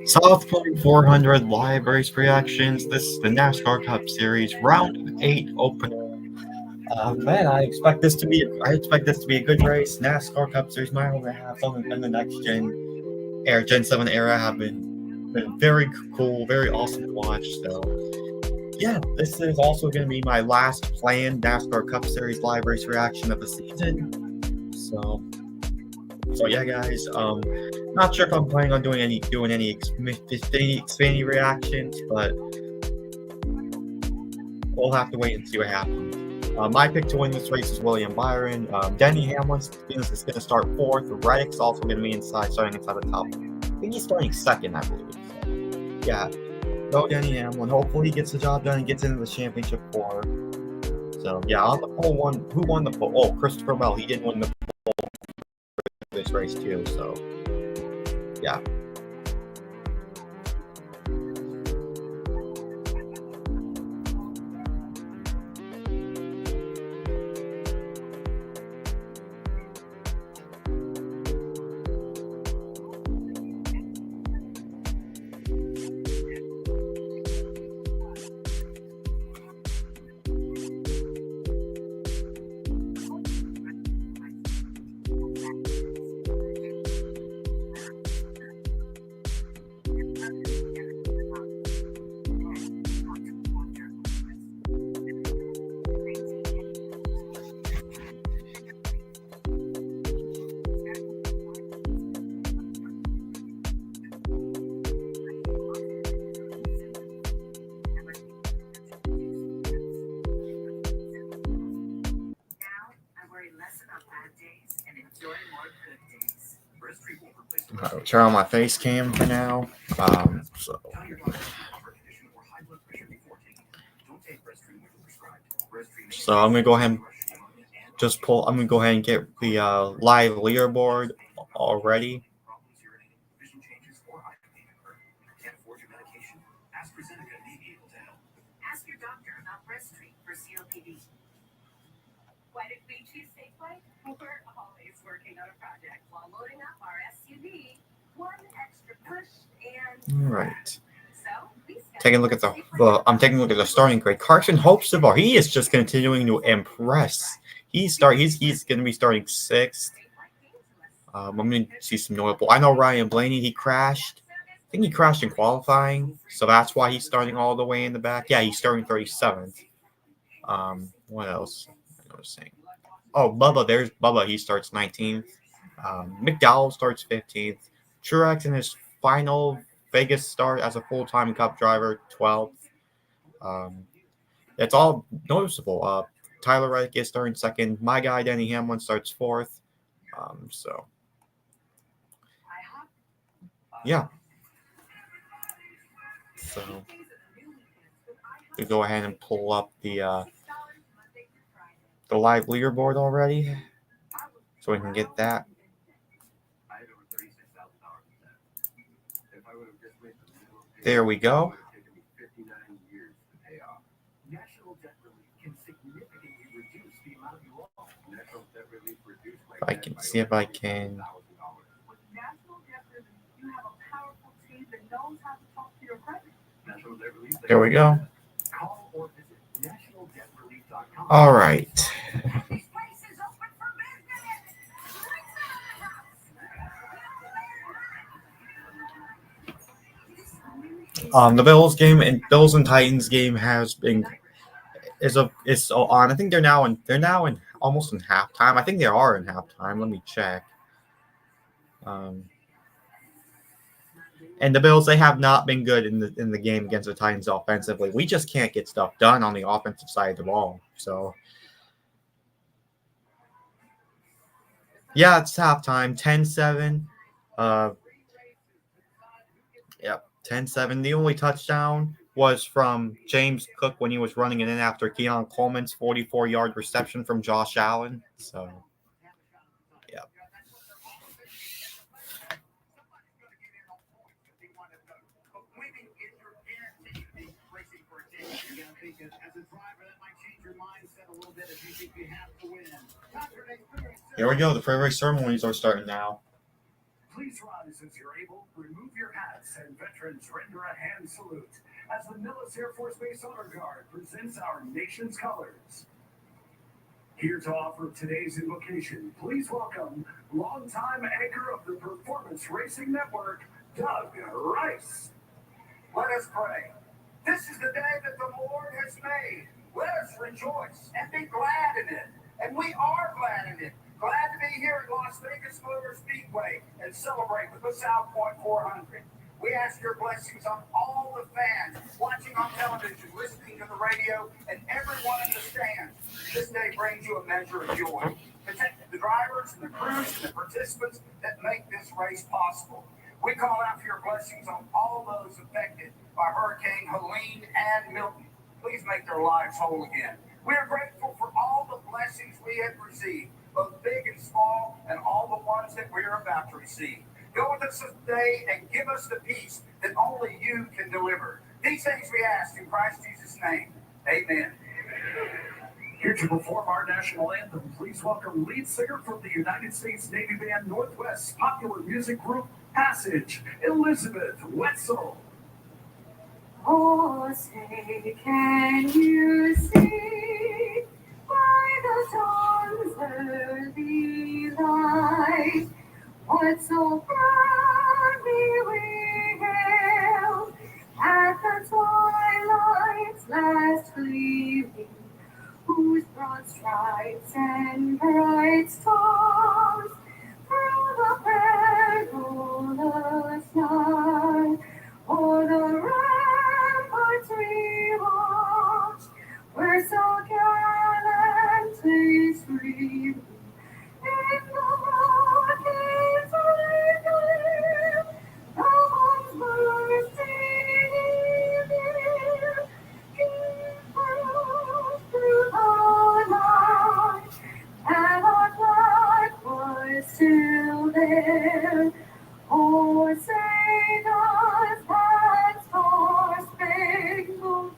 South Point 400 live race reactions. This is the NASCAR Cup Series Round 8 opener. Man, I expect this to be a good race. NASCAR Cup Series, my own have something in the next Gen 7 era have been very cool, very awesome to watch. So yeah, this is also going to be my last planned NASCAR Cup Series live race reaction of the season. So yeah, guys. Not sure if I'm planning on doing any Xfinity reactions, but we'll have to wait and see what happens. My pick to win this race is William Byron. Denny Hamlin is going to start fourth. Reddick's also going to be starting inside the top. I think he's starting second, I believe. So, yeah, go Denny Hamlin. Hopefully he gets the job done and gets into the championship four. So yeah, on the pole one, who won the pole? Oh, Christopher Bell. He didn't win the pole for this race too. So yeah. I'll turn on my face cam for now. So I'm gonna go ahead and I'm gonna go ahead and get the live leaderboard already. Ask your doctor about breast treat for COPD. Why did we choose Speedway? We're always working on a project while loading up our SUV. One extra push and. All right. Taking a look at I'm taking a look at the starting grid. Carson Hocevar, he is just continuing to impress. He's going to be starting sixth. I'm going to see some notable. I know Ryan Blaney, he crashed. I think he crashed in qualifying, so that's why he's starting all the way in the back. Yeah, he's starting 37th. What else? I was saying. Oh, Bubba, there's Bubba. He starts 19th. McDowell starts 15th. Truex in his final Vegas start as a full-time Cup driver, 12th. That's all noticeable. Tyler Reddick is starting second. My guy, Denny Hamlin, starts fourth. So, yeah. So, we go ahead and pull up the live leaderboard already, so we can get that. There we go. I can see if I can. There we go. All right. The Bills and Titans game is on. I think they're now in almost in halftime. I think they are in halftime. Let me check. And the Bills, they have not been good in the game against the Titans offensively. We just can't get stuff done on the offensive side of the ball. So yeah, it's halftime. 10-7. Yep, 10-7. The only touchdown was from James Cook when he was running it in after Keon Coleman's 44-yard reception from Josh Allen. So, yeah. Here we go. The pre-race ceremonies are starting now. Please rise as you're able, remove your hats, and veterans render a hand salute as the Nellis Air Force Base Honor Guard presents our nation's colors. Here to offer today's invocation, please welcome longtime anchor of the Performance Racing Network, Doug Rice. Let us pray. This is the day that the Lord has made. Let us rejoice and be glad in it. And we are glad in it. Glad to be here at Las Vegas Motor Speedway and celebrate with the South Point 400. We ask your blessings on all the fans watching on television, listening to the radio, and everyone in the stands. This day brings you a measure of joy. Protect the drivers and the crews and the participants that make this race possible. We call out for your blessings on all those affected by Hurricane Helene and Milton. Please make their lives whole again. We are grateful for all the blessings we have received, both big and small, and all the ones that we are about to receive. Go with us today and give us the peace that only you can deliver. These things we ask in Christ Jesus' name. Amen. Here to perform our national anthem, please welcome lead singer from the United States Navy Band Northwest's popular music group, Passage, Elizabeth Wetzel. Oh, say, can you see by the dawn's early light what so proudly we hailed at the twilight's last gleaming, whose broad stripes and bright stars through the perilous night o'er the ramparts we watched, were so gallantly streaming in the rocket's red glare, the home's bursting near, came through the night, and our flag was still there. Oh, say does that star-spangled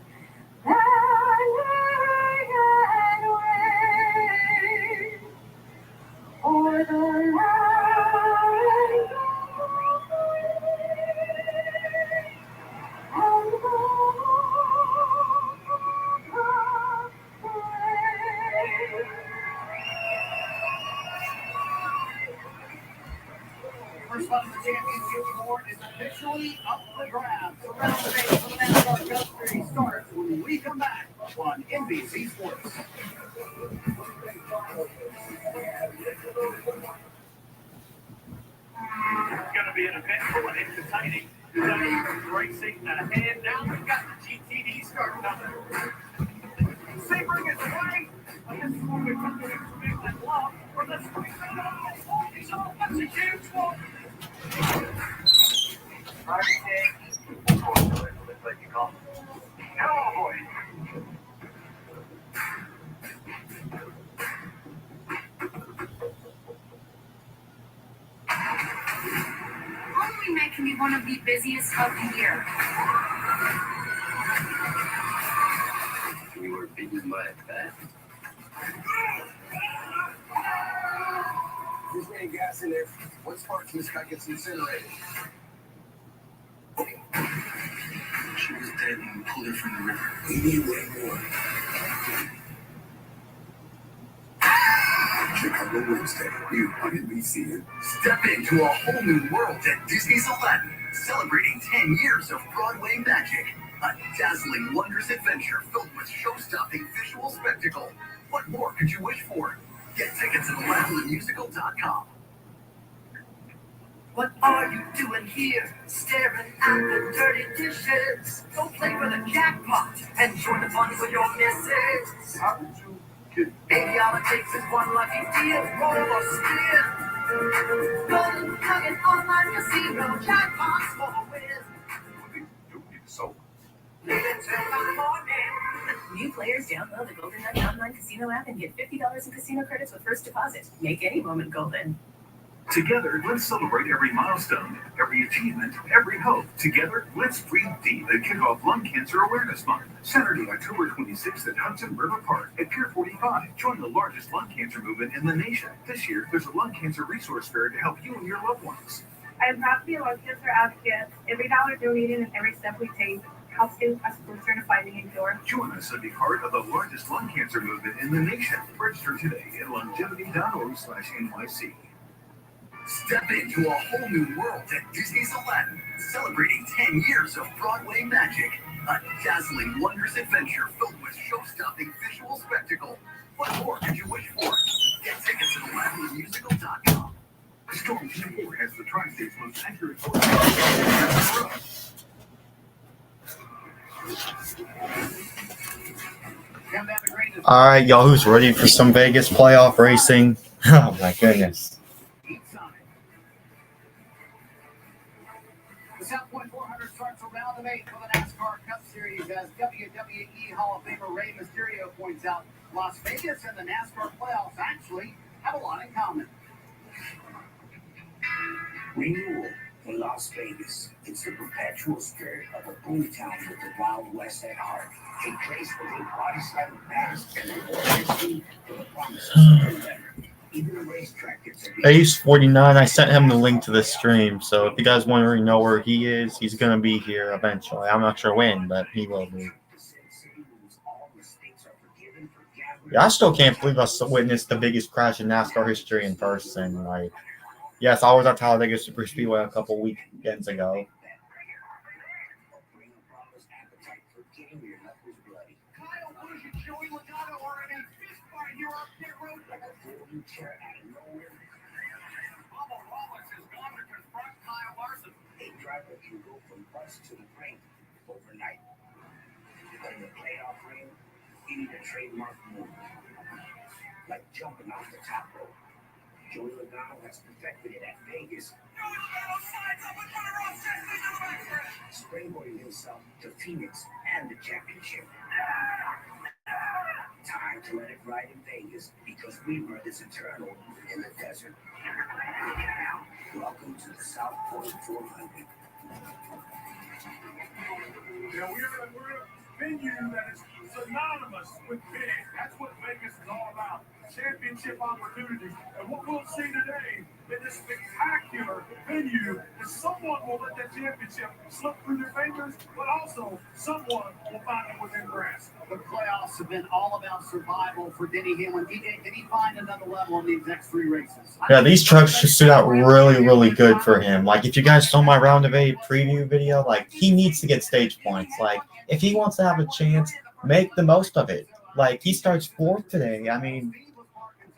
banner yet wave o'er the land of free and the home of the brave? First one of the championship award is officially up for grabs. The round of 8 for the NASCAR Cup Series starts when we come back on NBC Sports. It's going to be an eventful and entertaining day of racing ahead. Now we've got the GTD starting up. Sebring is away. This is when we come to expect that block for the spring. He's on. That's a huge one. Cowboy. Halloween night can be one of the busiest of the year. You were beaten by a bat. There's any gas in there. What sparks this guy gets incinerated? She was dead when we pulled her from the river. We need way more. Chicago Wednesday, new on NBC. Step into a whole new world at Disney's Aladdin, celebrating 10 years of Broadway magic. A dazzling, wondrous adventure filled with show-stopping visual spectacle. What more could you wish for? Get tickets at AladdinTheMusical.com. What are you doing here, staring at the dirty dishes? Go play for the jackpot and join the fun with your missus. How did you get? Baby, all it takes is one lucky deal, roll or spin. Golden Nugget Online Casino, jackpots for the win. You need soap. Leave it till the morning. New players download the Golden Nugget Online Casino app and get $50 in casino credits with first deposit. Make any moment golden. Together, let's celebrate every milestone, every achievement, every hope. Together, let's breathe deep and kick off Lung Cancer Awareness Month. Saturday, October 26th at Hudson River Park at Pier 45. Join the largest lung cancer movement in the nation. This year, there's a lung cancer resource fair to help you and your loved ones. I am proud to be a lung cancer advocate. Every dollar donated and every step we take helps get us closer to finding a cure. Join us and be part of the largest lung cancer movement in the nation. Register today at longevity.org/NYC. Step into a whole new world at Disney's Aladdin, celebrating 10 years of Broadway magic. A dazzling, wondrous adventure filled with show-stopping visual spectacle. What more could you wish for? Get tickets at AladdinMusical.com. Storm Team 4 has the Tri-State's most accurate forecast. All right, y'all, who's ready for some Vegas playoff racing? Oh my goodness. The South Point 400 starts around the 8 for the NASCAR Cup Series as WWE Hall of Famer Rey Mysterio points out. Las Vegas and the NASCAR playoffs actually have a lot in common. Renewal in Las Vegas. It's the perpetual spirit of a boomtown with the Wild West at heart. A place where they body slam the past and they loyalty to the promises of the better. Even the racetrack gets a Ace 49, I sent him the link to the stream, so if you guys want to know where he is, he's going to be here eventually. I'm not sure when, but he will be. Yeah, I still can't believe I witnessed the biggest crash in NASCAR history in person. Like, yes, I was at Talladega Super Speedway a couple weekends ago. A driver can go from bus to the ring overnight. But in the playoff ring, you need a trademark move. Like jumping off the top rope. Joey Logano has perfected it at Vegas. Springboarding himself to Phoenix and the championship. Time to let it ride in Vegas because Rebirth is eternal in the desert. Welcome to the South Point 400. Yeah, we're a venue that is synonymous with big. That's what Vegas is all about. Championship opportunity. And what we'll see today in this spectacular venue is someone will let that championship slip through their fingers, but also someone will find it within grasp. The playoffs have been all about survival for Denny Hamlin. Did he find another level in these next 3 races? Yeah, these trucks just stood out really, really good for him. Like, if you guys saw my Round of 8 preview video, like, he needs to get stage points. Like, if he wants to have a chance, make the most of it. Like, he starts 4th today. I mean,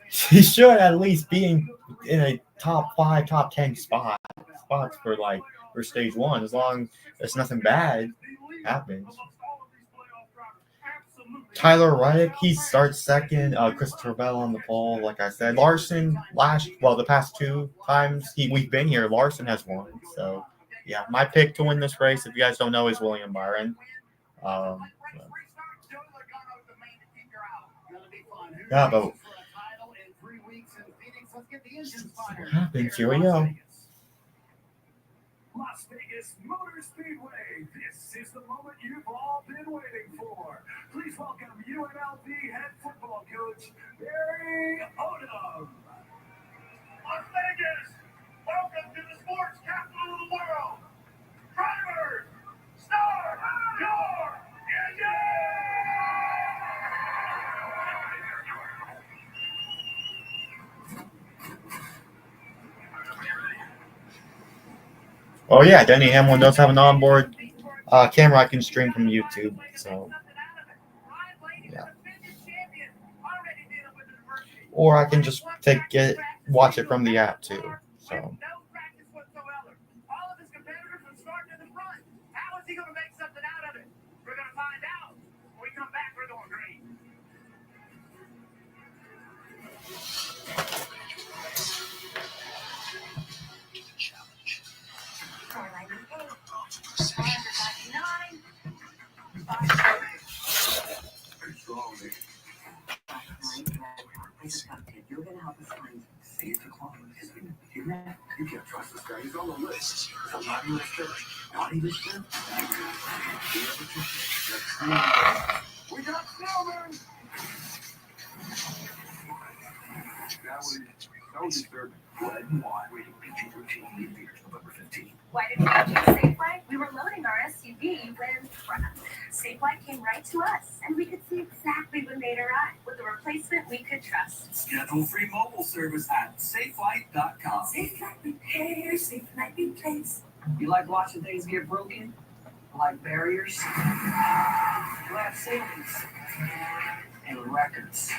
he should at least be in a top 5, top 10 spots for stage 1, as long as nothing bad happens. Tyler Reddick, he starts 2nd. Christopher Bell on the pole, like I said. Larson, the past 2 times we've been here, Larson has won. So, yeah, my pick to win this race, if you guys don't know, is William Byron. Yeah, but what happens? Here we go. Las Vegas Motor Speedway. This is the moment you've all been waiting for. Please welcome UNLV head football coach Barry Odom. Las Vegas, welcome to the sports capital of the world. Drivers, start your engine! Oh yeah, Denny Hamlin does have an onboard camera I can stream from YouTube. So yeah, or I can just watch it from the app too. So. You're going to help us find safe to call. You can't trust this guy. He's on the list. So not even sure. Not even sure. We got Snowman! That was disturbing. Red and white. Rating PG-13. Theaters November 15th. Why did we choose Safeway? We were loading our SUV when Safeway came right to us, and we could see exactly when they'd arrive. With a replacement we could trust. Schedule free mobile service at safelight.com. Safelight repair, Safelight replace. You like watching things get broken? Like barriers? Glass ceilings? And records?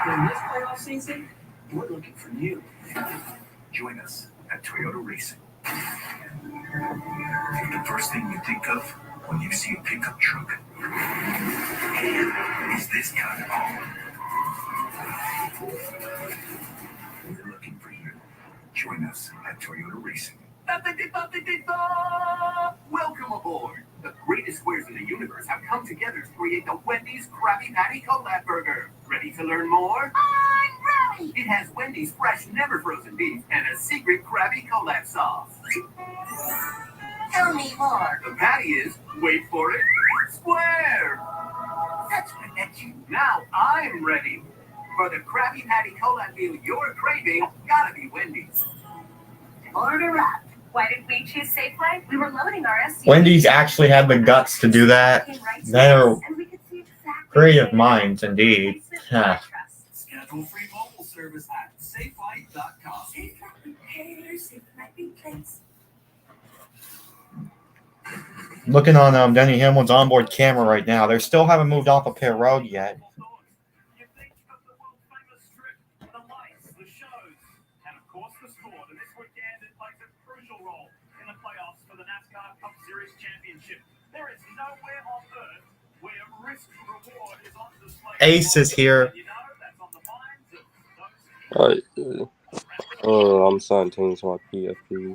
In this playoff season, we're looking for you. Join us at Toyota Racing. The first thing you think of when you see a pickup truck is this kind of home. We're looking for you. Join us at Toyota Racing. Welcome aboard! The greatest squares in the universe have come together to create the Wendy's Krabby Patty Collab Burger. Ready to learn more? I'm ready! It has Wendy's fresh, never frozen beef and a secret Krabby Collab sauce. Tell me more. The patty is, wait for it, square. That's what I bet you. Now I'm ready. For the Krabby Patty Collab meal you're craving, gotta be Wendy's. Order up. Why did we choose Safeway? We were loading our SUV. Wendy's actually had the guts to do that. They're And we could see exactly creative minds, indeed. Huh. Schedule free mobile service at safelight.com. Safelight repair, Safelight replace. Looking on Denny Hamlin's onboard camera right now, they still haven't moved off of Pier Road yet. You think of the world famous strip, the lights, the shows, and of course the sport. And this weekend it plays a crucial role in the playoffs for the NASCAR Cup Series Championship. There is nowhere on earth where risk reward is on display. Ace is here. You know, that's on the minds of those Alright, I'm signing teams to my PFP. NBC Sports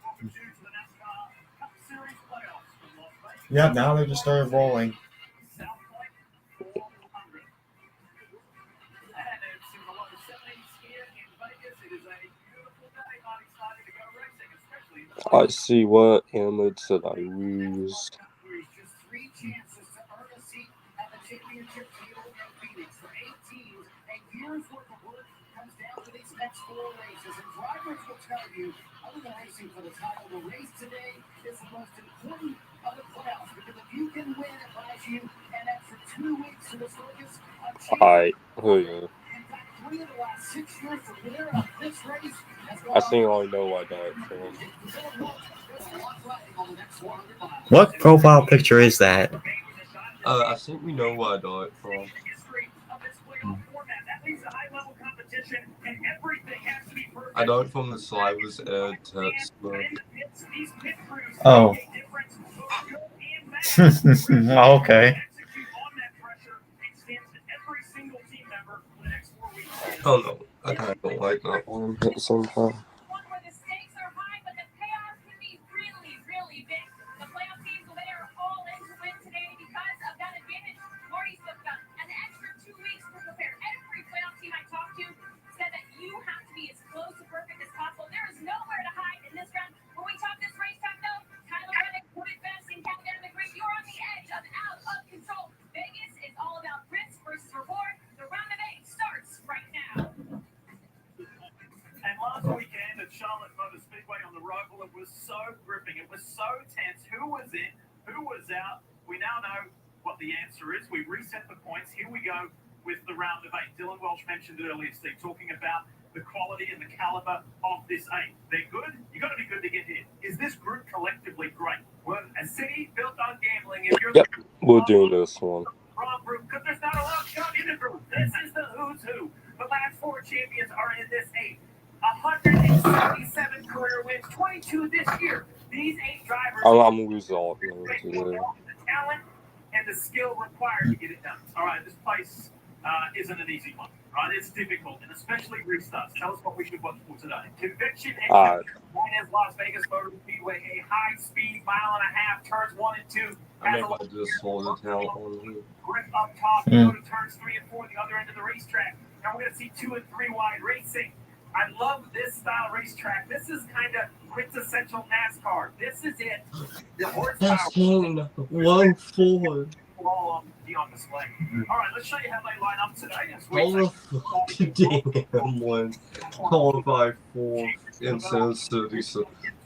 welcomes you to the NASCAR Cup Series playoffs from Las Vegas. Yep, now they just started rolling. South Lake 400. And it's in the low 70s here in Vegas. It is a beautiful day. I'm excited to go racing, especially in the I see what Hamlet said I lose. Just 3 chances to earn a seat at the championship table in Phoenix for 8 teams. A year's worth of work comes down to these next 4 races. And drivers will tell you, other than racing for the title, the race today is the most important of the playoffs. Because if you can win, it buys you an extra 2 weeks to focus on Alright, oh yeah. In fact, 3 of the last 6 years, the winner of this race has gone I think I only know why I died from. What profile picture is that? I think we know why I died from. history of this playoff format. That leaves a high-level competition, and everything has to be perfect. I died from the Slivers textbook. These pit crews Oh. make a difference, both good and bad. Okay. Execute on that pressure extends to every single team member for the next 4 weeks. Oh no, I kind of don't like that one at the same time. One where the stakes are high, but the payoff can be really, really big. The playoff teams will are all in to win today because of that advantage. Marty spoke about an extra 2 weeks to prepare. Every playoff team I talked to said that you have to be as close to perfect as possible. There is nowhere to hide in this round. When we talk this racetrack, though, Tyler Reddick put it best in Captain McGree. You're on the edge of out of control. Vegas is all about risk versus reward. The round of 8 starts right now. And last weekend at Charlotte Motor Speedway on the road, well, it was so gripping. It was so tense. Who was in? Who was out? We now know what the answer is. We reset the points. Here we go with the round of 8. Dylan Welch mentioned it earlier, Steve, talking about the quality and the caliber of this 8. They're good. You got to be good to get here. Is this group collectively great? Well, a city built on gambling. If you're Yep, we're doing this one. wrong group, because there's not a lot of shot in the group. This is the who's who. The last 4 champions are in this 8. 177 career wins, 22 this year. These 8 drivers. I'm losing all of them The today. talent and the skill required to get it done. All right, this place isn't an easy one, right? It's difficult, and especially restarts. Tell us what we should watch for today. Conviction and one is Las Vegas Motor Speedway, a high-speed 1.5 turns 1 and 2. I think I just hold the talent on here. Grip up top, go to turns 3 and 4, the other end of the racetrack. Now we're going to see 2 and 3 wide racing. I love this style racetrack. This is kind of quintessential NASCAR. This is it. The horsepower One forward. will all be on display. All right, let's show you how they line up today. As we How the fuck did Danny Hamlin qualify fourth instead of 36?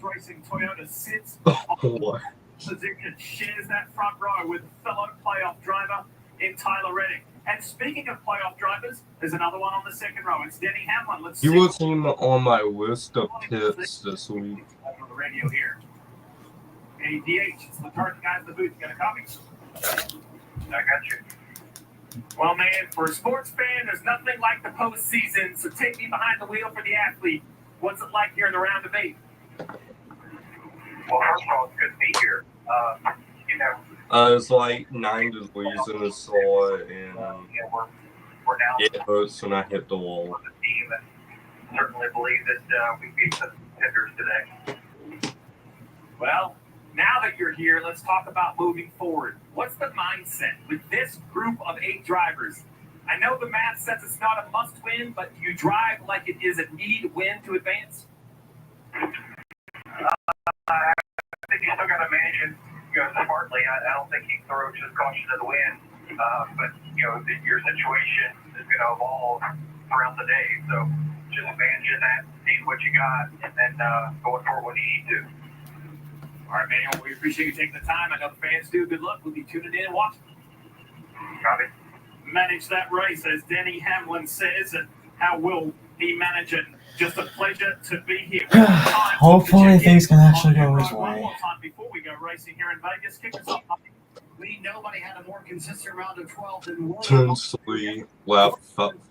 Racing Toyota sits What? position, shares that front row with fellow playoff driver in Tyler Reddick. And speaking of playoff drivers, there's another one on the second row. It's Denny Hamlin. Let's He see. wasn't on my list of pits this week. On the radio here. ADH, it's the current guy in the booth. You got a copy? I got you. Well, man, for a sports fan, there's nothing like the postseason. So take me behind the wheel for the athlete. What's it like here in the round of 8? Well, first of all, it's good to be here. You know, It's like 9 degrees in the soil, and we're now it hurts when I hit the wall. the team, and certainly believe that we beat the contenders today. Well, now that you're here, let's talk about moving forward. What's the mindset with this group of 8 drivers? I know the math says it's not a must win, but you drive like it is a need win to advance. I think you still got to manage it, smartly. I don't think you can throw just caution to the wind. But your situation is going to evolve throughout the day. So just managing that, seeing what you got, and then going forward when you need to. All right, Manuel, we appreciate you taking the time. I know the fans do. Good luck. We'll be tuning in and watching. Copy. Manage that race, as Denny Hamlin says, and how will he manage it? Just a pleasure to be here. Hopefully things can actually go his One way. more time before we go racing here in Vegas. Kick us off. Lee, nobody had a more consistent round of 12 than Williams. Turn 3, lap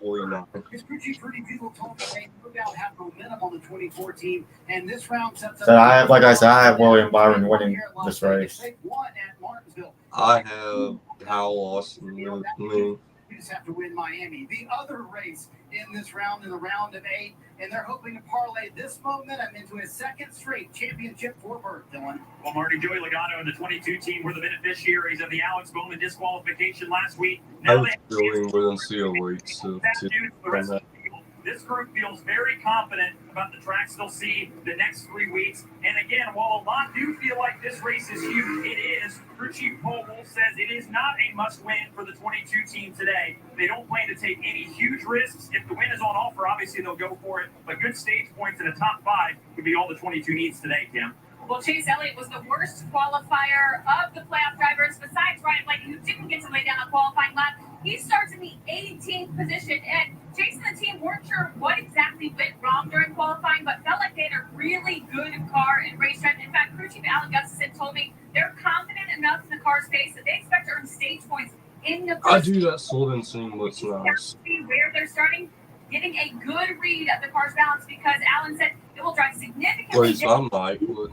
49. His crew chief Rudy Buell told me they no doubt have momentum on the 2014, and this round sets up. So like I said, I have William Byron winning this race. They won at Martinsville. I have Hal Lawson with me. You just have to win Miami. The other race in this round, in the round of 8, and they're hoping to parlay this momentum into a second straight championship for Burt, Dylan. Well, Marty, Joey Logano and the 22 team were the beneficiaries of the Alex Bowman disqualification last week. I Now was they feeling wouldn't see a weight to the rest of the field. This group feels very confident about the tracks they'll see the next 3 weeks. And again, while a lot do feel like this race is huge, it is. Crew Chief Paul Wolf says it is not a must-win for the 22 team today. They don't plan to take any huge risks. If the win is on offer, obviously they'll go for it. But good stage points in the top 5 would be all the 22 needs today, Kim. Well, Chase Elliott was the worst qualifier of the playoff drivers, besides Ryan Blaney, who didn't get to lay down a qualifying lap. He starts in the 18th position, and Chase and the team weren't sure what exactly went wrong during qualifying, but felt like they had a really good car and racetrack. In fact, crew chief Alan Gustafson told me they're confident enough in the car's pace that they expect to earn stage points in the I first do that sort of thing looks nice. where they're starting getting a good read of the car's balance, because Alan said it will drive significantly Wait, so I might look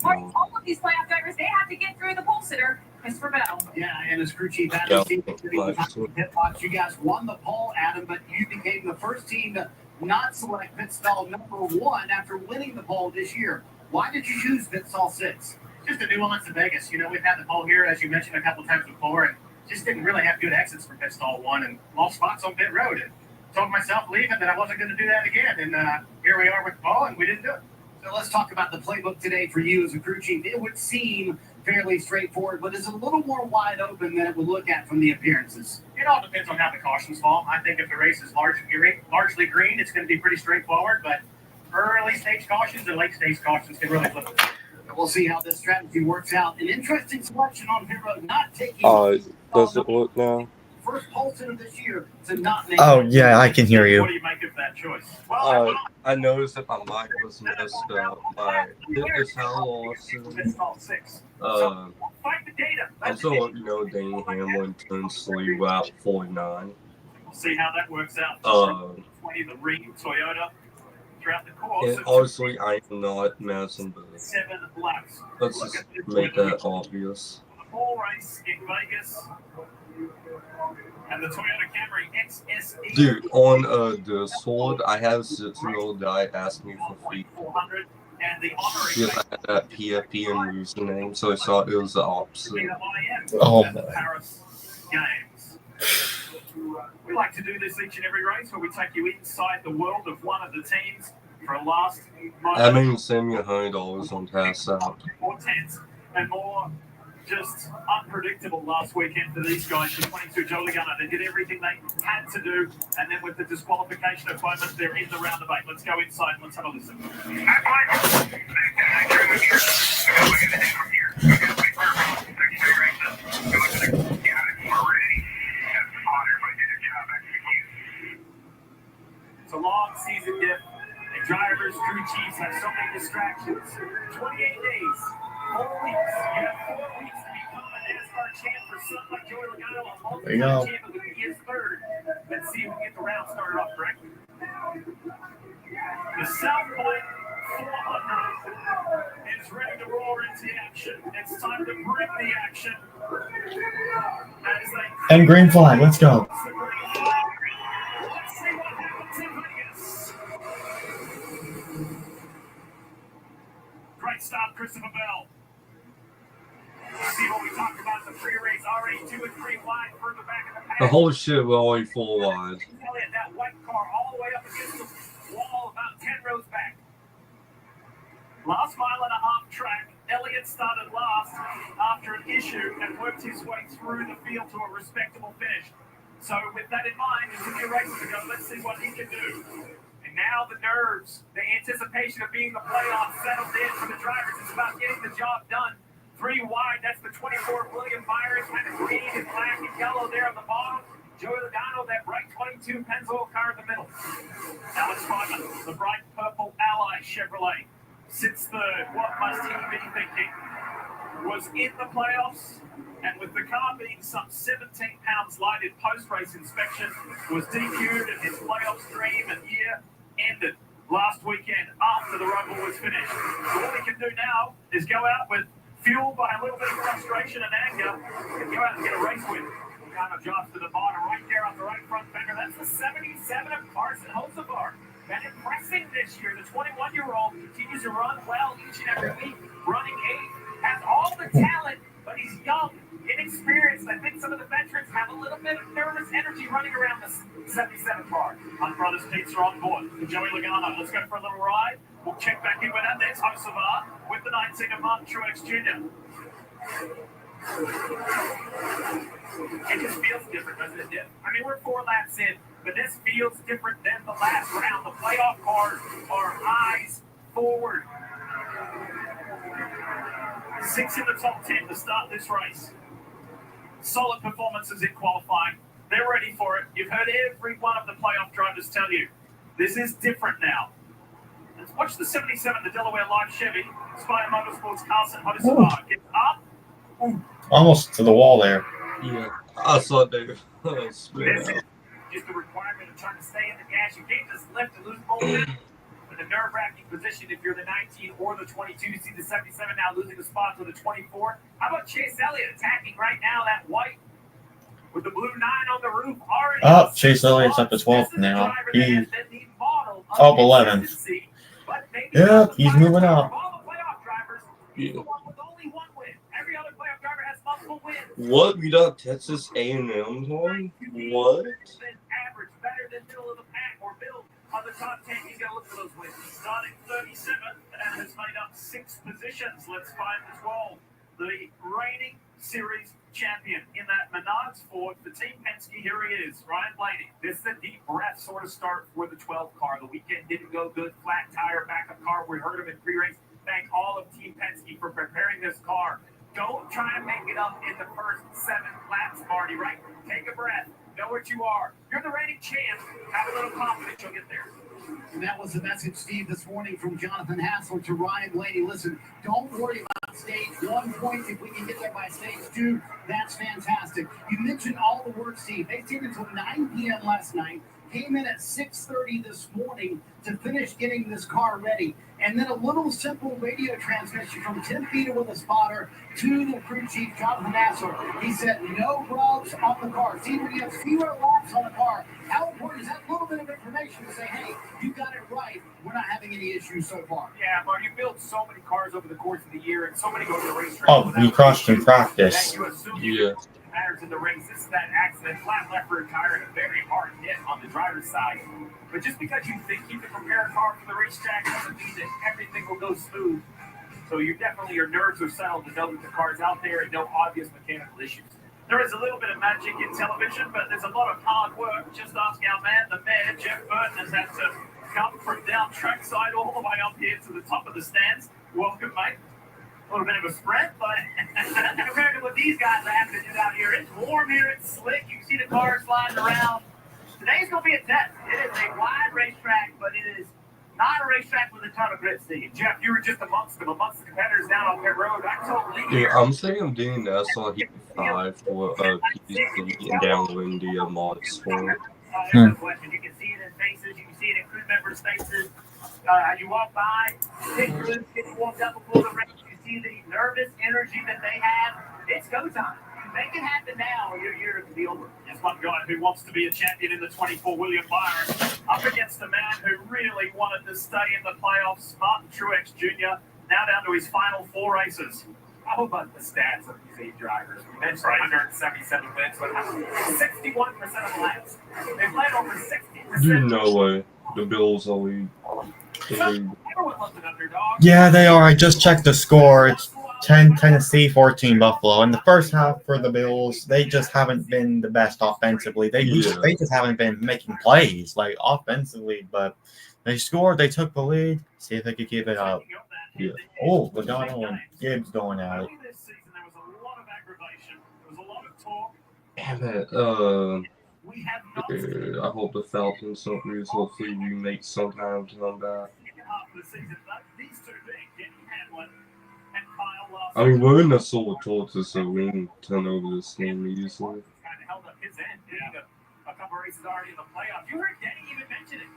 all of these playoff drivers, they have to get through the pole sitter, Christopher Bell. Yeah, and as crew chief Adam Yeah, Stevens, like- pit box, you guys won the pole, Adam, but you became the first team to not select pit stall number 1 after winning the pole this year. Why did you choose pit stall 6? Just a nuance in Vegas. We've had the pole here, as you mentioned, a couple times before, and just didn't really have good exits for pit stall 1 and lost spots on pit road. And told myself leaving that I wasn't going to do that again. And here we are with the pole, and we didn't do it. So let's talk about the playbook today for you as a crew chief. It would seem fairly straightforward, but it's a little more wide open than it would look at from the appearances. It all depends on how the cautions fall. I think if the race is largely green, it's going to be pretty straightforward, but early stage cautions and late stage cautions can really flip it. We'll see how this strategy works out. An interesting selection on pit road, not taking does it look now? first pole sitter this year to not make. Oh yeah, I can hear What you. do you make of that choice? Well, I noticed that my mic was messed up. My hit is Hal Lawson. install 6. Uh, Find the data. also, Danny Hamlin turns 3 lap 49. We'll see how that works out. 20, the ring Toyota throughout the course. And obviously, I am not Madison Booth. 7 laps. Let's just make that obvious. The pole race in Vegas. And the Toyota Camry XSE. Dude, on Discord, I had a 6-year-old guy ask me for free 400 and the honorary because I had that PFP and username, so I thought it was the opposite. Oh at the my. Paris Games. We like to do this each and every race where we take you inside the world of one of the teams for a last That means send me $100 on Pass Out. more tense and more just unpredictable last weekend for these guys for 22 Joe Logano. They did everything they had to do, and then with the disqualification of Bowman, they're in the round of 8. Let's go inside and let's have a listen. It's a long season, Dick. And drivers, crew chiefs have so many distractions. 28 days, 4 weeks. You have 4 weeks to become a NASCAR champ for something like Joey Logano, a multi-time champion who is third. Let's see if we can get the round started off correctly. The South Point 400 is ready to roar into the action. It's time to bring the action. And green flag, let's go. Let's see what happens in Vegas. Great stop, Christopher Bell. See what we talked about in the pre-race. Already 2 and 3 wide further back in the pack. The whole shit will already 4 wide. Elliott, that white car all the way up against the wall about 10 rows back. Last mile and a half track. Elliott started last after an issue and worked his way through the field to a respectable finish. So with that in mind, there's a few races to go. Let's see what he can do. And now the nerves, the anticipation of being the playoff settled in for the drivers. It's about getting the job done. 3 wide, that's the 24 William Byron, kind of green and black and yellow there on the bottom. Joey Logano, that bright 22 Pennzoil car in the middle. Alex Bowman, the bright purple Ally Chevrolet. Since the what must he be thinking was in the playoffs, and with the car being some 17 pounds light in post-race inspection, was DQ'd and his playoff stream and year ended last weekend after the rumble was finished. So all he can do now is go out with fueled by a little bit of frustration and anger and go out and get a race win. Kind of drops to the bottom right there on the right front fender. That's the 77 of Carson Hocevar. Been impressing this year. The 21-year-old continues to run well each and every week. Running 8, has all the talent, but he's young, inexperienced. I think some of the veterans have a little bit of nervous energy running around the 77 car. Hunt Brothers Pete's are on board. Joey Logano, let's go for a little ride. We'll check back in with that next Hocevar with the 19 of Martin Truex Jr. It just feels different, doesn't it, Dick? I mean, we're 4 laps in, but this feels different than the last round. The playoff cars are eyes forward. 6 in the top 10 to start this race. Solid performances in qualifying. They're ready for it. You've heard every one of the playoff drivers tell you, this is different now. Let's watch the 77, the Delaware Live Chevy. Spire Motorsports Carson Hocevar gets up. Ooh. Almost to the wall there. Yeah, I saw it there. This is just the requirement of trying to stay in the gas. You can't just lift and lose momentum. In a nerve-wracking position if you're the 19 or the 22. You see the 77 now losing a spot to the 24. How about Chase Elliott attacking right now that white with the blue 9 on the roof? Already Chase Elliott's up to 12th now. He's up 11th. Yeah, he's moving up. Yeah. What? We got Texas A&M on? What? Average, better than middle of the pack or middle of the top 10. You got to look for those wins. Starting 37 and has made up 6 positions. Let's find the 12. The reigning series champion in that Menards Ford for Team Penske. Here he is, Ryan Blaney. This is a deep breath sort of start for the 12 car. The weekend didn't go good. Flat tire, backup car. We heard him in pre-race. Thank all of Team Penske for preparing this car. Don't try and make it up in the first 7 laps, Marty, right? Take a breath. Know what you are. You're the reigning champ. Have a little confidence. You'll get there. And that was the message, Steve, this morning from Jonathan Hassler to Ryan Blaney. Listen, don't worry about stage 1 point. If we can get there by stage 2, that's fantastic. You mentioned all the work, Steve. They stayed until 9 p.m. last night, came in at 6:30 this morning to finish getting this car ready. And then a little simple radio transmission from Tim Peter with a spotter to the crew chief, Jonathan Hassler. He said, no rubs on the car. See, we have fewer laps on the car. How important is that little bit of information to say, hey, you got it right. We're not having any issues so far. Yeah, Mark, you build so many cars over the course of the year, and so many go to the racetrack. Oh, we crushed in practice. Yeah. drivers in the race. This is that accident, flat left rear tire, and a very hard hit on the driver's side. But just because you think you can prepare a car for the racetrack doesn't mean that everything will go smooth. So your nerves are settled to know that the car's out there and no obvious mechanical issues. There is a little bit of magic in television, but there's a lot of hard work. Just ask our man, the mayor, Jeff Burton, has had to come from down trackside all the way up here to the top of the stands. Welcome, mate. A little bit of a sprint, but compared to what these guys are having to do out here, it's warm here, it's slick. You can see the cars sliding around. Today's going to be a test. It is a wide racetrack, but it is not a racetrack with a ton of grip, Steve. Jeff, you were just amongst the competitors down on pit road. I totally Yeah, I'm saying I'm doing NASCAR Heat 5 for PC and downloading the mod store. There's no question. You can see it in faces. You can see it in crew members' faces. As you walk by, pit crews getting warmed up before the race. You see the nervous energy that they have. It's go time. Make it happen now, or your year can be over. There's one guy who wants to be a champion in the 24, William Byron, up against a man who really wanted to stay in the playoffs, Martin Truex Jr., now down to his final 4 races. How about the stats of these 8 drivers? We mentioned 177 wins, but 61% of the laps. They've led over 60%. Dude, no way. The Bills are lead. Everyone loves an underdog. Yeah, they are. I just checked the score. It's 10 Tennessee, 14 Buffalo. In the first half for the Bills, they just haven't been the best offensively. They just haven't been making plays like offensively, but they scored. They took the lead. See if they could keep it up. Yeah. Oh, Logano and Gibbs going at it. This season, there was a lot of aggravation. There was a lot of talk. Damn it. We have not I hope the Falcons don't lose. Hopefully we make some time to come back. half of the season, but these two big, Denny Hamlin and Kyle Larson. I mean, we're in the Solar Tortoise, so we can turn over this game easily. Kind of held up his end, getting a couple races already in the playoffs. You heard Denny even mention it.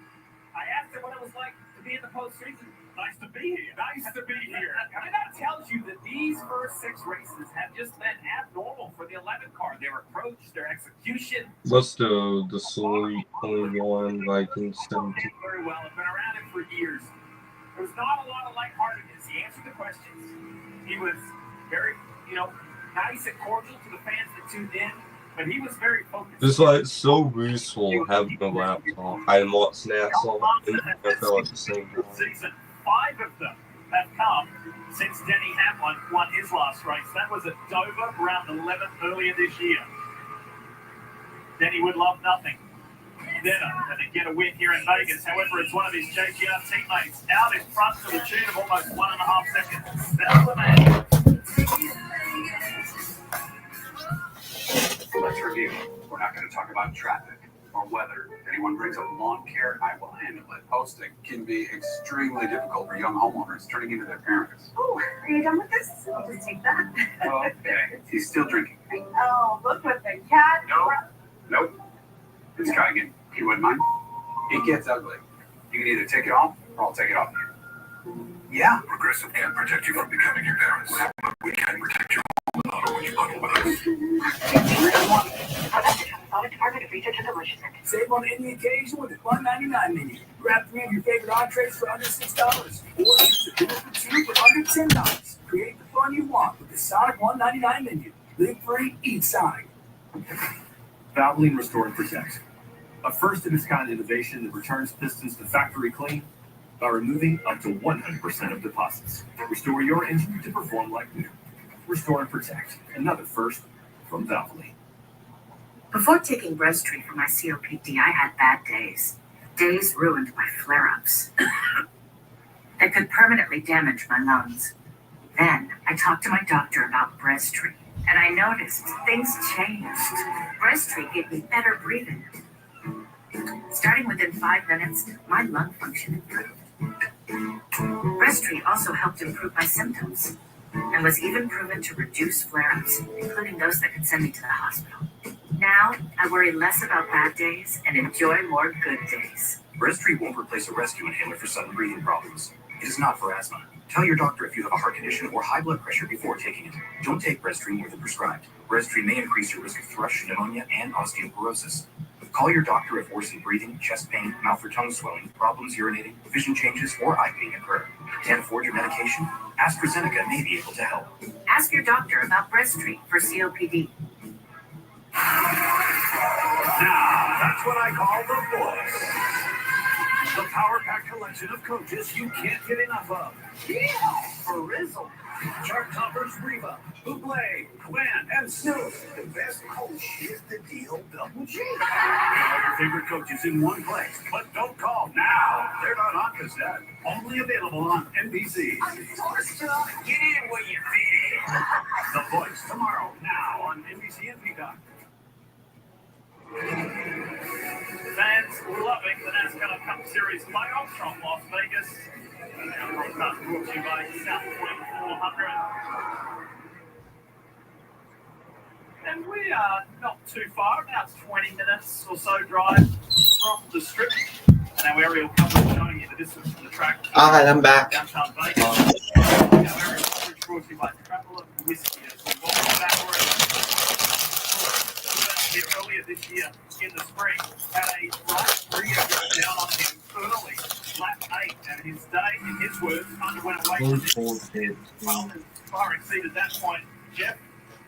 I asked him what it was like to be in the postseason. Nice to be here. Nice to be here. And that tells you that these first 6 races have just been abnormal for the 11 car. Their approach, their execution. What's the Solar 21 Vikings 17? Very well. I've been around him for years. There's not a lot of lightheartedness. He answered the questions. He was very, nice and cordial to the fans that tuned in. But he was very focused. It's like so useful having a laptop. I watch NASCAR and NFL at the same time. Season 5 of them have come since Denny Hamlin won his last race. That was at Dover, round 11 earlier this year. Denny would love nothing better than to get a win here in Vegas. However, it's one of his JGR teammates out in front to the tune of almost 1.5 seconds. That's the man. Let's review. We're not going to talk about traffic or weather. If anyone brings up lawn care, I will handle it. Hosting can be extremely difficult for young homeowners turning into their parents. Oh, are you done with this? I'll just take that. Okay. He's still drinking. Oh, look what the cat. Nope. Let's try again. You wouldn't mind? It gets ugly. You can either take it off or I'll take it off you. Yeah. Progressive can't protect you from becoming your parents, but we can protect your home auto when you bundle with us. Save on any occasion with the $1.99 menu. Grab 3 of your favorite entrees for under $6, or use the dinner for 2 for under $10. Create the fun you want with the Sonic $1.99 menu. Live free, eat Sonic. Valvoline Restore and Protect. A first-of-its-kind innovation that returns pistons to factory clean by removing up to 100% of deposits. Restore your engine to perform like new. Restore and Protect. Another first from Valvoline. Before taking Breztri for my COPD, I had bad days. Days ruined by flare-ups. That could permanently damage my lungs. Then I talked to my doctor about Breztri, and I noticed things changed. Breztri gave me better breathing. Starting within 5 minutes, my lung function improved. Breztri also helped improve my symptoms, and was even proven to reduce flare-ups, including those that could send me to the hospital. Now, I worry less about bad days and enjoy more good days. Breztri won't replace a rescue inhaler for sudden breathing problems. It is not for asthma. Tell your doctor if you have a heart condition or high blood pressure before taking it. Don't take Breztri more than prescribed. Breztri may increase your risk of thrush, pneumonia, and osteoporosis. Call your doctor if worsened breathing, chest pain, mouth or tongue swelling, problems urinating, vision changes, or eye pain occur. Can't afford your medication? AstraZeneca may be able to help. Ask your doctor about Breztri for COPD. Now, that's what I call the voice. The power-packed collection of coaches you can't get enough of. Yeah, for Rizzle. Chart toppers Reba, Buble, Gwen, and Snoop. The best coach is the deal double G. All your favorite coaches in one place. But don't call now. They're not on cassette. Only available on NBC. Get in where you fit in. The Voice tomorrow, now on NBC and Peacock. Fans loving the NASCAR Cup Series playoffs from Las Vegas. Now broadcast brought to you by South Point 400. And we are not too far, about 20 minutes or so drive from the strip. And our aerial coverage showing you the distance from the track. Alright, I'm back. Downtown Vegas. Our aerial coverage brought to you by Traveller Whiskey. Welcome back here earlier this year in the spring, had a right rear go down on him early, lap 8, and his day, in his words, underwent a weight limit. Well, far exceeded that point. Jeff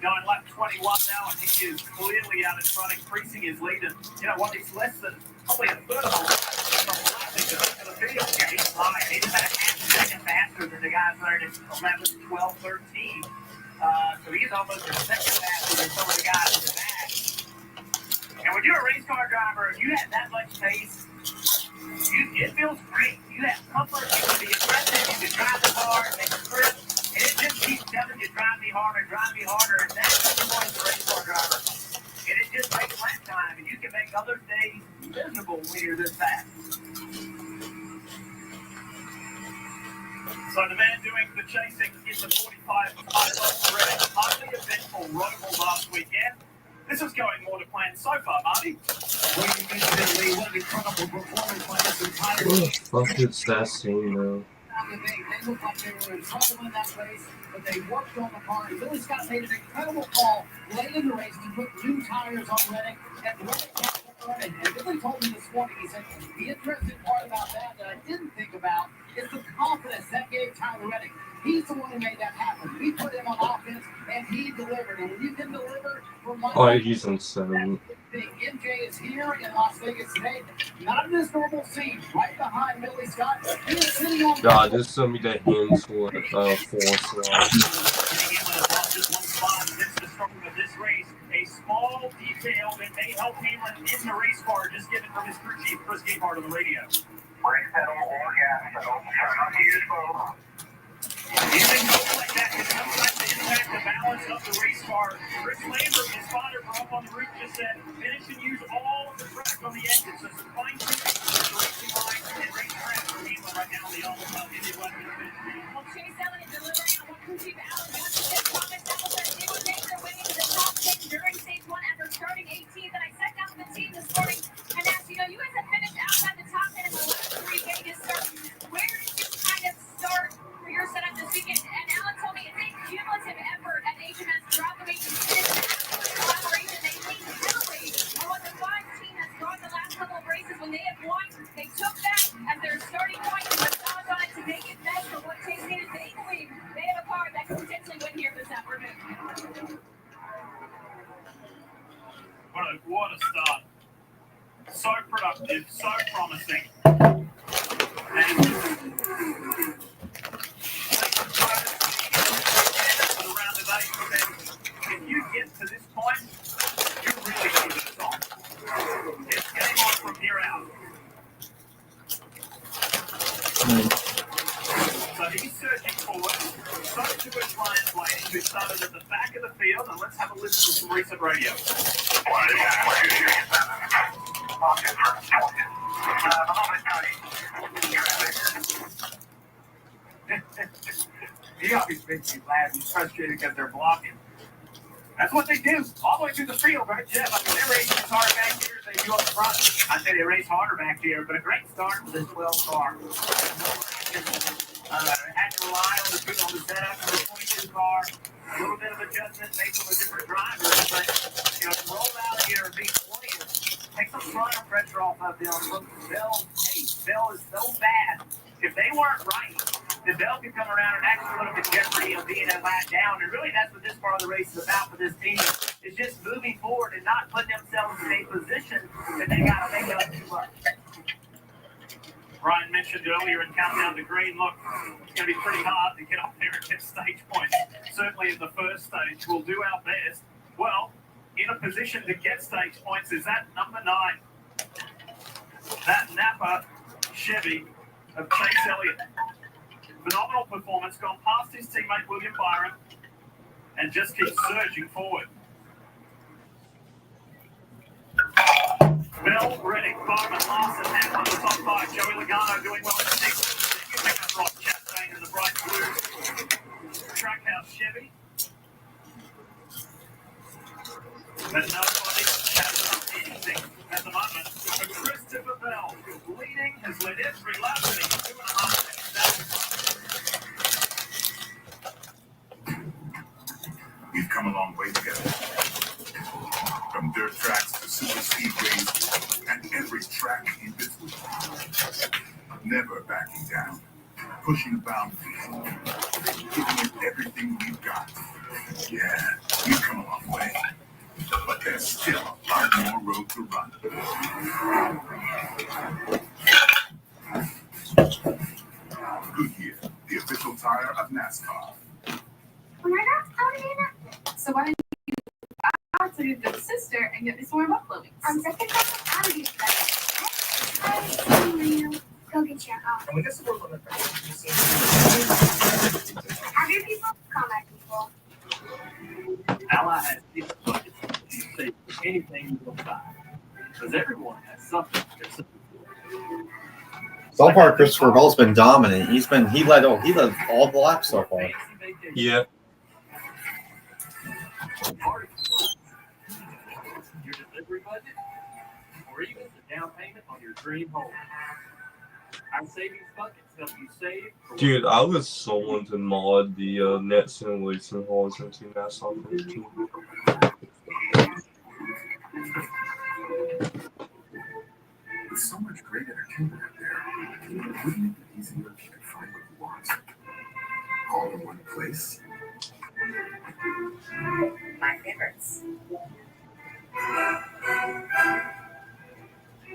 going lap 21 now, and he is clearly out in front, increasing his lead. And you know what? He's less than probably a third of a lap from the lap into the field. Yeah, he's high. He's about a half second faster than the guys that are at 11, 12, 13. So he's almost a second faster than some of the guys in the back. And when you're a race car driver, you have that much pace, it feels great. You have comfort, you can be aggressive, you can drive the car, make a grip, and it just keeps telling you, drive me harder, and that's the point of the race car driver. And it just makes lap time, and you can make other days miserable when you're this fast. So the man doing the chasing in the 45 already. Highly eventful Roval last weekend. This is going more to plan so far, Marty. What an incredible performance by this entire What the fuck is that scene, though? They looked like they were in trouble in that race, but they worked on the car. Billy Scott made an incredible call late in the race to put new tires on Reddick, and Reddick got running. And Billy told me this morning, he said, the interesting part about that I didn't think about is the confidence that gave Tyler Reddick. He's the one who made that happen. We put him on offense, and he delivered. And when you can deliver from one He's insane. MJ is here in Las Vegas today. Not in this normal scene. Right behind Billy Scott. He is sitting on God, this is gonna be the hands for 4 slots. This race, a small detail that may help Hamlin in the race car, just given from his crew chief Chris Gabehart on the radio. Brake pedal or gas pedal. Try not to use both. Using moves like that can sometimes impact the balance of the race car. Chris Lambert, his father, up on the roof, just said, finish and use all of the track on the engine. So some fine tuning the racing line and race track for Hamlin right now on the all Indy 100 finish. Well, Chase Elliott delivering on what crew chief Alan West said. Thomas Hamilton, they were major winning the top 10 during stage 1 after starting 18th. And I sat down with the team this morning and asked, you know, you guys have finished outside the top 10 in the last 3 Vegas starts. Where did you kind of start for your setup this weekend? And Alan told me it's a cumulative effort at HMS throughout the week. It's an absolute collaboration. They lean heavily on what the 5 team has brought the last couple of races. When they have won, they took that as their starting point and put dollars on it to make it best for what Chase needed. They believe they have a car that could potentially win here this afternoon. What a start. So productive, so promising. And if you get to this point, you're really good at this song. It's game on from here out. So he's searching forward. So to his Ryan Blaney, who started at the back of the field, and let's have a listen to some recent radio. He obviously makes me glad he's frustrated because they're blocking. That's what they do all the way through the field, right, Jeff? I mean, they race as hard back here as they do up front. I say they race harder back here, but a great start with this 12 car. Had to rely on the setup of the 22 car. A little bit of adjustment made from a different driver, but you know, to roll out here and be 20th, take some throttle pressure off of them. Look, Bell is so bad. If they weren't right, the Bell can come around and actually put up the jeopardy of being a lap down. And really, that's what this part of the race is about for this team. It's just moving forward and not putting themselves in a position that they got to make up too much. Brian mentioned earlier in Countdown to Green, look, it's going to be pretty hard to get up there and get stage points. Certainly in the first stage, we'll do our best. Well, in a position to get stage points is that number 9. That Napa Chevy of Chase Elliott. Phenomenal performance, gone past his teammate William Byron, and just keeps surging forward. Bell, Reddick, Byron, Larson, and on the top 5. Joey Logano doing well in 6th. You pick up Ross Chastain in the bright blue Trackhouse Chevy. But nobody has done anything at the moment. But Christopher Bell, leading, has led every lap, and he's 2.5 seconds. We've come a long way together. From dirt tracks to super speedways and every track in between. Never backing down. Pushing boundaries. Giving it everything we've got. Yeah, we've come a long way. But there's still a lot more road to run. Goodyear, the official tire of NASCAR. So why didn't you out to your big sister and get me some more buffalo wings? I'm such a couple out of these guys. Go get your own. And we guess we're looking at Have your people call my people. Ally has 6 buckets. You say anything you will buy. Because everyone has something. So far, Christopher Bell's been dominant. He led all the laps so far. Yeah. Your delivery budget, or even the down payment on your dream home. Our savings buckets help you save. Dude, I was someone to mod the net simulation halls into NASCAR 15. With so much great entertainment out there, wouldn't it be easier if you could find what you want? All in one place? My favorites.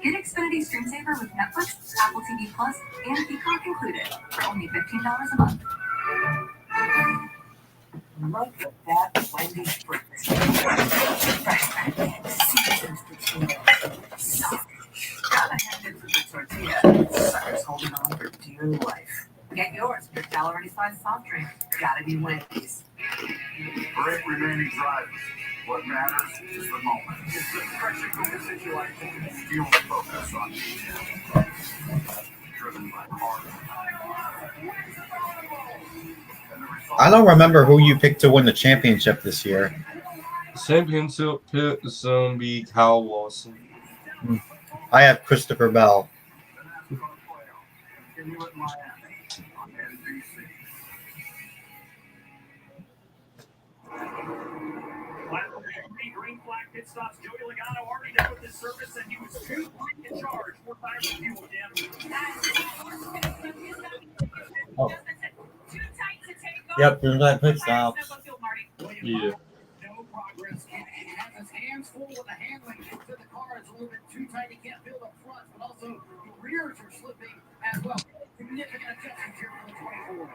Get Xfinity Stream Saver with Netflix, Apple TV Plus, and Peacock included for only $15 a month. Look at that Wendy's breakfast. Fresh pancakes, seasoned tortilla, soft. Gotta hand it for the tortilla. Suckers holding on for dear life. Get yours with calorie-sized soft drink. Gotta be Wendy's. For 8 remaining drivers, what matters is the moment. It's the pressure cooker situation. Fuel focus on detail. Driven by heart. I don't remember who you picked to win the championship this year. Championship pick is going to be Kyle Lawson. I have Christopher Bell. Green flag pit stops. Joey Logano already done with this service, and he was too in charge. More tires and fuel again. Oh. Too tight to take off. Yep, there's that pit stop. Yeah. no progress. He has his hands full with the handling to the car. It's a little bit too tight. He can't feel the front, but also the rears are slipping as well. Significant adjustments here for the 24.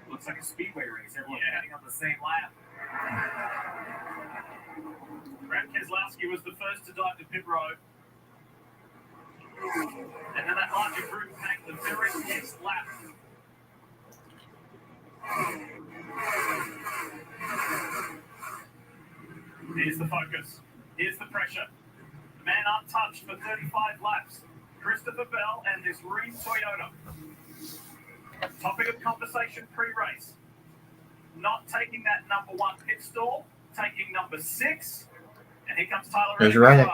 Looks like a speedway race. Everyone heading on the same lap. Brad Keselowski was the first to dive to pit road. And then that larger group packed the very next lap. Here's the focus. Here's the pressure. The man untouched for 35 laps. Christopher Bell and this Reed Toyota. Topic of conversation pre-race. Not taking that number 1 pit stall, taking number 6. And here comes Tyler. There's Reddick.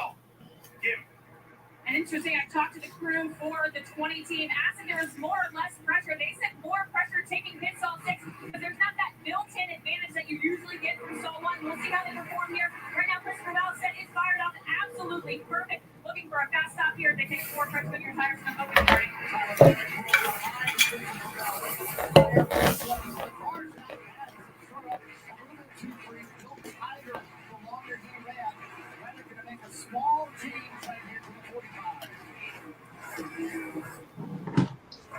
And interesting, I talked to the crew for the 20 team, asked if there was more or less pressure. They said more pressure taking pit stall 6 because there's not that built-in advantage that you usually get from Small change right here to the 45.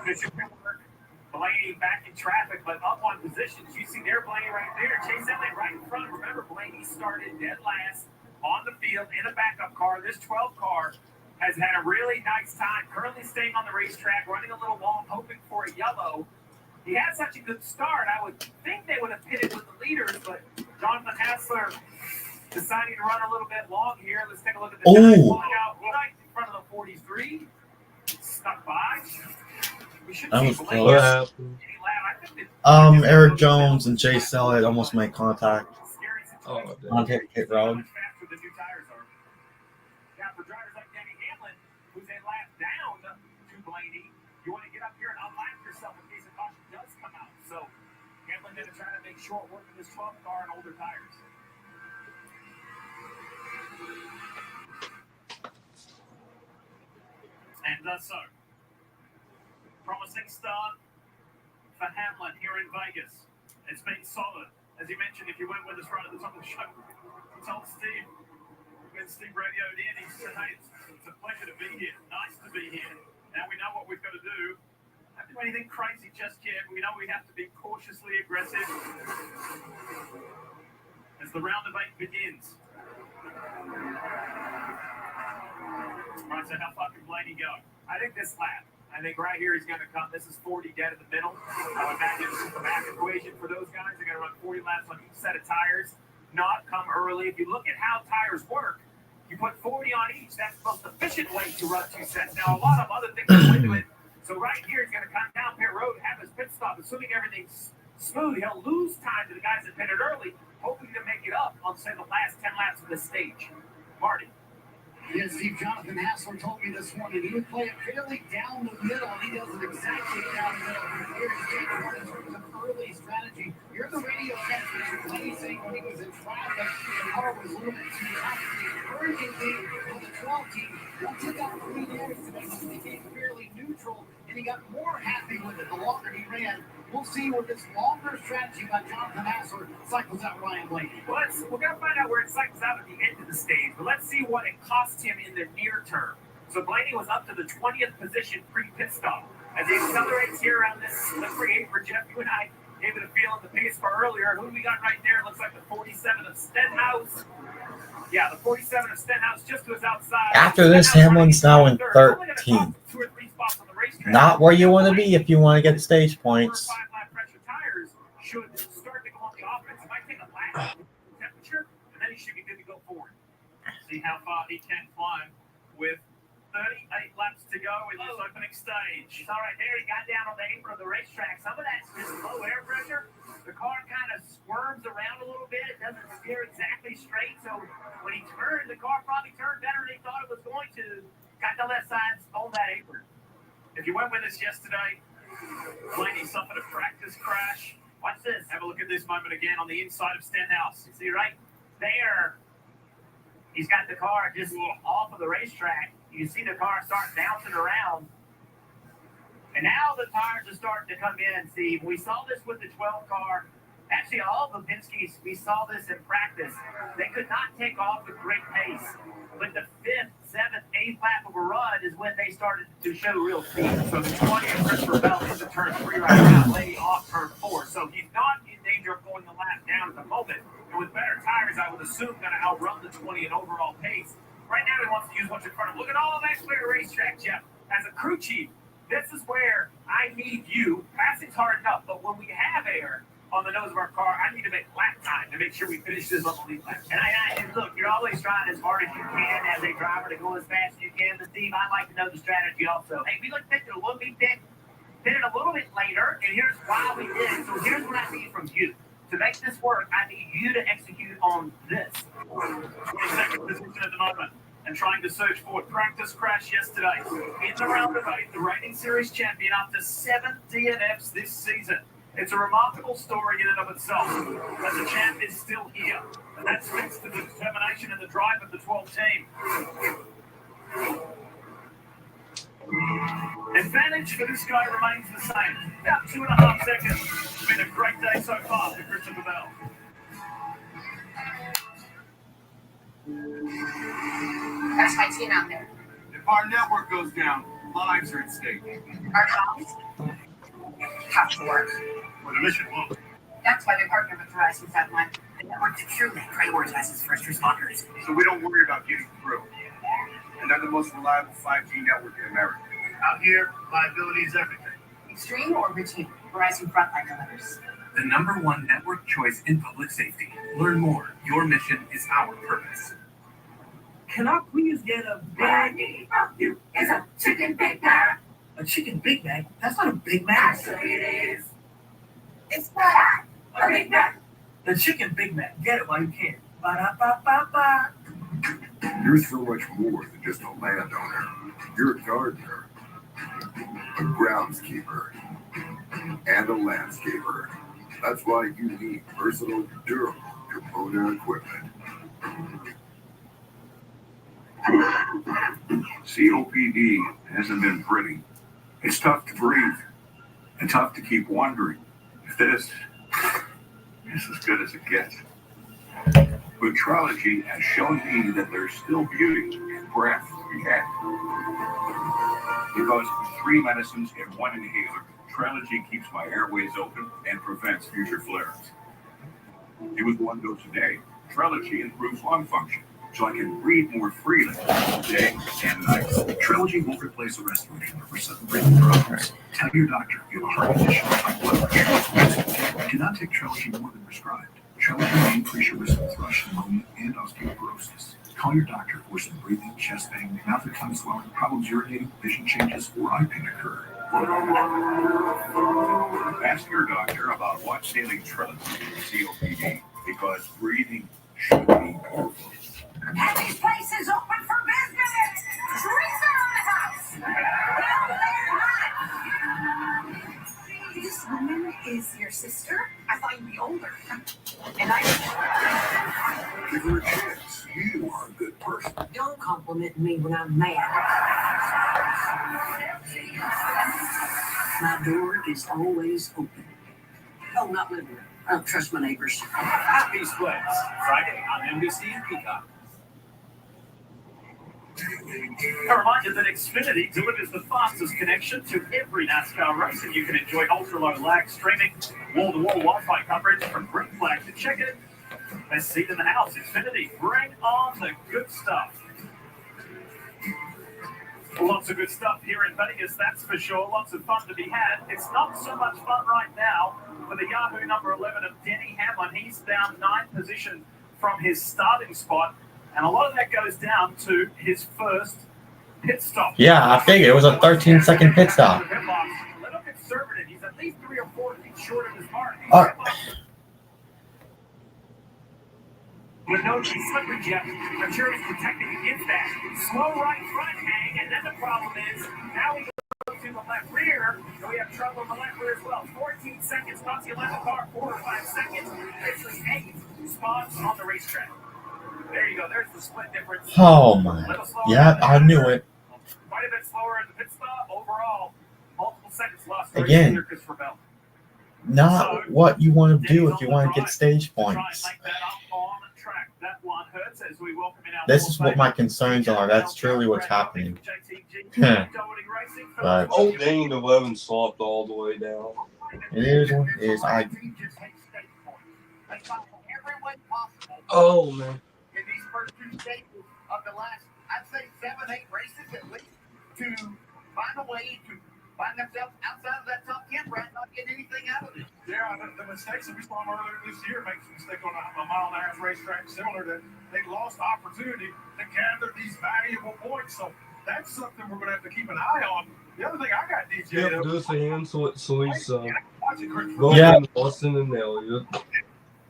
Bishop Blaney back in traffic, but up on positions. You see there, Blaney right there. Chase Elliott right in front. Remember, Blaney started dead last on the field in a backup car. This 12 car has had a really nice time. Currently staying on the racetrack, running a little long, hoping for a yellow. He had such a good start. I would think they would have pitted with the leaders, but Jonathan Hassler deciding to run a little bit long here. Let's take a look at the time. Pulling out right in front of the 43. Stuck by. That was What close. happened? Eric Jones and Chase Elliott almost made contact Oh, on damn. hit road. Now for drivers like Danny Hamlin, who's a lap down to Blaney, you want to get up here and unlap yourself in case a caution does come out. So Hamlin going to try to make short work of this 12 car and older tires. And thus so. Promising start for Hamlin here in Vegas. It's been solid. As you mentioned, if you weren't with us right at the top of the show, I told Steve, when Steve radioed in, he said, hey, it's a pleasure to be here. Nice to be here. Now we know what we've got to do. Not do anything crazy just yet. We know we have to be cautiously aggressive as the round of 8 begins. Right, so how far can Blaney go? I think this lap. I think right here he's going to come. This is 40 dead in the middle. I would imagine the math equation for those guys. They're going to run 40 laps on each set of tires, not come early. If you look at how tires work, you put 40 on each. That's the most efficient way to run 2 sets. Now, a lot of other things go into it. So right here, he's going to come down pit road, have his pit stop. Assuming everything's smooth, he'll lose time to the guys that pitted early, hoping to make it up on, say, the last 10 laps of this stage. Marty. Yes, Steve, Jonathan Hassler told me this morning he would play it fairly down the middle. He does it exactly down the middle. Here's Jake Horn in terms of early strategy. You're the radio transmission. Lenny saying when he was in traffic, the car was a little bit too hot. Urgently on the 12 team, one took out Green Air to make him became fairly neutral, and he got more happy with it the longer he ran. We'll see where this longer strategy by Jonathan Hassler cycles out Ryan Blaney. Well, we're going to find out where it cycles out at the end of the stage, but let's see what it cost him in the near term. So Blaney was up to the 20th position pre-pit stop. As he accelerates here around this slippery apron, Jeff, you and I gave it a feel in the pace car earlier. Who do we got right there? Looks like the 47 of Stenhouse. Yeah, the 47 of Stenhouse just to his outside. After this, Hamlin's now in 13th. Not where you want to be if you want to get stage points. 4 or 5 lap pressure tires should start to go on the offense. It might take a lap temperature, and then he should be good to go forward. See how far he can climb with 38 laps to go in this opening stage. All right, there he got down on the apron of the racetrack. Some of that's just low air pressure. The car kind of squirms around a little bit. It doesn't steer exactly straight. So when he turned, the car probably turned better than he thought it was going to. Got the left side on that apron. If you went with us yesterday, Blaney suffered a practice crash. Watch this. Have a look at this moment again on the inside of Stenhouse. You see right there, he's got the car just off of the racetrack. You see the car start bouncing around. And now the tires are starting to come in, Steve. We saw this with the 12 car. Actually, all the Penske's, we saw this in practice. They could not take off with great pace. But the 5th, 7th, 8th lap of a run is when they started to show real speed. So 20 of Christopher Bell into turn 3 right now, laying off turn 4. So he's not in danger of going the lap down at the moment. And with better tires, I would assume going to outrun the 20 in overall pace. Right now, he wants to use what's in front of him. Look at all of that clear racetrack, Jeff. As a crew chief, this is where I need you. Passing's hard enough, but when we have air on the nose of our car, I need to make lap time to make sure we finish this on the lead lap. And look, you're always trying as hard as you can as a driver to go as fast as you can. But Steve, I'd like to know the strategy also. Hey, we looked at it a little bit, did it a little bit later, and here's why we did it. So here's what I need from you. To make this work, I need you to execute on this. 22nd position at the moment. And trying to search for a practice crash yesterday. In the round of 8, the reigning series champion after 7 DNFs this season. It's a remarkable story in and of itself, but the champ is still here. And that speaks to the determination and the drive of the 12 team. Advantage for this guy remains the same. About 2.5 seconds. It's been a great day so far for Christopher Bell. That's my team out there. If our network goes down, lives are at stake. Our jobs have to work. Well, the mission won't. That's why they partner with Verizon Satellite. The network truly prioritizes first responders. So we don't worry about getting through. And they're the most reliable 5G network in America. Out here, liability is everything. Extreme or routine, Verizon Frontline delivers. The #1 network choice in public safety. Learn more. Your mission is our purpose. Can I please get a big... You is a chicken Big Mac. A chicken Big Mac? That's not a Big Mac. Actually, it is. It's not a Big Mac. The chicken Big Mac. Get it while you can. Ba-da-ba-ba-ba. You're so much more than just a landowner. You're a gardener, a groundskeeper, and a landscaper. That's why you need versatile, durable Kubota equipment. COPD hasn't been pretty. It's tough to breathe and tough to keep wondering if this is as good as it gets. But Trelegy has shown me that there's still beauty in breath to be had. Because with 3 medicines in 1 inhaler, Trelegy keeps my airways open and prevents future flares. It was 1 dose a day. Trelegy improves lung function, so I can breathe more freely day and night. Trelegy won't replace a respirator for sudden breathing problems. Tell your doctor if you have a heart condition or high blood pressure. Do not take Trelegy more than prescribed. Trelegy may increase your risk of thrush, pneumonia, and osteoporosis. Call your doctor for some breathing, chest pain, mouth and tongue swelling, problems urinating, vision changes, or eye pain occur. Ask your doctor about what's ailing Trelegy for COPD, because breathing should be powerful. And these places open for business. Teresa on the house. This woman is your sister? I thought you'd be older. And Give her a chance. You are a good person. don't compliment me when I'm mad. My door is always open. Oh, not living room. I don't trust my neighbors. Happy Splits, Friday on NBC and Peacock. A reminder that Xfinity delivers the fastest connection to every NASCAR race, and you can enjoy ultra-low lag streaming, wall-to-wall Wi-Fi coverage from green flag to checkered. Best seat in the house, Xfinity. Bring on the good stuff. Lots of good stuff here in Vegas, that's for sure. Lots of fun to be had. It's not so much fun right now for the Yahoo number 11 of Denny Hamlin. He's down 9 position from his starting spot, and a lot of that goes down to his first pit stop. Yeah, I figured it was a 13-second pit stop. A little conservative. He's at least 3 or 4 feet short of his mark. With no slippery jet, I'm sure he's protecting against that. Slow right front hang, and then the problem is, now we go to the left rear, and we have trouble in the left rear as well. 14 seconds, once you let the car, 4 or 5 seconds, actually 8 spots on the racetrack. There you go, there's the split difference. Oh my. Yeah, I knew it. Quite a bit slower in the pit stop overall. Multiple seconds lost. Again, not what you want to do if you want to get stage points. This is what my concerns are. That's truly what's happening. But oh dang, 11 slopped all the way down. It is what it is. Oh man. In these first 2 stages of the last, I'd say 7, 8 races at least, to find a way to find themselves outside of that top 10 bracket, not getting anything out of it. Yeah, the mistakes that we saw earlier this year makes a mistake on a mile-and-a-half racetrack similar to they lost opportunity to gather these valuable points. So that's something we're going to have to keep an eye on. The other thing I got, DJ. Yep, do the hand so yeah. Austin and Elliott.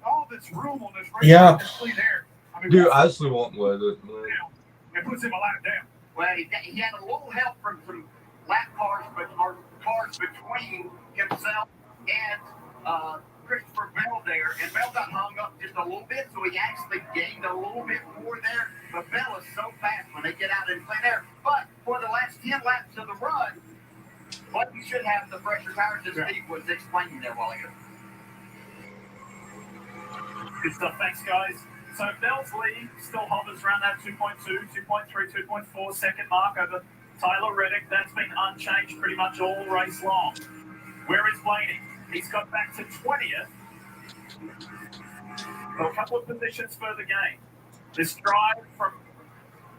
All this room on this racetrack yeah. is clean air. I mean, dude, I actually won't let it. It puts him a lot down. Well, he had a little help from some lap cars, but cars between himself and perfect for Bell there, and Bell got hung up just a little bit, so he actually gained a little bit more there. But Bell is so fast when they get out and play there. But for the last 10 laps of the run, what you should have the fresher tires, as Steve was explaining there while ago. Good stuff. Thanks, guys. So Bell's lead still hovers around that 2.2, 2.3, 2.4 second mark over Tyler Reddick. That's been unchanged pretty much all race long. Where is Blaney? He's got back to 20th. So a couple of positions further gain. This drive from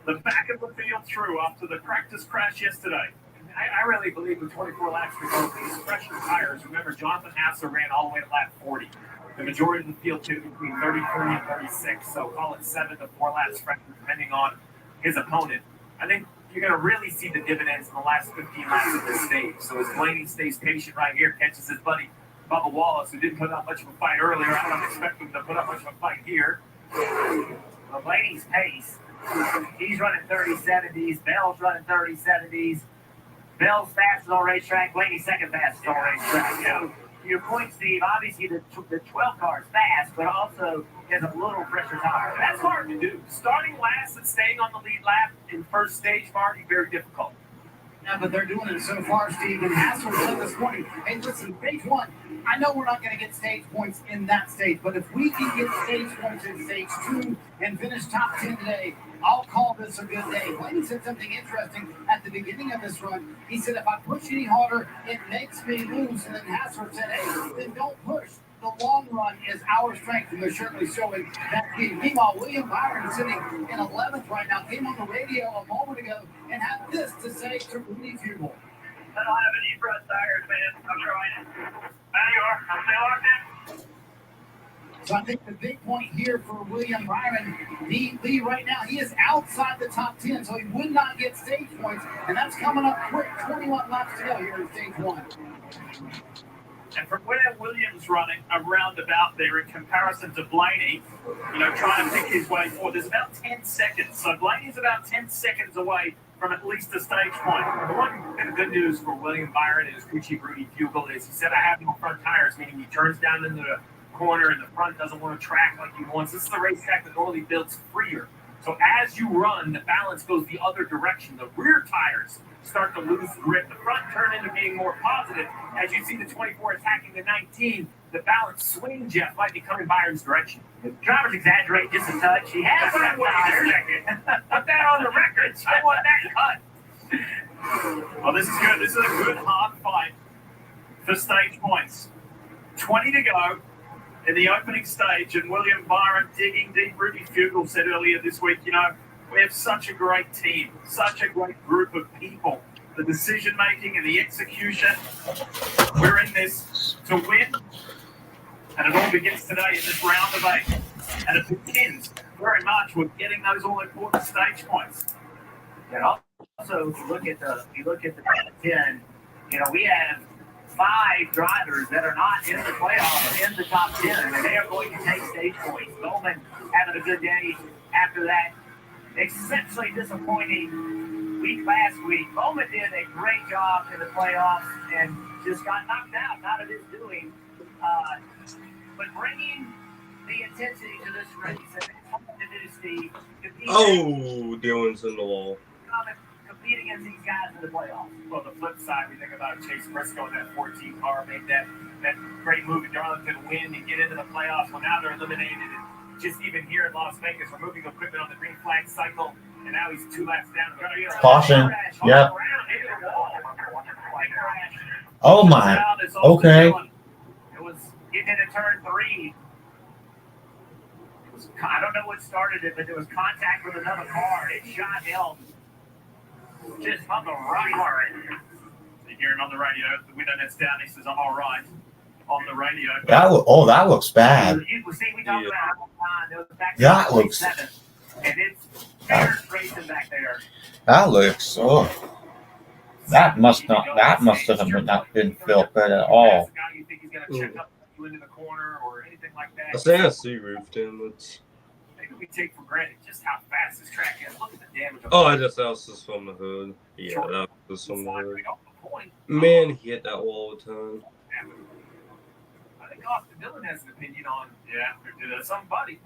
the back of the field through after the practice crash yesterday. I really believe with 24 laps to go, these fresher tires, remember, Jonathan Hassler ran all the way to lap 40. The majority of the field took between 33 and 36, so call it 7 to 4 laps fresher, depending on his opponent. I think you're going to really see the dividends in the last 15 laps of this stage. So as Blaney stays patient right here, catches his buddy Bubba Wallace, who didn't put up much of a fight earlier. I don't expect him to put up much of a fight here. Well, Blaney's pace, he's running 30-70s. Bell's running 30-70s. Bell's fastest on racetrack. Blaney's second fastest on racetrack. Yeah. To your point, Steve, obviously the 12 car is fast, but also has a little pressure tire. That's hard to do. Starting last and staying on the lead lap in first stage, Marty, very difficult. Yeah, but they're doing it so far, Steve. And Hassler said this morning, hey, listen, stage 1, I know we're not going to get stage points in that stage, but if we can get stage points in stage 2 and finish top 10 today, I'll call this a good day. Blaney said something interesting at the beginning of this run. He said, if I push any harder, it makes me lose. And then Hassler said, hey, then don't push. The long run is our strength, and they're certainly showing that speed. Meanwhile, William Byron, sitting in 11th right now, came on the radio a moment ago and had this to say to Rudy Fugle. I don't have any front tires, man. I'm trying it. There you are. I'm still locked in. So I think the big point here for William Byron, Lee right now, he is outside the top 10, so he would not get stage points, and that's coming up quick. 21 laps to go here in stage 1. And from where Williams running around about there in comparison to Blaney, trying to pick his way forward, there's about 10 seconds. So Blaney's about 10 seconds away from at least a stage point. The one bit of good news for William Byron and his crew chief Rudy Fugle is he said, I have no front tires, meaning he turns down into the corner and the front doesn't want to track like he wants. This is the racetrack that normally builds freer. So as you run, the balance goes the other direction. The rear tires start to lose grip. The front turn into being more positive. As you see the 24 attacking the 19, the balance swing, Jeff, might be coming Byron's direction. The drivers exaggerate just a touch. He has That's what tires. Put that on the record. I want that cut. Well, this is good. This is a good hard fight for stage points. 20 to go in the opening stage, and William Byron digging deep. Rudy Fugle said earlier this week, we have such a great team, such a great group of people. The decision-making and the execution, we're in this to win. And it all begins today in this round of 8. And it begins very much with getting those all-important stage points. And also, if you look at the top 10, we have 5 drivers that are not in the playoffs in the top 10, and they are going to take stage points. Bowman having a good day after that exceptionally disappointing week last week. Bowman did a great job in the playoffs and just got knocked out, not of his doing. But bringing the intensity to this race, and it's hard to do, Steve. Dylan's in the wall. Compete against these guys in the playoffs. Well, the flip side, we think about Chase Briscoe in that 14 car, made that great move in Darlington to win and get into the playoffs. Well, now they're eliminated. And just even here in Las Vegas, removing equipment on the green flag cycle, and now he's 2 laps down. Caution. Yep. Oh my. Okay. It was getting into turn 3. I don't know what started it, but there was contact with another car. It shot him just on the right. You hear him on the radio. The window net's down. He says, I'm all right. On the radio. That looks bad. We talked about it all the time. It was back That looks. 7, and it's Bears racing back there. That looks. Oh. That must have not been felt good at all. You think he's going to check up you into the corner or anything like that? I think I see roof damage. Maybe we take for granted just how fast this track is. Look at the damage. That was just from the hood. Yeah, that was just from the hood. Man, he hit that wall all the time. I think Austin Dillon has an opinion on somebody.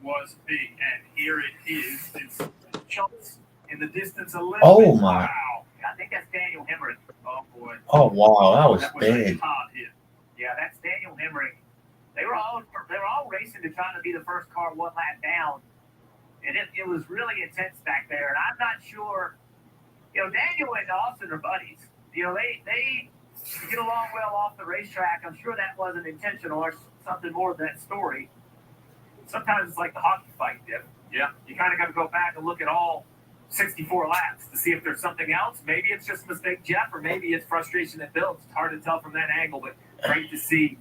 Was big, and here it is. It's shots in the distance a little Oh bit. my. Wow. I think that's Daniel Hemrick. Oh boy. Oh wow, that was a big. hard hit. Yeah, that's Daniel Hemrick. They were all racing to try to be the first car one lap down, and it was really intense back there. And I'm not sure. Daniel and Austin are buddies. They get along well off the racetrack. I'm sure that wasn't intentional or something more to that story. Sometimes it's like the hockey fight, Dip. Yeah. You kind of got to go back and look at all 64 laps to see if there's something else. Maybe it's just a mistake, Jeff, or maybe it's frustration that builds. It's hard to tell from that angle, but great to see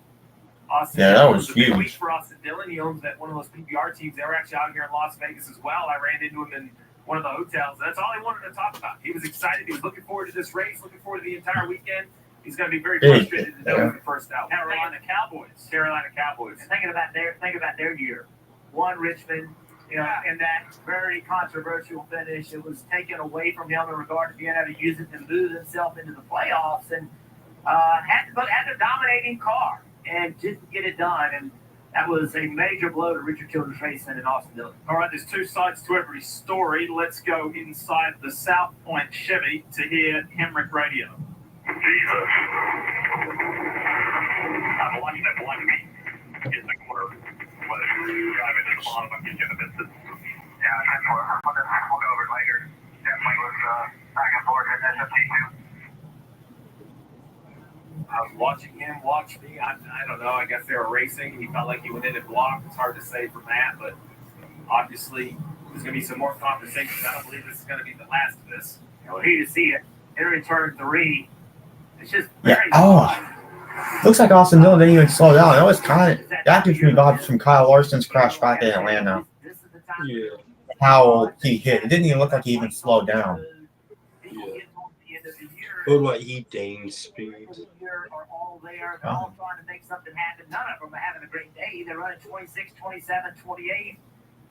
Austin Yeah, Dillon. that was It a big huge. week for Austin Dillon. He owns one of those PBR teams. They were actually out here in Las Vegas as well. I ran into him in one of the hotels. That's all he wanted to talk about. He was excited. He was looking forward to this race, looking forward to the entire weekend. He's going to be very frustrated to know the first out. Carolina Cowboys. And thinking about their year. Won Richmond, in that very controversial finish. It was taken away from him in regard to being able to use it to move himself into the playoffs, and had a dominating car and didn't get it done. And that was a major blow to Richard Childress Racing and Austin Dillon. All right, there's two sides to every story. Let's go inside the South Point Chevy to hear Hemrick Radio. Jesus. I'm watching that one meet in the corner. Whether you're driving to the bottom, I'm getting the distance. Yeah, that's what we'll go over it later. Definitely was back and forth at SFT2. I was watching him watch me. I don't know. I guess they were racing. He felt like he went in and blocked. It's hard to say from that, but obviously there's going to be some more conversations. I don't believe this is going to be the last of this. Here to see it. Here in turn 3. It's just very Looks like Austin Dillon didn't even slow down. That gives me vibes from Kyle Larson's crash back in Atlanta. Yeah. How he hit. It didn't even look like he even slowed down. Yeah. Looked like he gained speed. Are all there. They're all trying to make something happen. None of them are having a great day. They're running 26, 27, 28.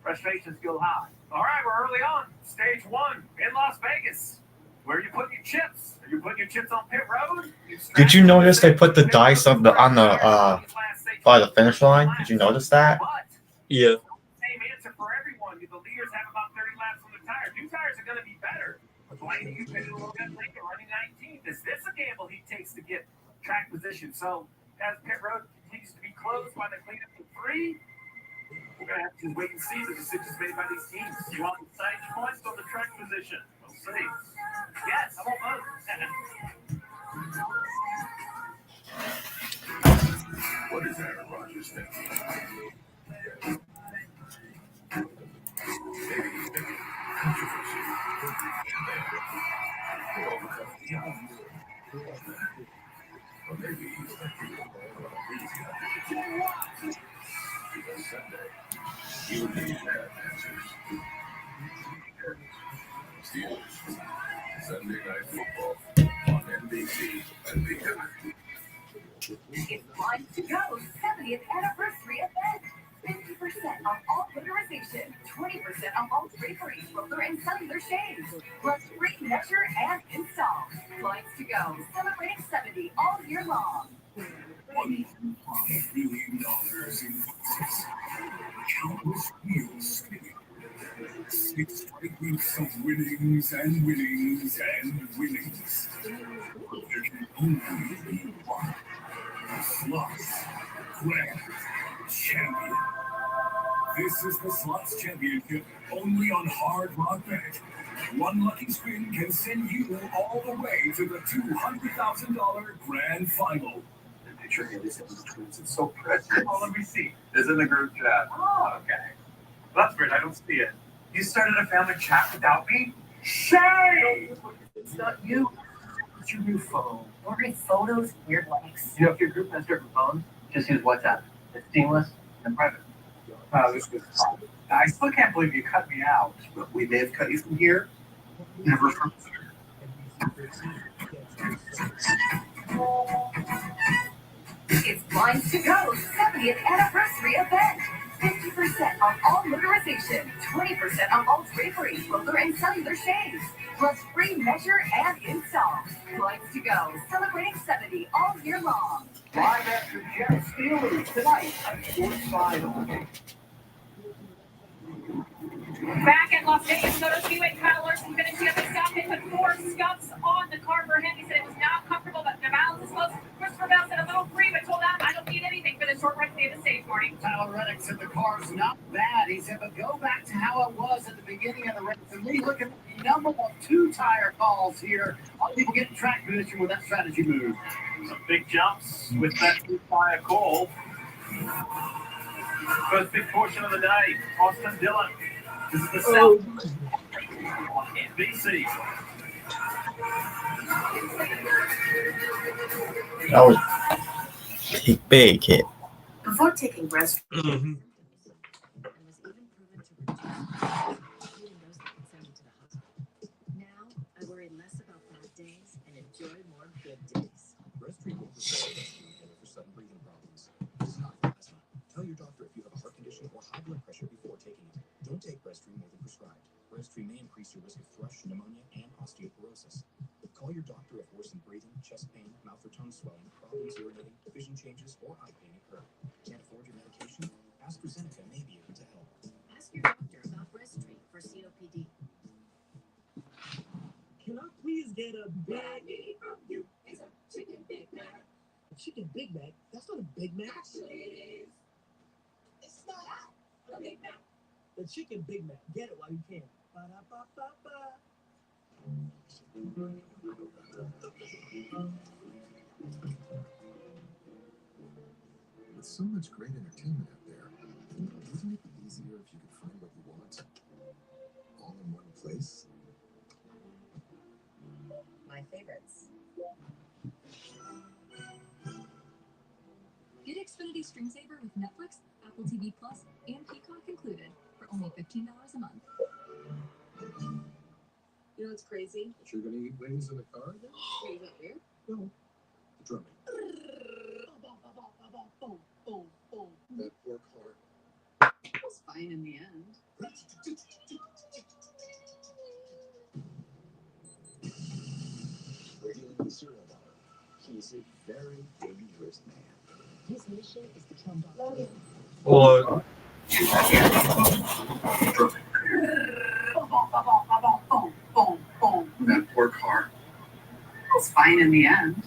Frustrations go high. All right, we're early on. Stage 1 in Las Vegas. Where are you putting your chips? Are you putting your chips on pit road? Did you notice they put the dice on the by the finish line? Did you notice that? Yeah. Same answer for everyone. The leaders have about 30 laps on the tire. New tires are going to be better. Blaney, you pitted a little bit later, running 19th. Is this a gamble he takes to get track position? So as pit road continues to be closed by the cleanup in 3, we're going to have to wait and see the decisions made by these teams. You want the stage points or the track position? We'll see. Yes, I want both. What is Aaron Rodgers thinking? Maybe he's thinking controversy. Overcome the odds. Or maybe he's thinking easy. Because Sunday, you need have answers. Steelers, Sunday Night Football on NBC and the Internet. It's Lines to Go 70th anniversary event. 50% off all motorization, 20% off all drapery, roller, and cellular shades, plus free measure and install. Lines to Go, celebrating 70 all year long. $1.5 billion in purses. Countless wheels spinning. 6 straight weeks of winnings and winnings and winnings. There can only be one. The Slots Grand Champion. This is the Slots Championship, only on Hard Rock Bet. One lucky spin can send you all the way to the $200,000 grand final. The picture here, this is twins. It's so pretty. Oh, let me see. This is in the group chat. Oh, okay. Well, that's weird. I don't see it. You started a family chat without me? Shame! It's not you. It's your new phone. Ordering photos, weird likes. You know, if your group has different phones, just use WhatsApp. It's seamless and private. This is I still can't believe you cut me out, but we may have cut you from here, never from there. It's Lines to Go 70th anniversary event. 50% on all motorization, 20% on all drapery, roller, and cellular shades. Plus free measure and install. Points to go. Celebrating 70 all year long. Live after Jeff Steelers tonight on Sports Final. Back at Las Vegas Motor Speedway, Kyle Larson finishing up his stop. They put 4 scuffs on the car for him. He said it was not comfortable, but the balance is close. Christopher Bell said a little free, but told Adam, I don't need anything for the short run today of the stage morning. Tyler Reddick said the car's not bad. He said, but go back to how it was at the beginning of the race. And we look at the number of 2-tire calls here. A lot of people get in track position with that strategy move. Some big jumps with that 2-tire call. First big portion of the day, Austin Dillon. This is the South on NBC. That was a big hit. Before taking breast Now I worry less about bad days and enjoy more good days. Breast treatment is a for sudden breathing problems. It's not for asthma. Tell your doctor if you have a heart condition or high blood pressure before taking it. Don't take Breasttream more than prescribed. Breasttream may increase your risk of thrush, pneumonia, and osteoporosis. Call your doctor if worsened breathing, chest pain, mouth or tongue swelling, problems urinating, vision changes, or eye pain occur. Can't afford your medication? AstraZeneca may be able to help. Ask your doctor about Breasttream for COPD. Can I please get a baggie from you? It's a chicken Big Mac. A chicken Big Mac? That's not a Big Mac. Actually, it is. It's not a Big Mac. The chicken Big Mac. Get it while you can. Ba-da-ba-ba-ba. With so much great entertainment out there, wouldn't it be easier if you could find what you want all in one place? My favorites. Get Xfinity Stream Saver with Netflix, Apple TV Plus, and Peacock included for only $15 a month. You know what's crazy? But you're gonna eat wings in the car again? Wait, is that weird? No. The drumming. That poor car. It was fine in the end. We're dealing with a serial killer. He's a very dangerous man. His mission is to kill Dr. What? That poor car. It was fine in the end.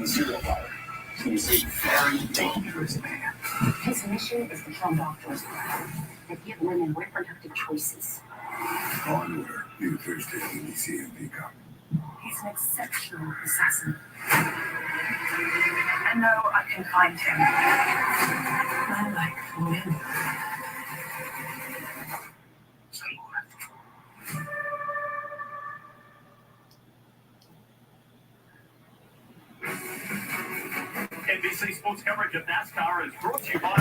Serial killer. He's a very dangerous man. His mission is to kill doctors and give women more productive choices. Law and Order, new Thursday on NBC and Peacock. He's an exceptional assassin. I know I can find him. I like women. NBC Sports coverage of NASCAR is brought to you by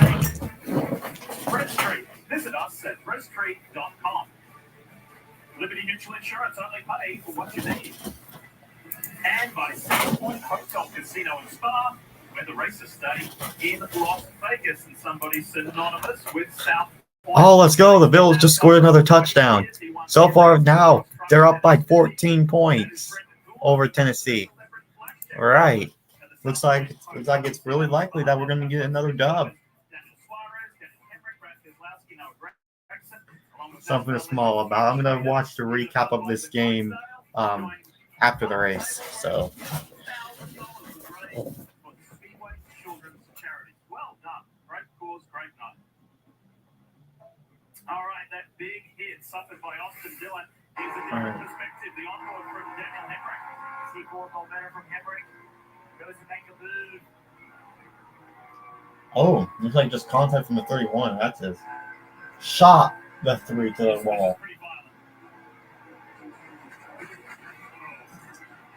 Breasttream. Visit us at breasttream.com. Liberty Mutual Insurance, only pay for what you need. And by South Point Hotel, Casino and Spa, where the races stay in Las Vegas, and somebody's synonymous with South Point. Oh, let's go. The Bills just scored another touchdown. So far now, they're up by 14 points over Tennessee. All right. Looks like it's really likely that we're going to get another dub. Something small about. I'm going to watch the recap of this game after the race. So. Well done. Great cause, great night. All right, that big hit suffered by Austin Dillon gives a different perspective. The onboard from Daniel Hemrick. C4 momentum from Hemrick. Goes to make a move. Oh, looks like just contact from the 31. That's it. Shot the 3 to the wall.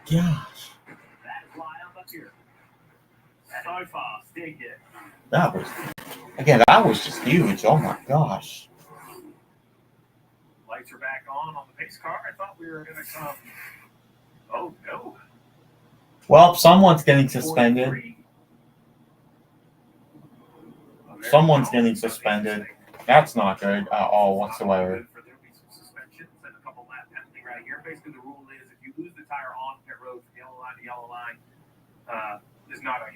Gosh. That line up here. So fast, big hit. That was just huge. Oh my gosh. Lights are back on the pace car. I thought we were going to come. Oh, no. Well, someone's getting suspended. Someone's getting suspended. That's not good at all whatsoever. There'll be some suspensions and a couple lap penalty right here. Basically, the rule is if you lose the tire on pit road from yellow line to yellow line,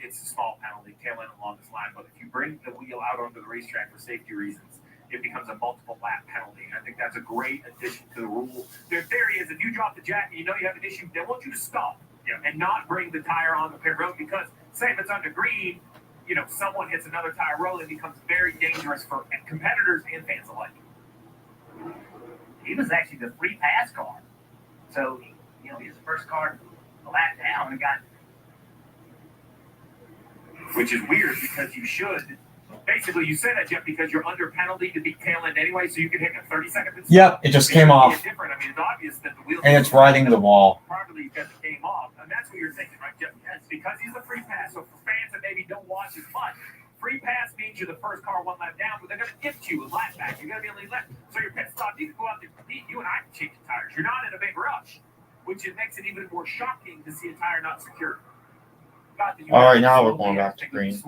it's a small penalty, tail end along this line. But if you bring the wheel out onto the racetrack for safety reasons, it becomes a multiple lap penalty. And I think that's a great addition to the rule. Their theory is if you drop the jack and you know you have an issue, they want you to stop and not bring the tire on the pit road because, say, if it's under green, someone hits another tire roll, it becomes very dangerous for competitors and fans alike. He was actually the free pass car. So, he was the first car a lap down and got. Which is weird because you should. Basically, you say that, Jeff, because you're under penalty to be tail end anyway, so you can hit a 30-second. Yep, it just came off. Different. I mean, it's obvious that the wheel. And it's riding the wall. Properly because it came off, and that's what you're thinking, right, Jeff? Yes, because he's a free pass. So for fans that maybe don't watch as much, free pass means you're the first car one lap down, but they're going to gift you a lap back. You're going to be able to left. So your pit stop, you can go out there and compete. You and I can change the tires. You're not in a big rush, which makes it even more shocking to see a tire not secured. All right, now we're going back to green. A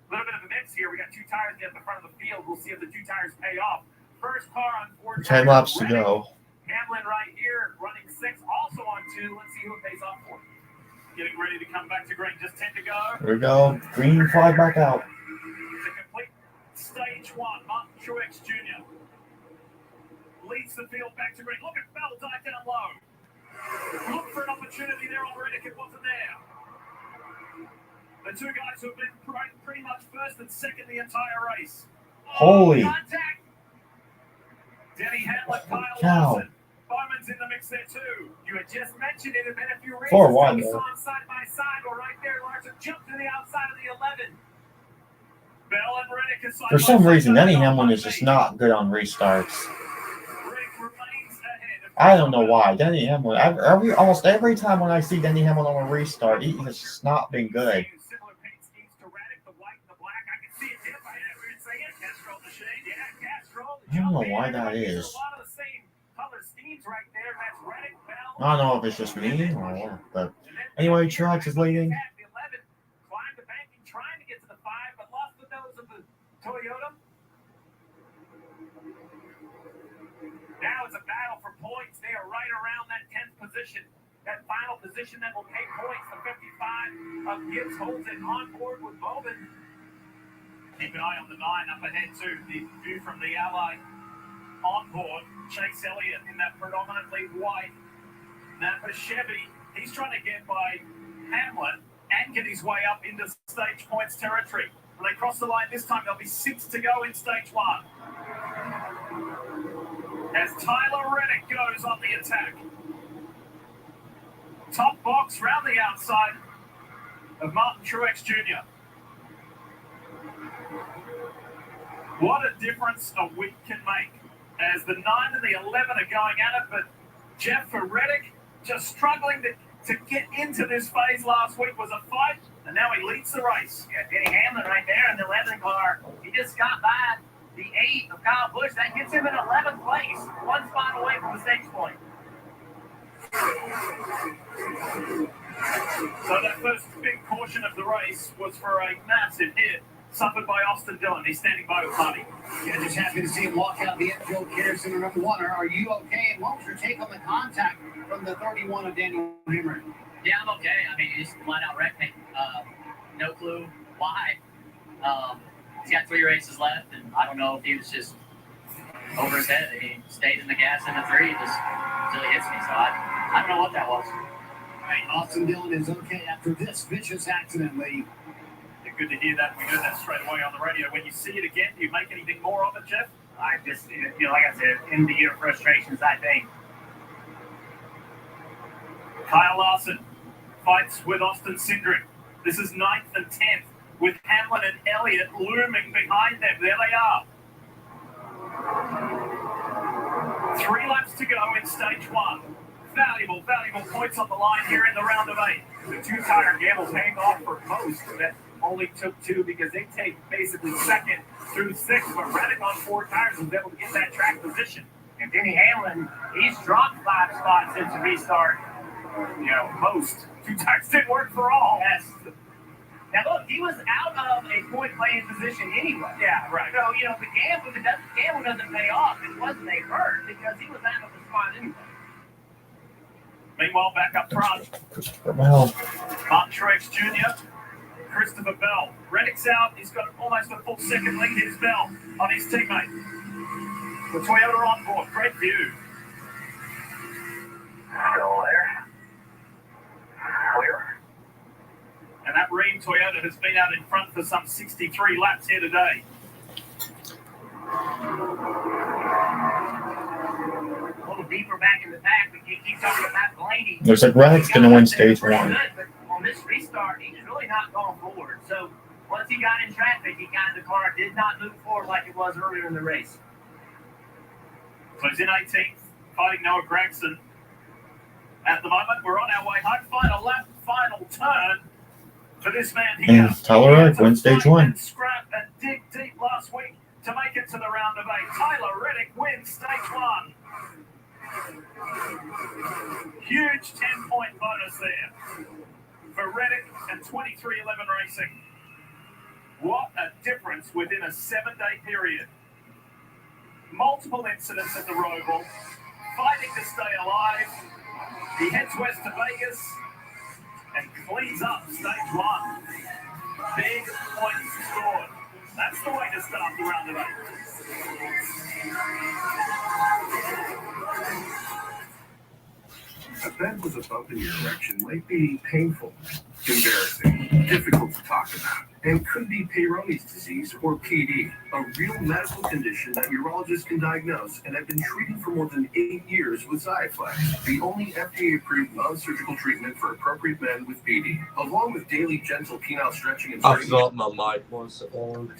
little bit of a mix here. We got two tires at the front of the field. We'll see if the two tires pay off. First car on 4 10 laps to go. Hamlin right here, running 6, also on 2. Let's see who it pays off for. Getting ready to come back to green. Just 10 to go. Here we go. Green flag back out. To complete stage 1, Martin Truex Jr. leads the field back to green. Look at Bell dive down low. Look for an opportunity there already. It wasn't there. The two guys who have been pretty much first and second the entire race. Holy. Contact. Denny Hamlin, Kyle cow. Larson. Bowman's in the mix there too. You had just mentioned it a been a few races. 4-1, We though. saw them side by side. Well, right there, Larson jumped to the outside of the 11. Bell and Reddick is side For by some side. reason, Denny Hamlin is just not good on restarts. I don't know why. Denny Hamlin, almost every time when I see Denny Hamlin on a restart, he has just not been good. Similar paint schemes to Reddick, the white and the black. I can see it if I ever say it. Castro the shade. Yeah, Castro. I don't know why that is. A lot of the same color schemes right there. That's Reddick, Bell. I don't know if it's just me or what, but anyway, Truex is leading. The 11 climbed the banking, trying to get to the 5, but lost the nose of the Toyota. Now it's a battle for points. They are right around that 10th position. That final position that will pay points. The 55 of Gibbs holds it on board with Bowman. Keep an eye on the 9 up ahead too. The view from the Ally on board. Chase Elliott in that predominantly white Napa Chevy. He's trying to get by Hamlin and get his way up into stage points territory. When they cross the line this time, there'll be 6 to go in stage 1. As Tyler Reddick goes on the attack. Top box round the outside of Martin Truex Jr. What a difference a week can make. As the 9 and the 11 are going at it, but Jeff for Reddick just struggling to get into this phase last week was a fight, and now he leads the race. Yeah, Denny Hamlin right there in the 11 car. He just got by the 8 of Kyle Busch. That gets him in 11th place. 1 spot away from the stage point. So that first big portion of the race was for a massive hit suffered by Austin Dillon. He's standing by with Buddy. Yeah, just happy to see him walk out the infield care center number 1. Are you okay? And what was your take on the contact from the 31 of Daniel Hemrick? Yeah, I'm okay. I mean, he just flat out wrecked me. No clue why. He's got 3 races left, and I don't know if he was just over his head. He stayed in the gas in the 3 just until he hits me. So I don't know what that was. All right, Austin Dillon is okay after this vicious accident, Lee. Good to hear that. We heard that straight away on the radio. When you see it again, do you make anything more of it, Jeff? I just, like I said, end of the year frustrations, I think. Kyle Larson fights with Austin Cindric. This is 9th and 10th with Hamlin and Elliott looming behind them. There they are. 3 laps to go in stage 1. Valuable points on the line here in the round of 8. The 2-tire gambles hang off for most. That only took 2 because they take basically 2nd through 6th, but Reddick on 4 tires was able to get that track position. And Denny Hamlin, he's dropped 5 spots since the restart. Most. 2 times didn't work for all. Yes. Now look, he was out of a point playing position anyway. Yeah, right. So, the gamble doesn't pay off. It wasn't a hurt because he was out of the spot anyway. Meanwhile, back up front, Christopher Bell. Martin Truex Jr., Christopher Bell. Reddick's out. He's got almost a full second lead. Here's Bell on his teammate. The Toyota on board. Great view. Still there. Clear. And that Ream Toyota has been out in front for some 63 laps here today. A little deeper back in the pack, but you keep talking about Blaney. Looks like Reddick's going to win stage 1. Good, but on this restart, he's really not going forward. So once he got in traffic, the car did not move forward like it was earlier in the race. So he's in 18th, fighting Noah Gragson. At the moment, we're on our way home. Final lap, final turn for this man here. And Tyler Reddick wins stage 1. Scrap and dig deep last week to make it to the round of 8. Tyler Reddick wins stage 1. Huge 10-point bonus there for Reddick and 2311 Racing. What a difference within a 7-day period. Multiple incidents at the Roval, fighting to stay alive. He heads west to Vegas and cleans up stage 1. Big points scored. That's the way to start the round of 8. A bed with a bump in your erection might be painful, embarrassing, difficult to talk about, and could be Peyronie's disease, or PD, a real medical condition that urologists can diagnose and have been treating for more than 8 years with Xiaflex, the only FDA-approved non-surgical treatment for appropriate men with PD, along with daily gentle penile stretching and I stretching thought my mic was on.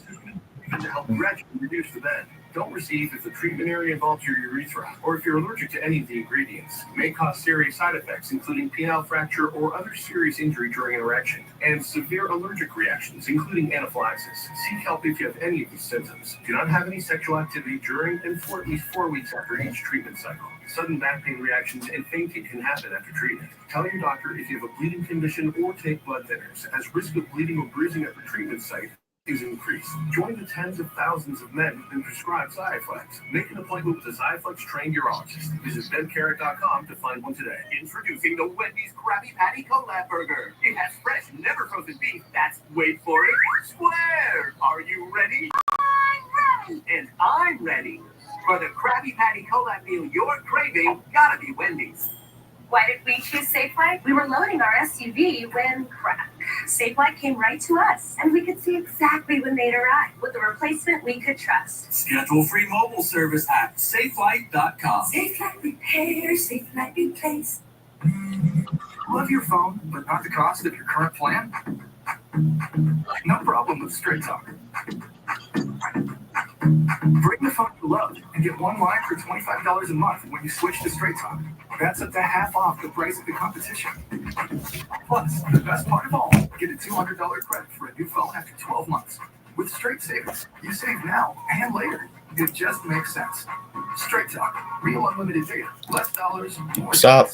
to help gradually reduce the bend. Don't receive if the treatment area involves your urethra, or if you're allergic to any of the ingredients. It may cause serious side effects, including penile fracture or other serious injury during an erection, and severe allergic reactions, including anaphylaxis. Seek help if you have any of these symptoms. Do not have any sexual activity during and for at least 4 weeks after each treatment cycle. Sudden back pain reactions and fainting can happen after treatment. Tell your doctor if you have a bleeding condition or take blood thinners, as risk of bleeding or bruising at the treatment site is increased. Join the tens of thousands of men who've been prescribed Xiaflex. Make an appointment with a Xiaflex-trained urologist. Visit bencarrot.com to find one today. Introducing the Wendy's Krabby Patty Collab Burger. It has fresh, never frozen beef that's, wait for it, square. Are you ready? I'm ready. And I'm ready. For the Krabby Patty Collab meal you're craving, gotta be Wendy's. Why did we choose Safeway? We were loading our SUV when crack. Safeway came right to us, and we could see exactly when they'd arrive with a replacement we could trust. Schedule free mobile service at safelight.com. Safelight Repair, Safelight Replace. Love your phone, but not the cost of your current plan? No problem with Straight Talk. Bring the phone you love and get one line for $25 a month when you switch to Straight Talk. That's up to half off the price of the competition. Plus, the best part of all, get a $200 credit for a new phone after 12 months. With Straight Savings, you save now and later. It just makes sense. Straight Talk, real unlimited data, less dollars, more. Stop.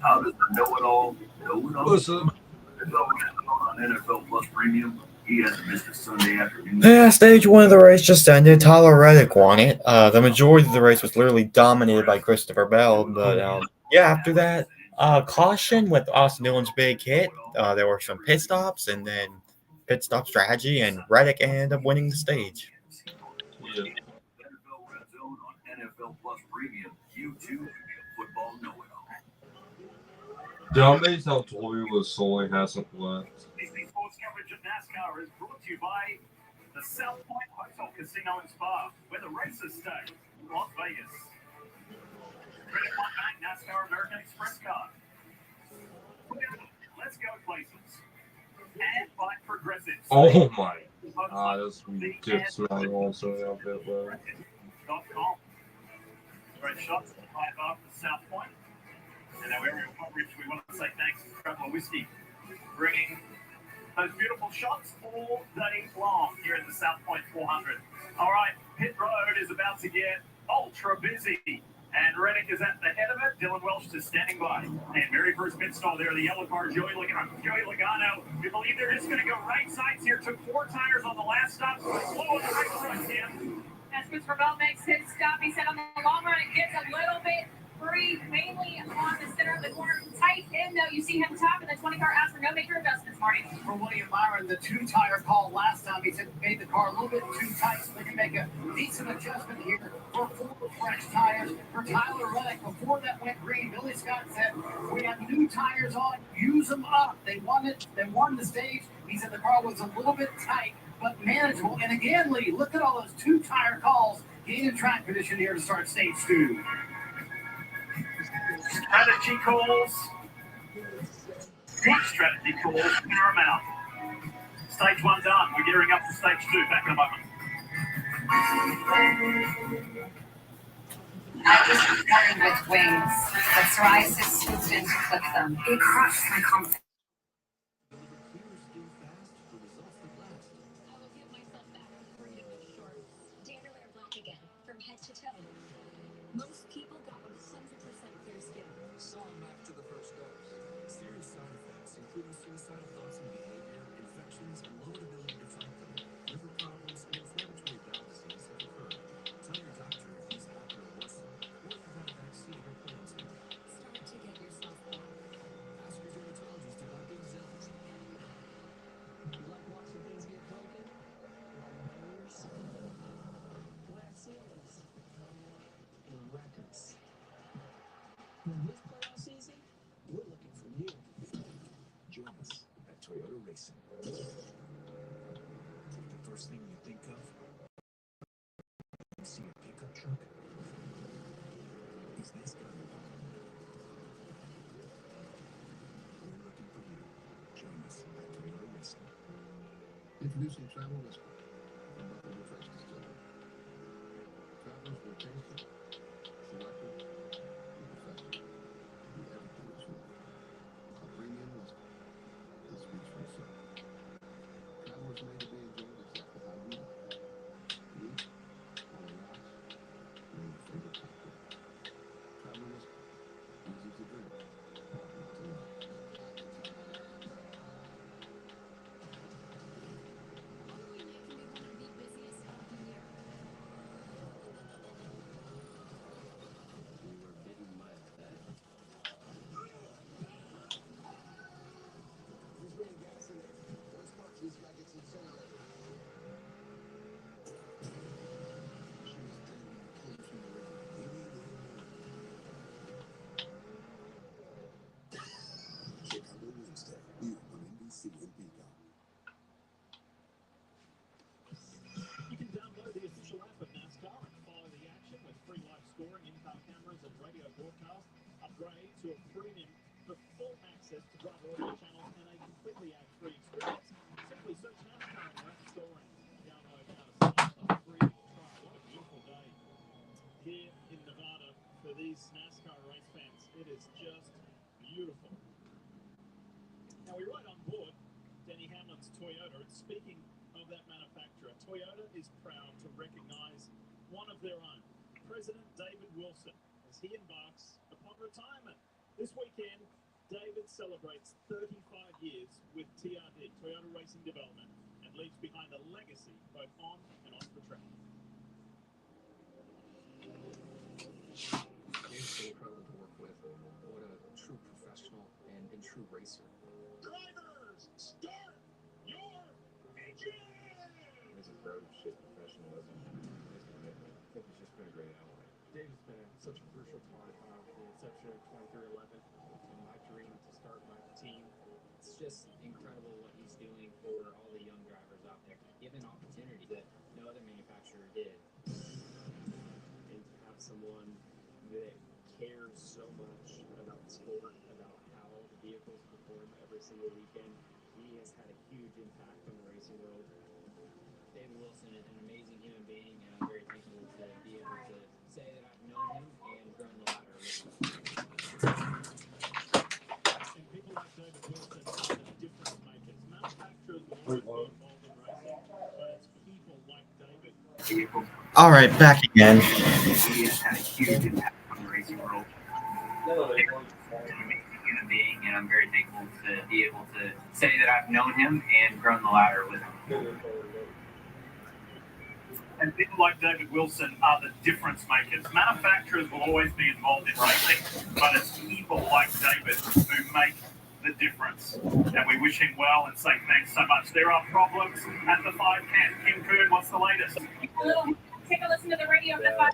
How does the know-it-all know it all? What's up? On NFL Plus Premium. He hasn't missed a Sunday afternoon. Yeah, stage 1 of the race just ended. Tyler Reddick won it. The majority of the race was literally dominated by Christopher Bell. But yeah, after that, caution with Austin Dillon's big hit. There were some pit stops and then pit stop strategy, and Reddick ended up winning the stage. Yeah. NFL Red Zone on NFL Plus Premium. You too, football know-it-all. Did I amazed how Tori was solely hasn't left? Disney Sports coverage of NASCAR is brought to you by the South Point Hotel Casino and Spa, where the races stay, Las Vegas. Credit One Bank NASCAR American Express card. Let's go places. And by Progressive. Oh my god, that's just my also outfit, bro. .com. Great shots at the high bar for South Point. And our aerial coverage, we want to say thanks to Traveller Whiskey, bringing those beautiful shots all day long here in the South Point 400. All right, pit road is about to get ultra busy And Reddick is at the head of it. Dylan Welch is standing by. And very first pit stall there, the yellow car, Joey Logano. We believe they're just going to go right sides here. Took 4 tires on the last stop. So slow on the right front, Cam. As Christopher Bell makes his stop, he said on the long run it gets a little bit free, mainly on the center of the corner. Tight in, though, you see him top, and the 20 car asks for no major adjustments, Marty. For William Byron, the 2-tire call last time, he said made the car a little bit too tight, so they can make a decent adjustment here for 4 fresh tires. For Tyler Reddick, before that went green, Billy Scott said, we have new tires on, use them up. They won it, they won the stage. He said the car was a little bit tight, but manageable. And again, Lee, look at all those 2-tire calls. Gaining track position here to start stage 2. Strategy calls. What strategy calls in our mouth? Stage 1 done. We're gearing up for stage 2. Back in a moment. I was born with wings, but psoriasis swooped in to clip them. It crushed my confidence. From head to toe. Most people got 100% clear skin. So I'm back to the first dose. Serious side effects, including suicidal thoughts and behavior, infections, and low ability to fight them. Liver problems and inflammatory bowel disease have occurred. Tell your doctor if these happen or worsen, or if you've had a vaccine or plans to. Start to get yourself back. Ask your dermatologist about these zones. You like watching things get broken? Like mirrors, glass ceilings, and records. When this playoff season, we're looking for you. Join us at Toyota Racing. The first thing you think of, you see a pickup truck, is NASCAR. We're looking for you. Join us at Toyota Racing. Introducing Travel Whiskey from Buffalo Trace Distillery. Travelers will taste it, select it, and perfect it. Do everything that's right. A premium whiskey that speaks for itself. Travelers made to be enjoyed exactly how you like it. Neat, on the rocks, and in your favorite cocktail. Travel Whiskey. Easy to drink, hard not to love. Halloween night can be one of the busiest of the year. We were bitten by a bat. Who's bringing gas in there? Where's Mark? He's got to get some incinerator. She was dead when we pulled her from the river. We need a little more. Chicago Wednesday, here on NBC and Peacock. You can download the official app of NASCAR and follow the action with free live scoring, in-car cameras, and radio broadcast. Upgrade to a premium for full access to driver audio channels and a completely ad-free experience. Simply search NASCAR in the App Store and download now to start a free trial. What a beautiful day here in Nevada for these NASCAR race fans. It is just beautiful. Now we ride on board Denny Hamlin's Toyota, and speaking of that manufacturer, Toyota is proud to recognize one of their own, President David Wilson, as he embarks upon retirement. This weekend, David celebrates 35 years with TRD, Toyota Racing Development, and leaves behind a legacy both on and off the track. Dave's so incredible to work with. What a true professional and true racer. Drivers, start your engine! This is road shit professionalism. His commitment. I think he's just been a great ally. David's been such a crucial part of the inception of 2311 and my dream to start my team. It's just incredible what he's doing for all the young drivers out there, given opportunity that no other manufacturer did. And to have someone that cares so much about the sport, about how the vehicles perform every single weekend, he has had a huge impact on the racing world. David Wilson is an amazing human being, and I'm very thankful to be able to say that I've known him and grown the ladder with him. And people like David Wilson are the difference makers. Manufacturers will always be involved in racing, but it's people like David. All right, back again. He has had a huge impact on the racing world. Amazing human being, and I'm very thankful to be able to say that I've known him and grown the ladder with him. And people like David Wilson are the difference makers. Manufacturers will always be involved in racing, but it's people like David who make the difference. And we wish him well and say thanks so much. There are problems at the 5 camp. Kim Coon, what's the latest? Take a listen to the radio of the 5.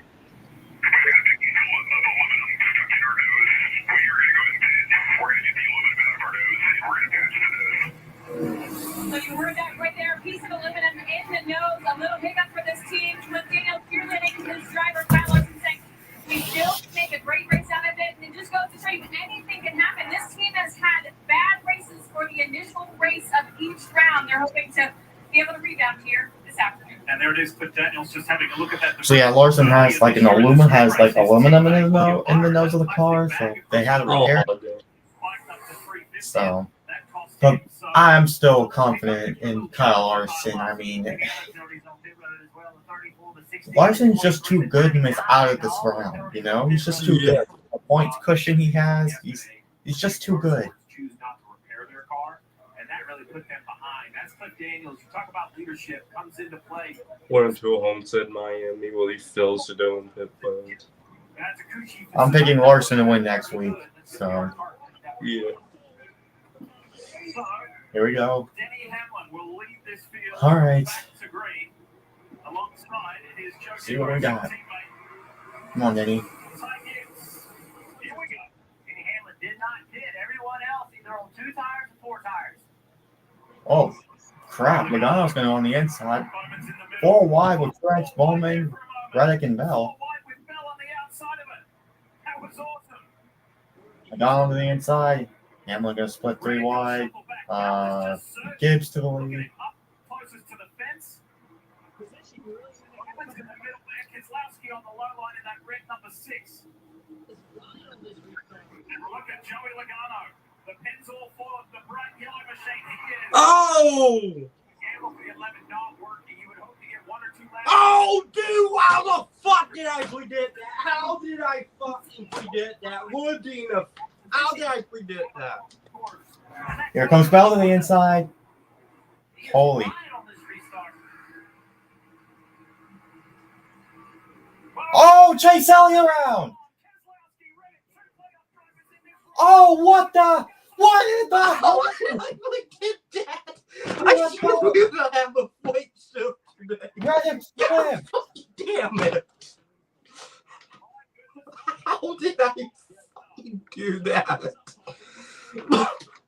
So you heard that right there, a piece of aluminum in the nose, a little hiccup for this team. With Daniel cheerleading his driver, Kyle Larson, saying we still make a great race out of it. And it just goes to show you anything can happen. This team has had bad races for the initial race of each round. They're hoping to be able to rebound here this afternoon. And there it is, but Daniel's just having a look at that. So yeah, Larson has like aluminum in the nose of the car, so they had to repair it. So, but I'm still confident in Kyle Larson. I mean, Larson's just too good to miss out of this round. You know, he's just too good. The points cushion he has, he's just too good. Choose not to repair their car, and that really put them behind. That's Cliff Daniels. You talk about leadership comes into play. Went to a Homestead Miami where he fills to do in pit road. I'm picking Larson to win next week. So yeah. Here we go. All right. See what we got. Come on, Denny. Oh, crap. Logano's going on the inside. 4 wide with French, Bowman, Reddick, and Bell. Logano to the inside. Hamlin going to split 3 wide. Gibbs to the lead. On the low line in that red number 6. And look at Joey Logano. The pins all full of the bright yellow machine. He is. Oh! Gamble for the 11 not working. You would hope to get 1 or 2 laps. Oh, dude! How the fuck did I predict that? How did I fucking predict that? Woodina, how did I predict that? Here comes Bell to the inside. Holy. Oh, Chase Elliott around! Oh, what the? What in the? How did I predict that? I should have have a fight show today. Reddick flipped. Damn it. How did I fucking do that?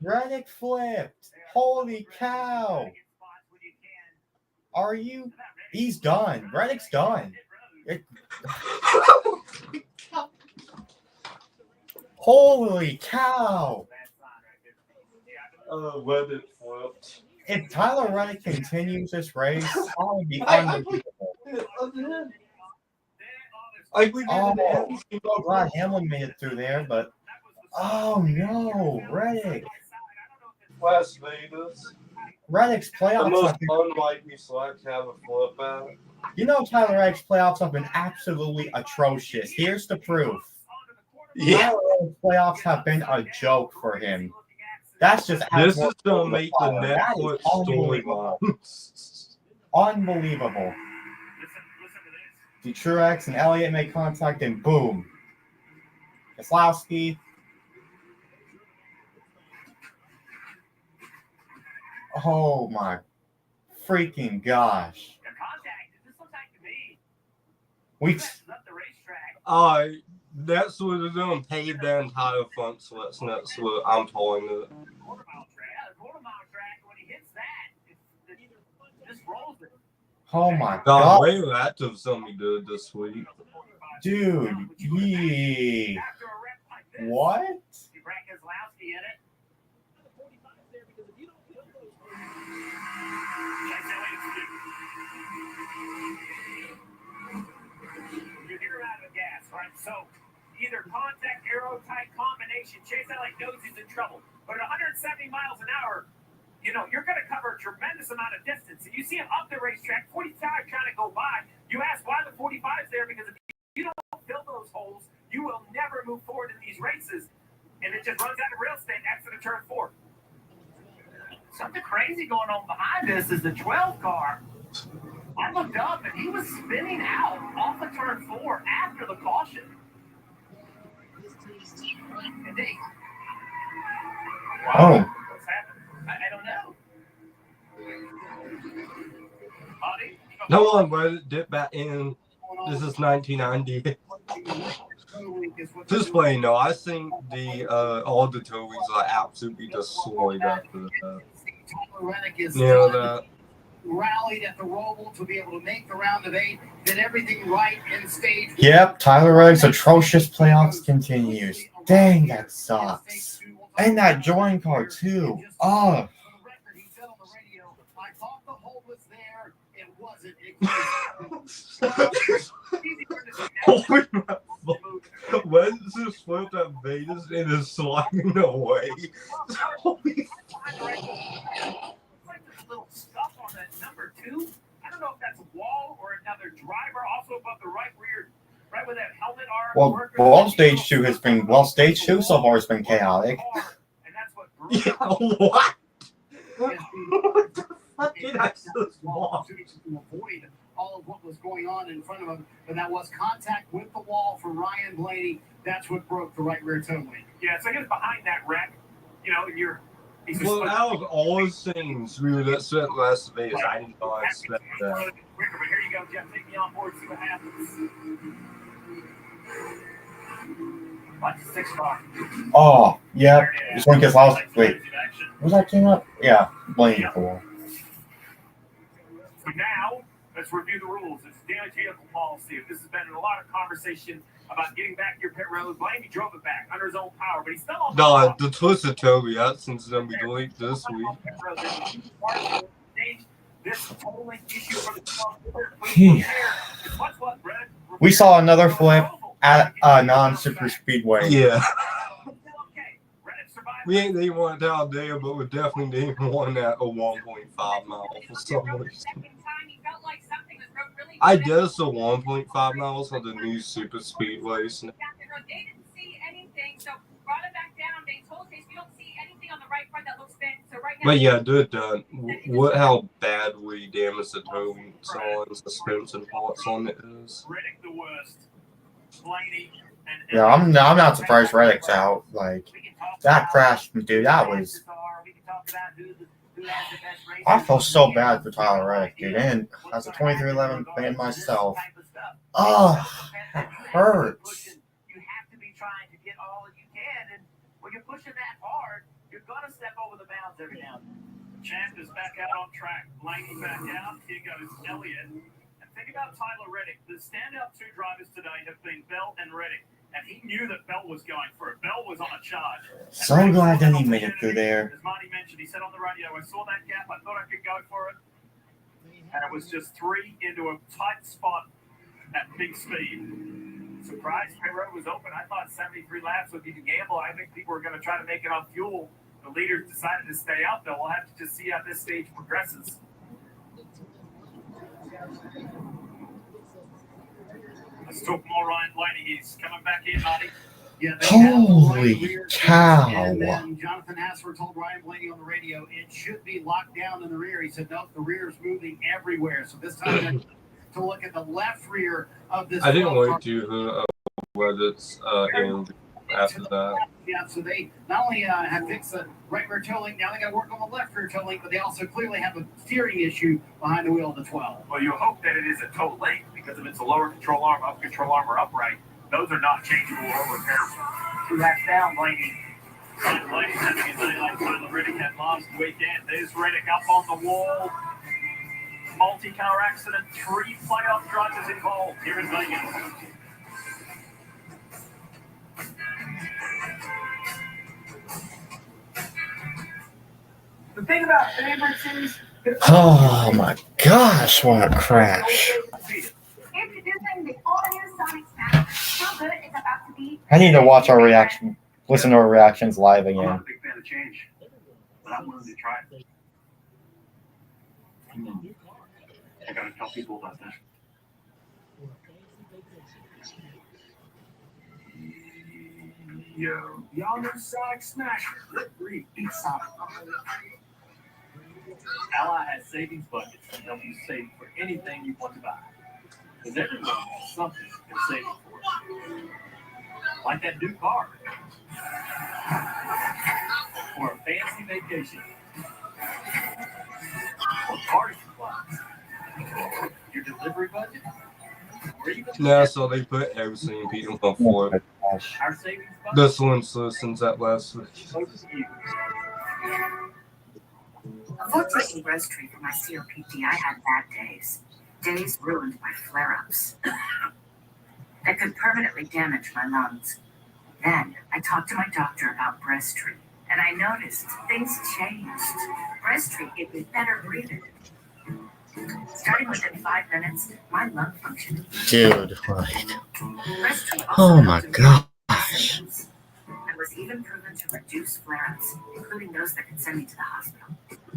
Reddick flipped. Holy cow. Are you? He's done. Reddick's done. Holy cow! Reddick flipped. If Tyler Reddick continues this race, that would be unbelievable. Oh, glad Hamlin made it through there, but oh no, Reddick. Las Vegas. Reddick's playoffs. The most unlikely select to have a flip out. You know Tyler Reddick's playoffs have been absolutely atrocious. Here's the proof. Yeah. Tyler Reddick's playoffs have been a joke for him. That's just this is gonna make the Netflix storyline. Unbelievable. Truex and Elliott make contact and boom. Keselowski. Oh my freaking gosh. That's what they're doing. Pave the entire front slits, and that's what I'm telling it. Oh my God. god. Way active somebody did this week. Dude, yeah. What? So either contact arrow type combination. Chase Elliott knows he's in trouble. But at 170 miles an hour, you know, you're going to cover a tremendous amount of distance. And you see him up the racetrack, 45 trying to go by. You ask why the 45's there, because if you don't fill those holes, you will never move forward in these races. And it just runs out of real estate exit to turn 4. Something crazy going on behind us is the 12 car. I looked up and he was spinning out off of turn 4 after the caution. Indeed. Oh. What's happened? I don't know. Buddy? No one let it dip back in. This is 1990. Just playing though, I think the all the towies are absolutely destroyed after that. You know that. Rallied at the Roval to be able to make the round of 8, did everything right in stage. Yep, Tyler Reddick's atrocious playoffs continues. Dang, that sucks. And that join card too. Oh. I thought the hole was there. It wasn't. Holy When's this flipped at Vegas and is sliding away? Holy Little stuff on that number 2. I don't know if that's a wall or another driver. Also above the right rear, right with that helmet arm. Well, stage 2 has been stage 2 so far has been chaotic. Yeah, what? What the fuck did I just walk? To avoid all of what was going on in front of him, but that was contact with the wall for Ryan Blaney. That's what broke the right rear toe wing. Yeah, so I guess behind that wreck, you know, you're. Well, out of all the things we were that spent Las Vegas, I did not expect that. Quicker, but here you go, Jeff. Take me on board, see what happens. Watch the 6 car. Oh, yeah. This one gets lost. Wait. Was that came up? Yeah, Blaney for. So now, let's review the rules. It's damage vehicle policy. This has been a lot of conversation about getting back your pit road. Blaney drove it back under his own power, but he's still on No, the twisted Toby out since then we deleted this week. This totally issue for the We saw another flip at a non-super speedway. Yeah. We ain't even one down there, but we definitely didn't one at a 1.5 mile for some reason. I guess the 1.5 miles are the new super speedways. They didn't see anything, so brought it back down. They told us you don't see anything on the right front that looks bent. So right now. But yeah, they're done. What? How badly damaged the towing saw and suspension parts on it is. Reddick the worst. Blaney. Yeah, I'm not surprised Reddick's out. Like that crash, dude. That was. I feel so bad for Tyler Reddick, dude. And as a 2311 fan myself, oh, it hurts. You have to be trying to get all you can, and when you're pushing that hard, you're gonna step over the bounds every now and then. Champ is back out on track. Blaney back out. Here goes Elliott. And think about Tyler Reddick. The standout 2 drivers today have been Bell and Reddick. And he knew that Bell was going for it. Bell was on a charge. So glad that he made it through there. As Marty mentioned, he said on the radio, I saw that gap. I thought I could go for it. And it was just 3 into a tight spot at big speed. Surprised pit road was open. I thought 73 laps would be the gamble. I think people were going to try to make it on fuel. The leaders decided to stay out, though. We'll have to just see how this stage progresses. Let's talk more Ryan Blaney. He's coming back in, Marty. Yeah, holy cow. And then Jonathan Hassler told Ryan Blaney on the radio, it should be locked down in the rear. He said, nope, the rear is moving everywhere. So this time to look at the left rear of this. I didn't wait to whether it's in after that. Yeah, so they not only have fixed the right rear toe link, now they got to work on the left rear toe link, but they also clearly have a steering issue behind the wheel of the 12. Well, you hope that it is a toe link, because if it's a lower control arm, up control arm, or upright, those are not changeable or repairable. 2 laps down, Blaney. Blaney's having his day like Tyler Reddick had last weekend. There's Reddick up on the wall. Multi-car accident, 3 playoff drivers involved here in Vegas. The thing about favorites is. Oh my gosh, what a crash. Introducing the all-new Sonic Smash. How good it's about to be. I need to watch our reaction, listen to our reactions live I'm not again. a big fan of change, but I'm willing to try it. I gotta tell people about that. Yo, y'all know Sonic Smash. Let Reed beat Sonic. Ally has savings budgets that help you save for anything you want to buy. Because everyone has something they're saving for. Like that new car. Or a fancy vacation. Or party supplies. Your delivery budget. Or even Yeah, so they put everything in beating one for it. our savings budget. This one, so since that last week. Close to you. Before taking breastfeed for my COPD, I had bad days. Days ruined by flare-ups that could permanently damage my lungs. Then I talked to my doctor about breastfeed, and I noticed things changed. Breastfeed gave me better breathing. Starting within 5 minutes, my lung function. Dude, like, Breastfeed also oh my helped improve gosh. symptoms and was even proven to reduce flare-ups, including those that could send me to the hospital.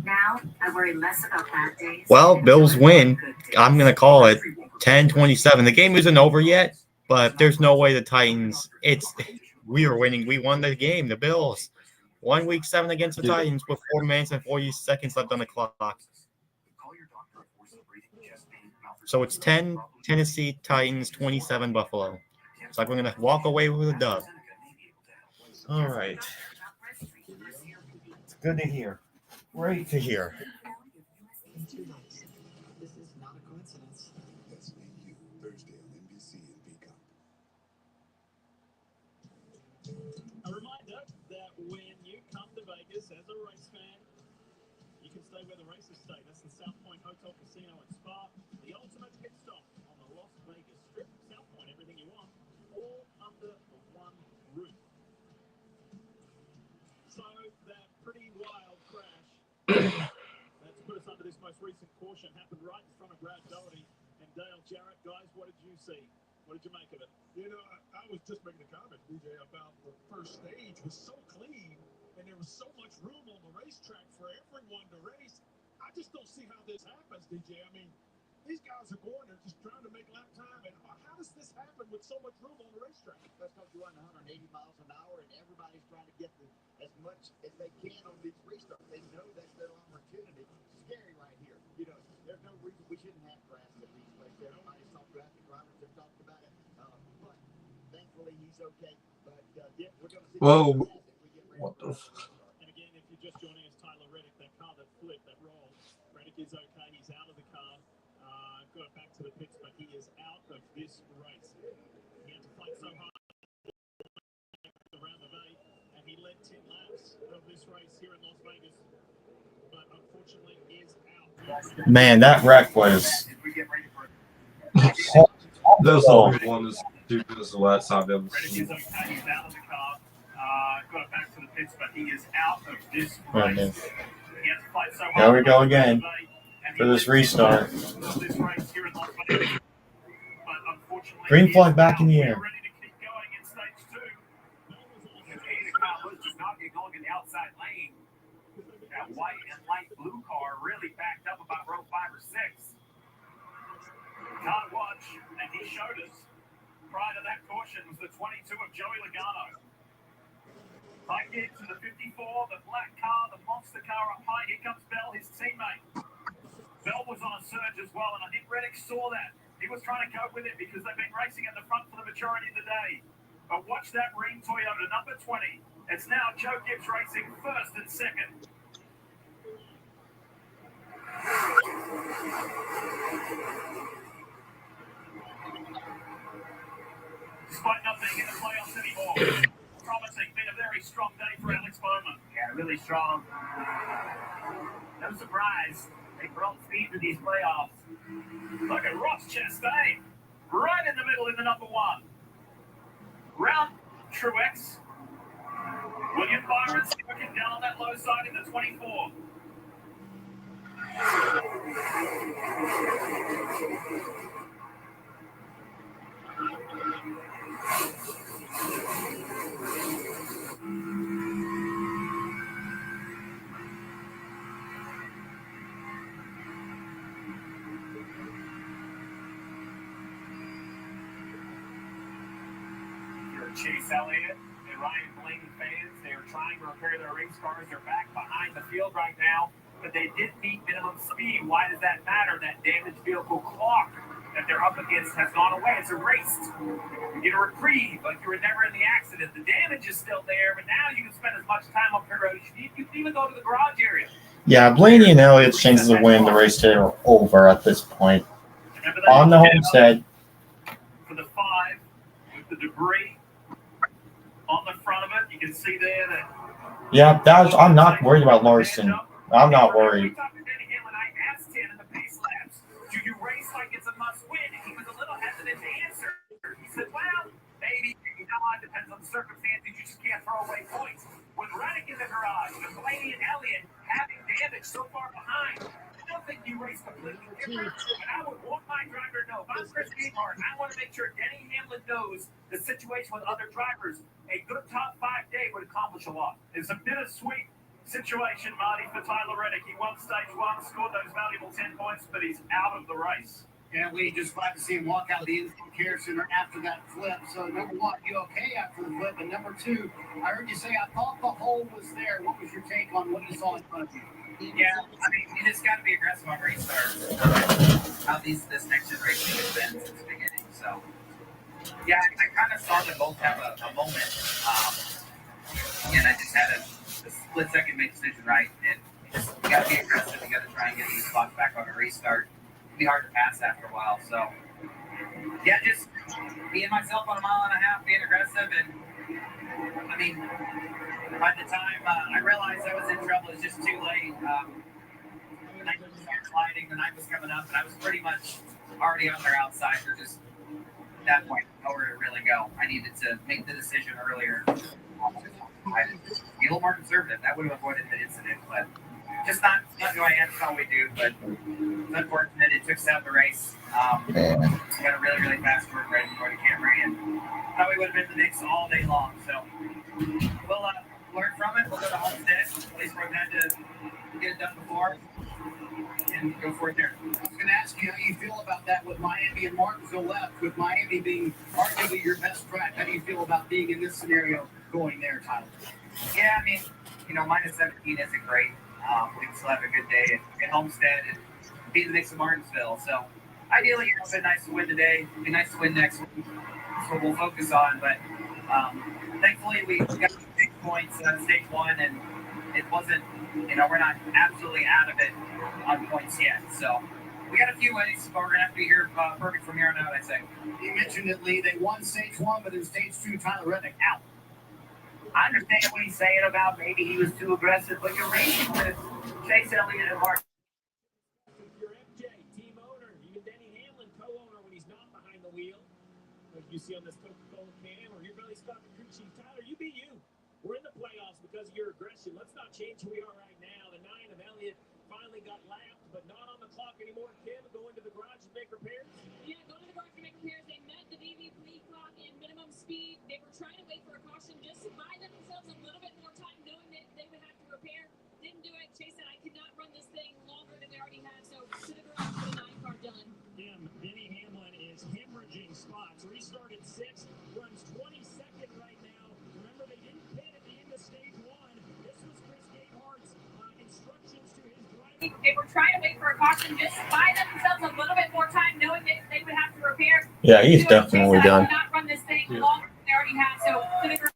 Now I worry less about bad days. Well, and Bills enjoy win. good days. I'm going to call it 10-27. The game isn't over yet, but there's no way the Titans, we are winning. We won the game, the Bills. 1 week 7 against the Titans with 4 minutes and 40 seconds left on the clock. So it's 10 Tennessee Titans, 27 Buffalo. It's like we're going to walk away with a dub. All right. It's good to hear. Great to hear. This is not a coincidence. That's you Thursday on NBC and Peacock. A reminder that when you come to Vegas as a race fan, you can stay where the races stay. That's the South Point Hotel Casino and Spa, the ultimate pit stop on the Las Vegas Strip. South Point, everything you want, all under one roof. So that pretty wild crash that's put us under this most recent caution happened right in front of Brad Doherty and Dale Jarrett. Guys, what did you see? What did you make of it? You know, I was just making a comment, DJ, about the first stage was so clean and there was so much room on the racetrack for everyone to race. I just don't see how this happens, DJ. I mean, these guys are going, they're just trying to make lap time. And how does this happen with so much room on the racetrack? That's because you run 180 miles an hour and everybody's trying to get as much as they can on these restarts. They know that's their opportunity. Scary right here. You know, there's no reason we shouldn't have grass at these places. Everybody's talked about it. The drivers have talked about it. But thankfully he's okay. But yeah, we're going to see Whoa. what the And again, if you're just joining us, Tyler Reddick, that car that flipped, that roll, Reddick is okay. He's out of the car. Got back to the pits, but he is out of this race. He had to fight so hard around the bay, and he led 10 laps of this race here in Las Vegas, but unfortunately is out. Man, that wreck was. This whole one is stupid as the last time I've ever Reddick seen. is okay. He's out of the car. Got back to the pits, but he is out of this Right, race. He had to fight so hard There we go again around the bay, and for he this led 10 restart. laps of this race here in Las Vegas. But unfortunately, Green he flag is back in out. the We're air. ready to keep going in stage 2. The car was just not getting going in the outside lane. That white and light blue car really backed up about row 5 or 6. Can't watch, and he showed us. Prior to that caution was the 22 of Joey Logano. Right here to the 54, the black car, the monster car up high. Here comes Bell, his teammate. Bell was on a surge as well, and I think Reddick saw that. He was trying to cope with it because they've been racing at the front for the majority of the day. But watch that green Toyota, number 20. It's now Joe Gibbs racing first and second. Despite not being in the playoffs anymore, promising, been a very strong day for Alex Bowman. Yeah, really strong. No surprise. They brought speed to these playoffs. Look at Ross Chastain, right in the middle in the number 1. Round Truex. William Byron's working down on that low side in the 24. Chase Elliott the Ryan Blaney fans. They are trying to repair their race cars. They're back behind the field right now, but they didn't meet minimum speed. Why does that matter? That damaged vehicle clock that they're up against has gone away. It's erased. You get a reprieve, like you were never in the accident. The damage is still there, but now you can spend as much time on pit road as you need. You can even go to the garage area. Yeah, Blaney and Elliott's chances of winning the race today are over at this point. On the homestead. For the 5, with the debris on the front of it, you can see there that. Yeah, I'm not worried about Larson. I'm not worried. I asked him in the pace laps, do you race like it's a must win? And he was a little hesitant to answer. He said, well, maybe not. Depends on the circumstances. You just can't throw away points. With Reddick in the garage, with Blaney and Elliott having damage so far behind, I don't think you race completely different. But I would want my driver to know. If I'm Chris Gabehart, I want to make sure Denny Hamlin knows the situation with other drivers. A good top 5 day would accomplish a lot. It's a bittersweet situation, Marty, for Tyler Reddick. He won stage 1, scored those valuable 10 points, but he's out of the race. And we just glad to see him walk out the infield care center after that flip. So, number 1, you okay after the flip? And number 2, I heard you say, I thought the hole was there. What was your take on what you saw in front of you? Yeah, I mean, you just got to be aggressive on restart. How this next generation has been since the beginning. So, yeah, I kind of saw them both have a moment. And I just had a split second make decision right. And you got to be aggressive. You got to try and get these spots back on a restart. It'd be hard to pass after a while. So, yeah, just being myself on a 1.5 miles, being aggressive. And, I mean, by the time I realized I was in trouble, it was just too late. The night was started sliding, the night was coming up, and I was pretty much already on their outside. They're just, at that point, nowhere to really go. I needed to make the decision earlier. Be a little more conservative. That would have avoided the incident, but just not who I am. That's all we do, but it's unfortunate. It took us out of the race. Got a really, really fast work right before the Camry, and thought we would have been the Knicks all day long. So we'll learn from it. We'll go to Homestead, a place where we've had to get it done before, and go for it there. I was going to ask you how you feel about that with Miami and Martinsville left, with Miami being arguably your best track. How do you feel about being in this scenario going there, Tyler? Yeah, I mean, minus 17 isn't great. We can still have a good day at Homestead and beat the Knicks of Martinsville. So ideally, it's been nice to win today. It'd be nice to win next week. That's what we'll focus on. But thankfully, we got 6 points on stage 1, and it wasn't, we're not absolutely out of it on points yet. So we got a few ways, but we're going to have to be here perfect from here on out, I say. You mentioned it, Lee. They won stage 1, but in stage 2, Tyler Reddick out. I understand what he's saying about maybe he was too aggressive, but you're racing with Chase Elliott and Mark. Your MJ, team owner, even Denny Hamlin, co-owner when he's not behind the wheel. Like you see on this Coca-Cola can, or your Billy Scott the crew chief. Tyler, you be you. We're in the playoffs because of your aggression. Let's not change who we are right now. The 9 of Elliott finally got lapped, but not on the clock anymore. Kim, go into the garage and make repairs. Yeah, go to the garage and make repairs. They met the VVP clock in minimum speed. They were trying to wait for a caution just to buy themselves a little bit more time, knowing that they would have to repair. Didn't do it. Chase said, I could not run this thing longer than we already have, so to the garage for the 9 car done. Denny Hamlin is hemorrhaging spots. Restarted 6th, runs 22nd right now. Remember, they didn't pit at the end of stage 1. This was Chris Gabehart's instructions to his driver. They were trying to wait for a caution just to buy themselves a little bit more time, knowing that they would have to repair. Yeah, he's definitely done. Not run this thing longer than they already have, so to the garage.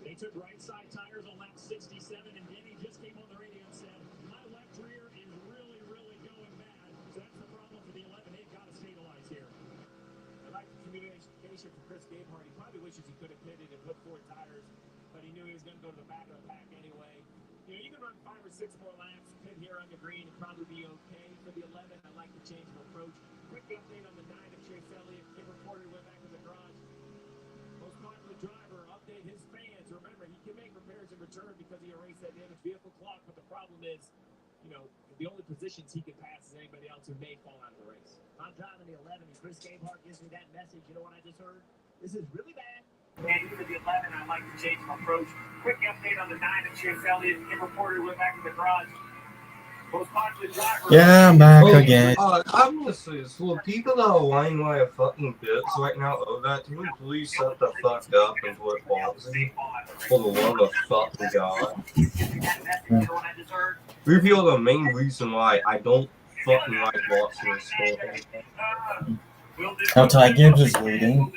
They took right side tires on lap 67, and Denny just came on the radio and said, my left rear is really, really going bad. So that's the problem for the 11. They've got to stabilize here. I like the communication from Chris Gabehart. He probably wishes he could have pitted and put 4 tires, but he knew he was going to go to the back of the pack anyway. You can run 5 or 6 more laps, pit here on the green, and probably be okay. For the 11, I like the change of approach. Quick update on the 9 of Chase Elliott. Kim reporter went back to the garage. Most popular driver, update his fans. Remember, he can make repairs in return because he erased that damaged vehicle clock, but the problem is, the only positions he can pass is anybody else who may fall out of the race. I'm driving the 11, and Chris Gabehart gives me that message. You know what I just heard? This is really bad. And for the 11, I like to change my approach. quick update on the 9 of Chase Elliott. Kim reporter went back to the garage. Most popular driver. Yeah, I'm back again. I'm gonna say this. Well, people that are lying like a fucking bitch right now over that team, please shut the fuck up and quit boxing. For the love of fucking God. We feel the main reason why I don't fucking like boxing this sport. Now Ty Gibbs is leading.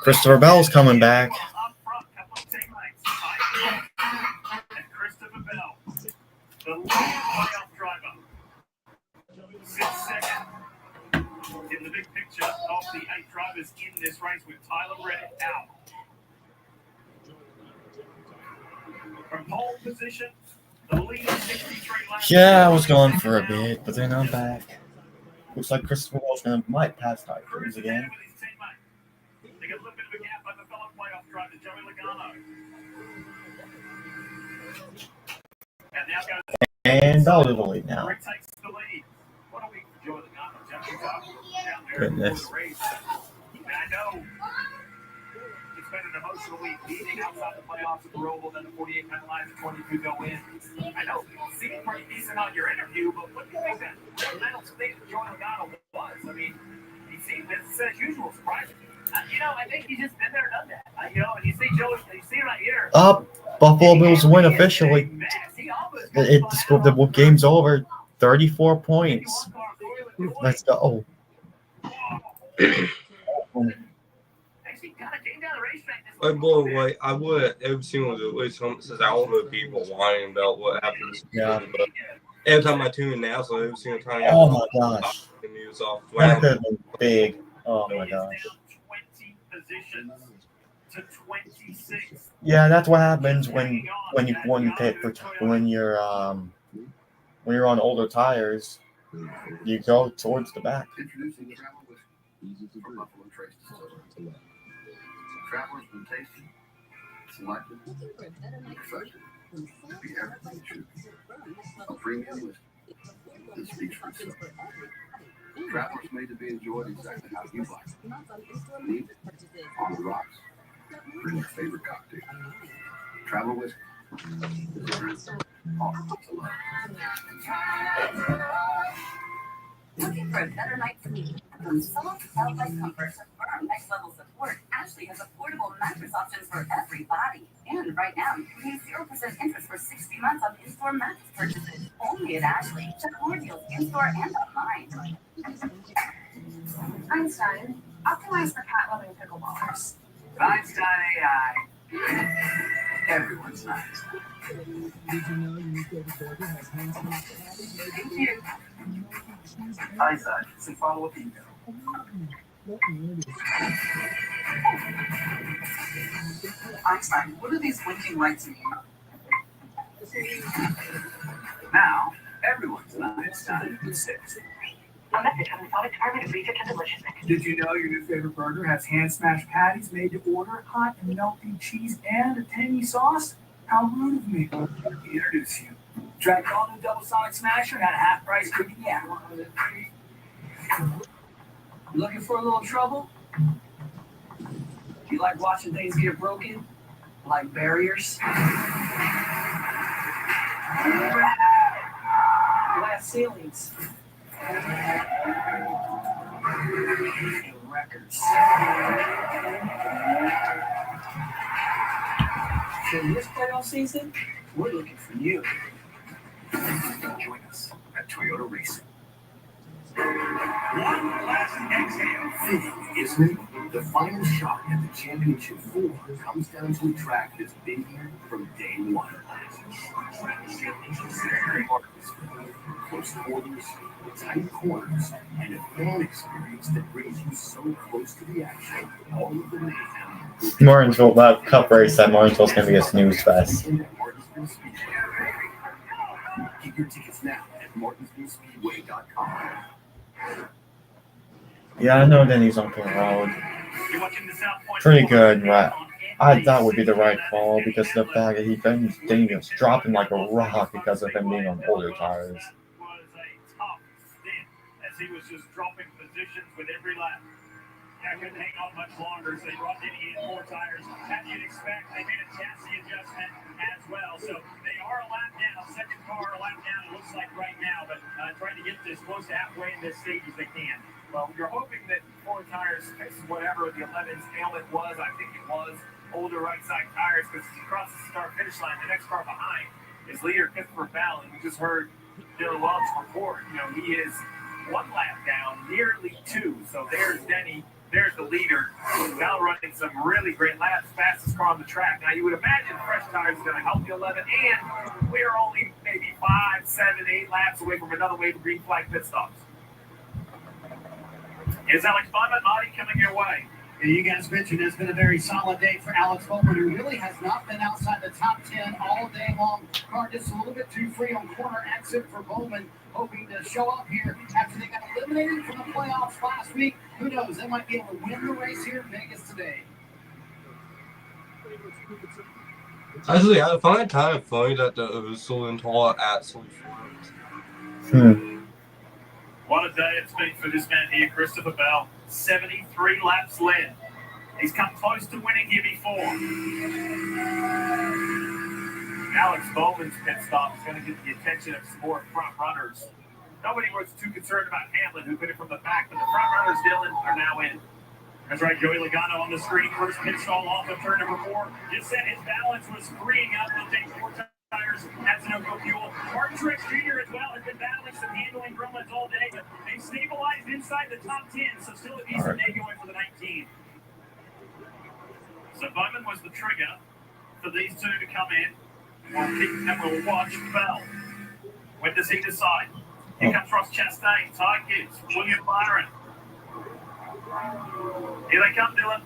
Christopher Bell's coming back. Christopher Bell, the leading playoff driver, sits second in the big picture of the 8 drivers in this race with Tyler Reddick out. From pole position, the leading 63 laps. Yeah, I was gone for a bit, but then I'm back. Looks like Christopher Bell's might pass Ty Gibbs again. They got a little bit of a gap on the fellow playoff driver, Joey Logano. And now goes. And Bell to the lead now. Rick takes the lead. What a week for Joey Logano. Jumping up down there Goodness. for the race. And I know it's been an emotional week leading outside the playoffs of the Roval, then the 48 penalties and 22 go in. I know it seemed pretty decent on your interview, but what do you think that mental state of Joey Logano was? I mean, he seemed business as usual, surprising. I think he's just been there, done that. And you see Joey, you see right here. Buffalo Bills win officially. The game's over. 34 points. Let's go. I blow away. I would every single week since all the people whining about what happened. Yeah. But every time I tune in now, so every single time. Oh my gosh. The news off. That could have been big. Oh my gosh. To 26. Yeah, that's what happens when you're on older tires. You go towards the back. Introducing the Travel Whiskey. Easy to drink. Buffalo Trace Distillery. Travelers been tasted, selected, perfected to be everything it should be. A premium whiskey that speaks for itself. Travelers made to be enjoyed exactly how you like it. Neat, on the rocks, or in your favorite cocktail. Travel Whiskey. Offered to love. Looking for a better night's sleep? From soft, cloud-like comfort to firm next-level support, Ashley has affordable mattress options for every body. And right now, you can use 0% interest for 60 months on in-store mattress purchases. Only at Ashley. Check more deals in-store and online. Einstein, optimized for cat-loving pickleballers. Einstein AI. Everyone's nice. Did you know your new favorite burger has hand-smashed patties? Thank you. Einstein, some follow-up email. Einstein, what do these blinking lights mean? Now, everyone's an Einstein. A message from the Sonic Department of Research and Delicious. Did you know your new favorite burger has hand-smashed patties made to order, hot and melting cheese, and a tangy sauce? How rude of me. Let me introduce you. Tried calling a double Sonic Smasher and had a half-price cookie. Yeah. You looking for a little trouble? You like watching things get broken? Like barriers? Glass ceilings? Records. For this playoff season, we're looking for you. Join us at Toyota Racing. One last exhale. Fitting, isn't it? The final shot at the championship 4 comes down to a track that's been here from day one. Close quarters, tight corners, and a fan experience that brings you so close to the action. All of the mayhem. Martinsville, that Cup race at Martinsville's going to be a snooze fest. Get your tickets now at martinsvillespeedway.com. Yeah, I know Denny's on Port Road. Pretty good, right? I thought would be the right call because of the fact that he was dropping like a rock because of him being on older tires. Was a tough stint as he was just dropping positions with every lap. I couldn't hang on much longer, so he brought in more tires. And you'd expect expect, they made a chassis adjustment as well. So they are a lap down, second car a lap down, it looks like right now, but trying to get as close to halfway in this stage as they can. Well, you're hoping that Ford Tires fixes whatever the 11's ailment was. I think it was older right side tires, because as he crosses the start-finish line, the next car behind is leader Christopher Bell, and we just heard Dylan Welch report. He is one lap down, nearly two. So there's Denny. There's the leader. Bell running some really great laps, fastest car on the track. Now, you would imagine fresh tires is going to help the 11, and we're only maybe 5, 7, 8 laps away from another wave of green flag pit stops. Is Alex Bowman, Marty, coming your way? You guys mentioned it's been a very solid day for Alex Bowman, who really has not been outside the top 10 all day long. Car just a little bit too free on corner exit for Bowman, hoping to show up here after they got eliminated from the playoffs last week. Who knows? They might be able to win the race here in Vegas today. Actually, I find it kind of funny that the Ursuline Tour actually flipped. What a day it's been for this man here, Christopher Bell. 73 laps led. He's come close to winning here before. Alex Bowman's pit stop is going to get the attention of sport front runners. Nobody was too concerned about Hamlin, who put it from the back, but the front runners, Dylan, are now in. That's right, Joey Logano on the screen. First pit stall off of turn number 4. Just said his balance was freeing up. We'll take 4 tires. That's no-go fuel. Martin Truex Jr. as well has been battling some handling gremlins all day, but they've stabilized inside the top 10, so still a decent day going for the 19. So Bowman was the trigger for these two to come in. We'll watch Bell. When does he decide? Here comes Ross Chastain, Ty Gibbs, William Byron. Here they come, Dylan.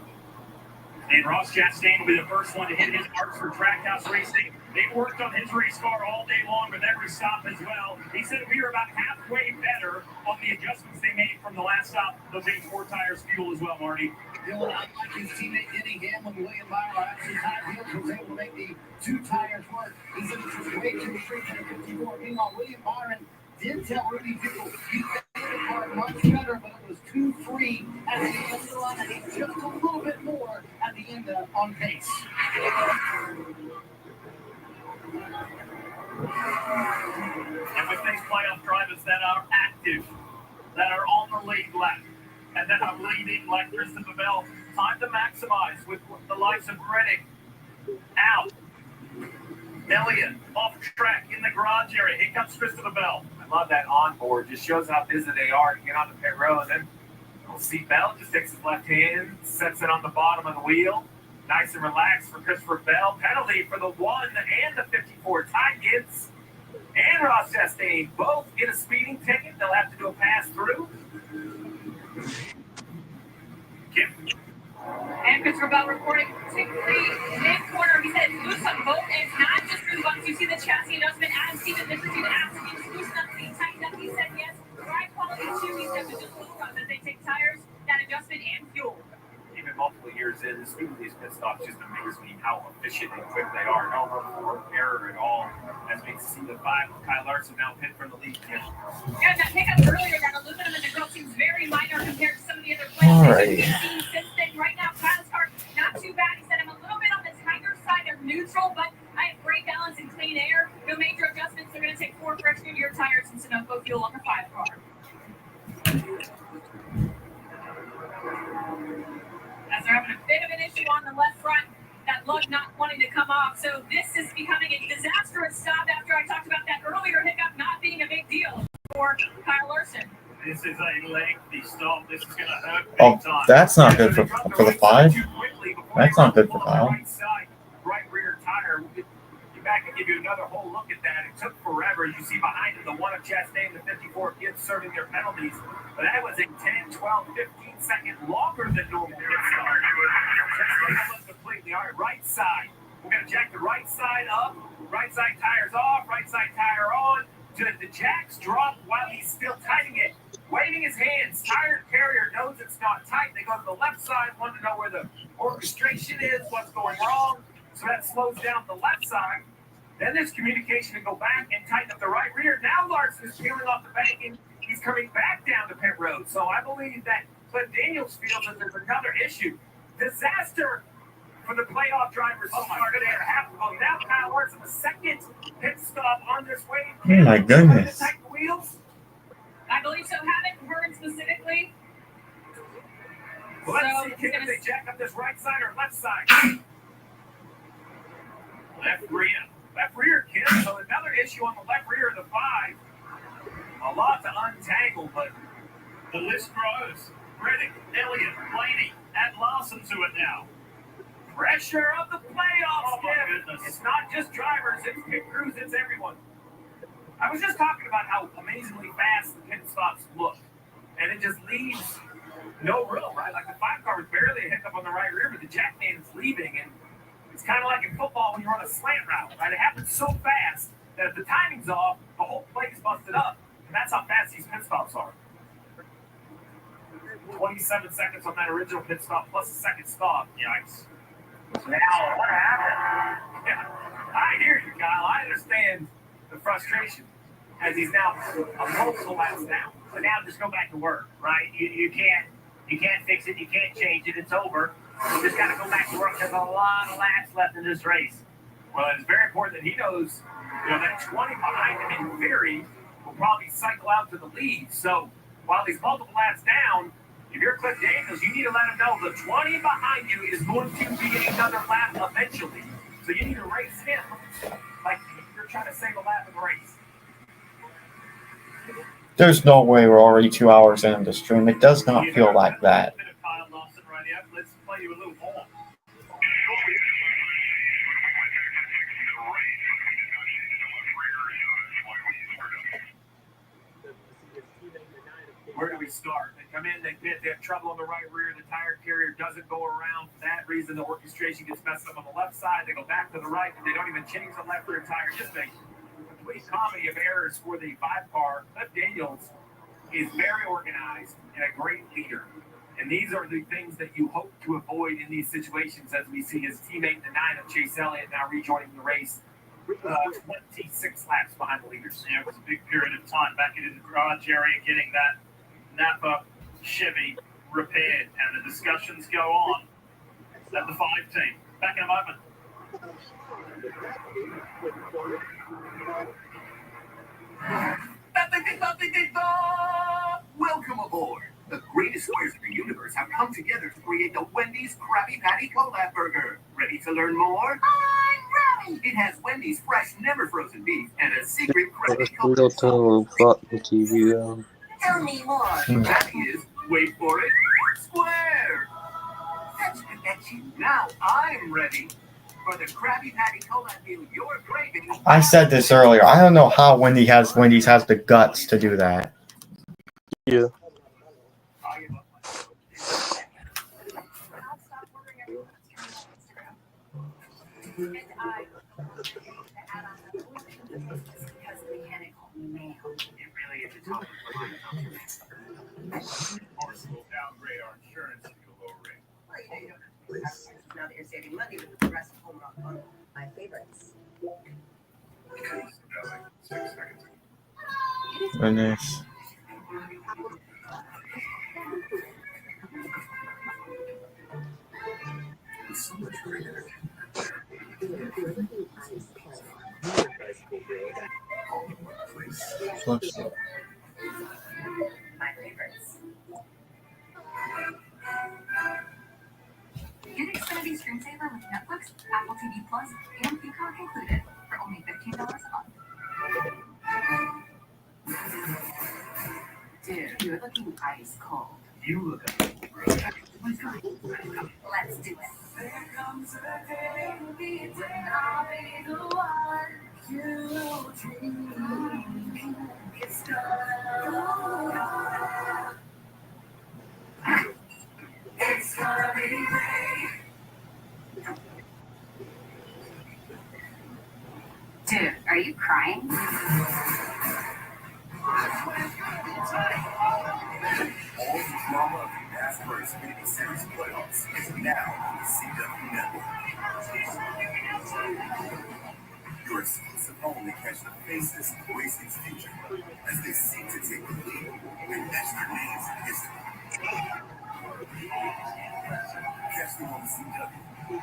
And Ross Chastain will be the first one to hit his marks for Trackhouse Racing. They worked on his race car all day long with every stop as well. He said we were about halfway better on the adjustments they made from the last stop. They'll take 4 tires fuel as well, Marty. Dylan, unlike his teammate Denny Hamlin, William Byron actually Ty Gibbs was able to make the 2 tires work. He said it was way too free for the 54. Meanwhile, William Byron did tell Rudy Pickle he made the car much better, but it was too free at the end of the line. I think just a little bit more at the end on pace. And with these playoff drivers that are active, that are on the lead lap, and that are leading like Christopher Bell, time to maximize with the likes of Reddick out. Elliott off track in the garage area. Here comes Christopher Bell. I love that onboard. Just shows how busy they are to get on the pit road. And then we'll see Bell just takes his left hand, sets it on the bottom of the wheel. Nice and relaxed for Christopher Bell. Penalty for the 1 and the 54. Ty Gibbs and Ross Chastain both get a speeding ticket. They'll have to do a pass through. Kim. And Christopher Bell reporting to the mid-corner. He said loose on both ends, not just through the buttons. You see the chassis adjustment. Adam Stevens, Mr. Stevens asked if he was loosen up, he tightened up. He said yes. Ride quality too. He said with just low runs as they take tires, that adjustment, and fuel. Even multiple years in, the speed of these pit stops just amazes me how efficient and quick they are. No room for error at all. As we see the 5, Kyle Larson now pit from the lead. Yeah, that pickup earlier, that aluminum in the grill seems very minor compared to some of the other players we've seen since then. Right now, Kyle's car, not too bad. He said I'm a little bit on the tighter side. They're neutral, but I have great balance and clean air. No major adjustments. They're going to take 4 fresh Junior tires and Sunoco fuel on the 5 car. As they're having a bit of an issue on the left front, that lug not wanting to come off. So this is becoming a disastrous stop after I talked about that earlier hiccup not being a big deal for Kyle Larson. This is a lengthy stop. This is going to hurt big Oh, time. that's not good for the 5. That's not good for Kyle. Right rear tire. We'll get back and give you another whole look at that. It took forever. You see behind him the 1 of Chastain, the 54 kids serving their penalties. But that was a 10, 12, 15 second longer than normal. Completely. All right, right side. We're going to jack the right side up. Right side tires off. Right side tire on. The jacks drop while he's still tightening it. Waving his hands. Tire carrier knows it's not tight. They go to the left side, want to know where the orchestration is, what's going wrong. So that slows down the left side. Then there's communication to go back and tighten up the right rear. Now Larson is peeling off the bank and he's coming back down to pit road. So I believe that Cliff Daniels feels that there's another issue. Disaster for the playoff drivers. Oh my goodness. Now Kyle Larson, a second pit stop on this way. Oh my goodness. Wheels. I believe so. Haven't heard specifically. Let's So see, he's Kim, gonna- if they jack up this right side or left side. Left rear. Left rear, Kim. So another issue on the left rear of the 5. A lot to untangle, but The list grows. Reddick, Elliott, Blaney, add Larson to it now. pressure of the playoffs, Oh my Kim. goodness. It's not just drivers, it's pit crews, it's everyone. I was just talking about how amazingly fast the pit stops look. And it just leaves no room, right? Like the 5 car was barely a hiccup on the right rear, but the jackman is leaving. And it's kind of like in football when you're on a slant route, right? It happens so fast that if the timing's off, the whole play is busted up. And that's how fast these pit stops are. 27 seconds on that original pit stop plus a second stop. Yikes. Now, what happened? Yeah, I hear you, Kyle. I understand the frustration as he's now a multiple laps down. But now just go back to work, right? You can't fix it. You can't change it. It's over. You just got to go back to work. There's a lot of laps left in this race. Well, it's very important that he knows, that 20 behind him in theory will probably cycle out to the lead. So while he's multiple laps down, if you're Cliff Daniels, you need to let him know the 20 behind you is going to be another lap eventually. So you need to race him like you're trying to save a lap in the race. There's no way we're already 2 hours into the stream. It does not feel like that. Kyle Lawson right here. Let's play you a little more. Where do we start? They come in, they pit, they have trouble on the right rear, the tire carrier doesn't go around. For that reason, the orchestration gets messed up on the left side. They go back to the right, and they don't even change the left rear tire. Just a complete comedy of errors for the 5 car. Cliff Daniels is very organized and a great leader. And these are the things that you hope to avoid in these situations as we see his teammate, the 9 of Chase Elliott, now rejoining the race. 26 laps behind the leaders. Yeah, it was a big period of time back into the garage area getting that Napa Chevy repaired, and the discussions go on at the 5 team. Back in a moment. Welcome aboard. The greatest squares in the universe have come together to create the Wendy's Krabby Patty Collab Burger. Ready to learn more? I'm ready! It has Wendy's fresh, never frozen beef and a secret Krabby Real time fuck the TV though. Tell me more. That is, wait for it, square. That's good, Betsy. Now I'm ready for the Krabby Patty Collab meal you're craving. I said this earlier. I don't know how Wendy's has the guts to do that. Yeah. We'll downgrade our insurance to a lower rate. Now that you're saving money with the Progressive Home Run Bundle. My favorites. Like 6 seconds ago. Goodness. So much great energy. My favorites. Get Xfinity Stream Saver with Netflix, Apple TV Plus, and Peacock included for only $15 a month. Dude, you're looking ice cold. You look up. Let's do it. There comes a day when I'll be the one you dream. It's gonna be great. Dude, are you crying? All the drama of the NASCAR Xfinity Series playoffs is now on the CW Network. Your exclusive home to catch the faces of racing's future as they seek to take the lead and etch their names in history. Catch them on the CW A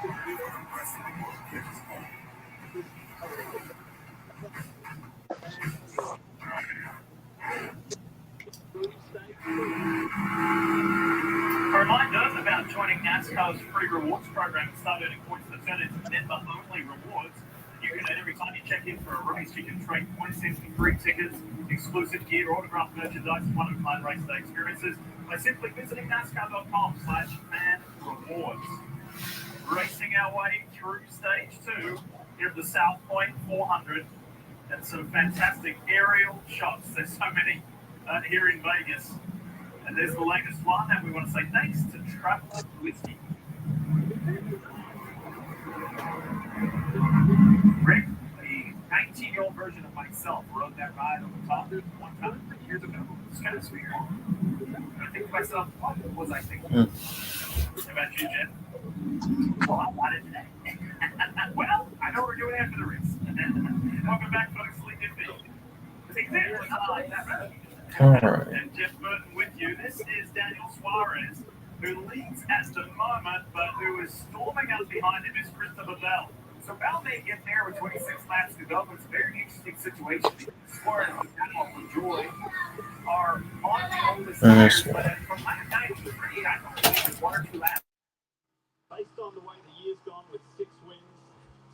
reminder about joining NASCAR's free rewards program. It started in points for turn. It's member-only rewards. You can earn every time you check in for a race. You can trade points into free tickets, exclusive gear, autographed merchandise, one-of-a-kind race day experiences by simply visiting NASCAR.com/fan-rewards. Racing our way through stage 2 here at the South Point 400. And some fantastic aerial shots. There's so many here in Vegas. And there's the latest one, and we want to say thanks to Traveler Whiskey. Rick, the 19-year-old version of myself, rode that ride on the top one time years ago. It's kind of sweet. I think to myself, what was I thinking? How about you, Jen? Well, I wanted today. Well, I know we're doing after the race. Welcome back, folks. Sleep in Big. Take care. All right. And Jeff Burton with you. This is Daniel Suarez, who leads at the moment, but who is storming up behind him is Christopher Bell. So Bell may get there with 26 laps to go, but it's a very interesting situation. Suarez and Daniel LaJoy are on the oldest tires, but from 1993, I don't think it's 1 or 2 laps. Based on the way the year's gone with 6 wins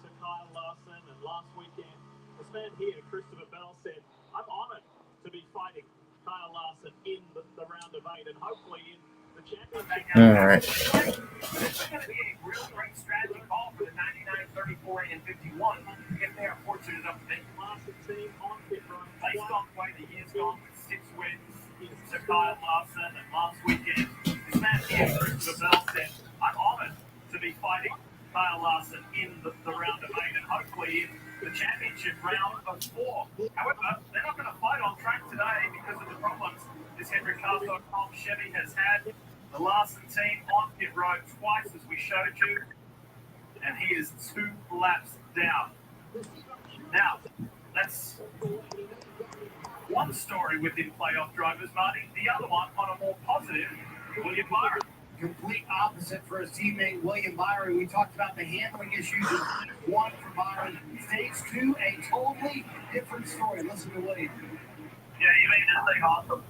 to Kyle Larson, and last weekend, this man here, Christopher Bell, said, I'm honoured to be fighting Kyle Larson in the round of 8 and hopefully in the championship. All right. This is going to be a real great strategy call for the 99, 34, and 51 if they are fortunate enough to make the Larson team on pit road. Based on the way the year's gone with 6 wins to Kyle Larson, and last weekend, this man here, Christopher Bell, said, I'm honoured to be fighting Kyle Larson in the round of 8 and hopefully in the championship round of 4. However, they're not going to fight on track today because of the problems this Henry Carthon Chevy has had. The Larson team on pit road twice, as we showed you, and he is 2 laps down. Now, that's one story within playoff drivers, Marty. The other one, on a more positive, William Byron. Complete opposite for his teammate William Byron. We talked about the handling issues in stage 1 for Byron. Stage 2, a totally different story. Listen to William. Yeah, you made this thing awesome.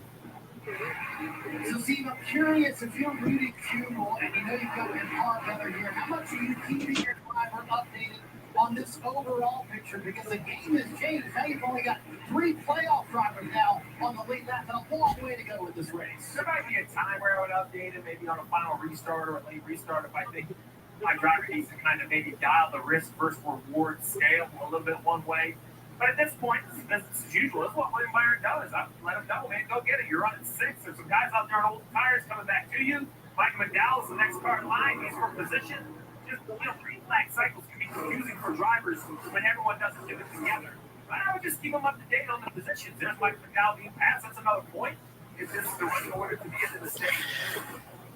So, Steve, I'm curious if you're Rudy Kubel and you know you've got Ben Harbetter here, how much are you keeping your driver updated on this overall picture? Because the game has changed. Now you've only got 3 playoff drivers now on the lead lap, and a long way to go with this race. There might be a time where I would update it, maybe on a final restart or a late restart, if I think my driver needs to kind of maybe dial the risk versus reward scale a little bit one way. But at this point, it's business as usual. That's what William Byron does. I let him know, man, go get it. You're running 6. There's some guys out there on old tires coming back to you. Mike McDowell's the next car in line. He's from position. Just, green flag cycles can be confusing for drivers when everyone doesn't do it together. But I would just keep them up to date on the positions. There's Mike McDowell being passed. That's another point. If this is the running order to the end of the stage.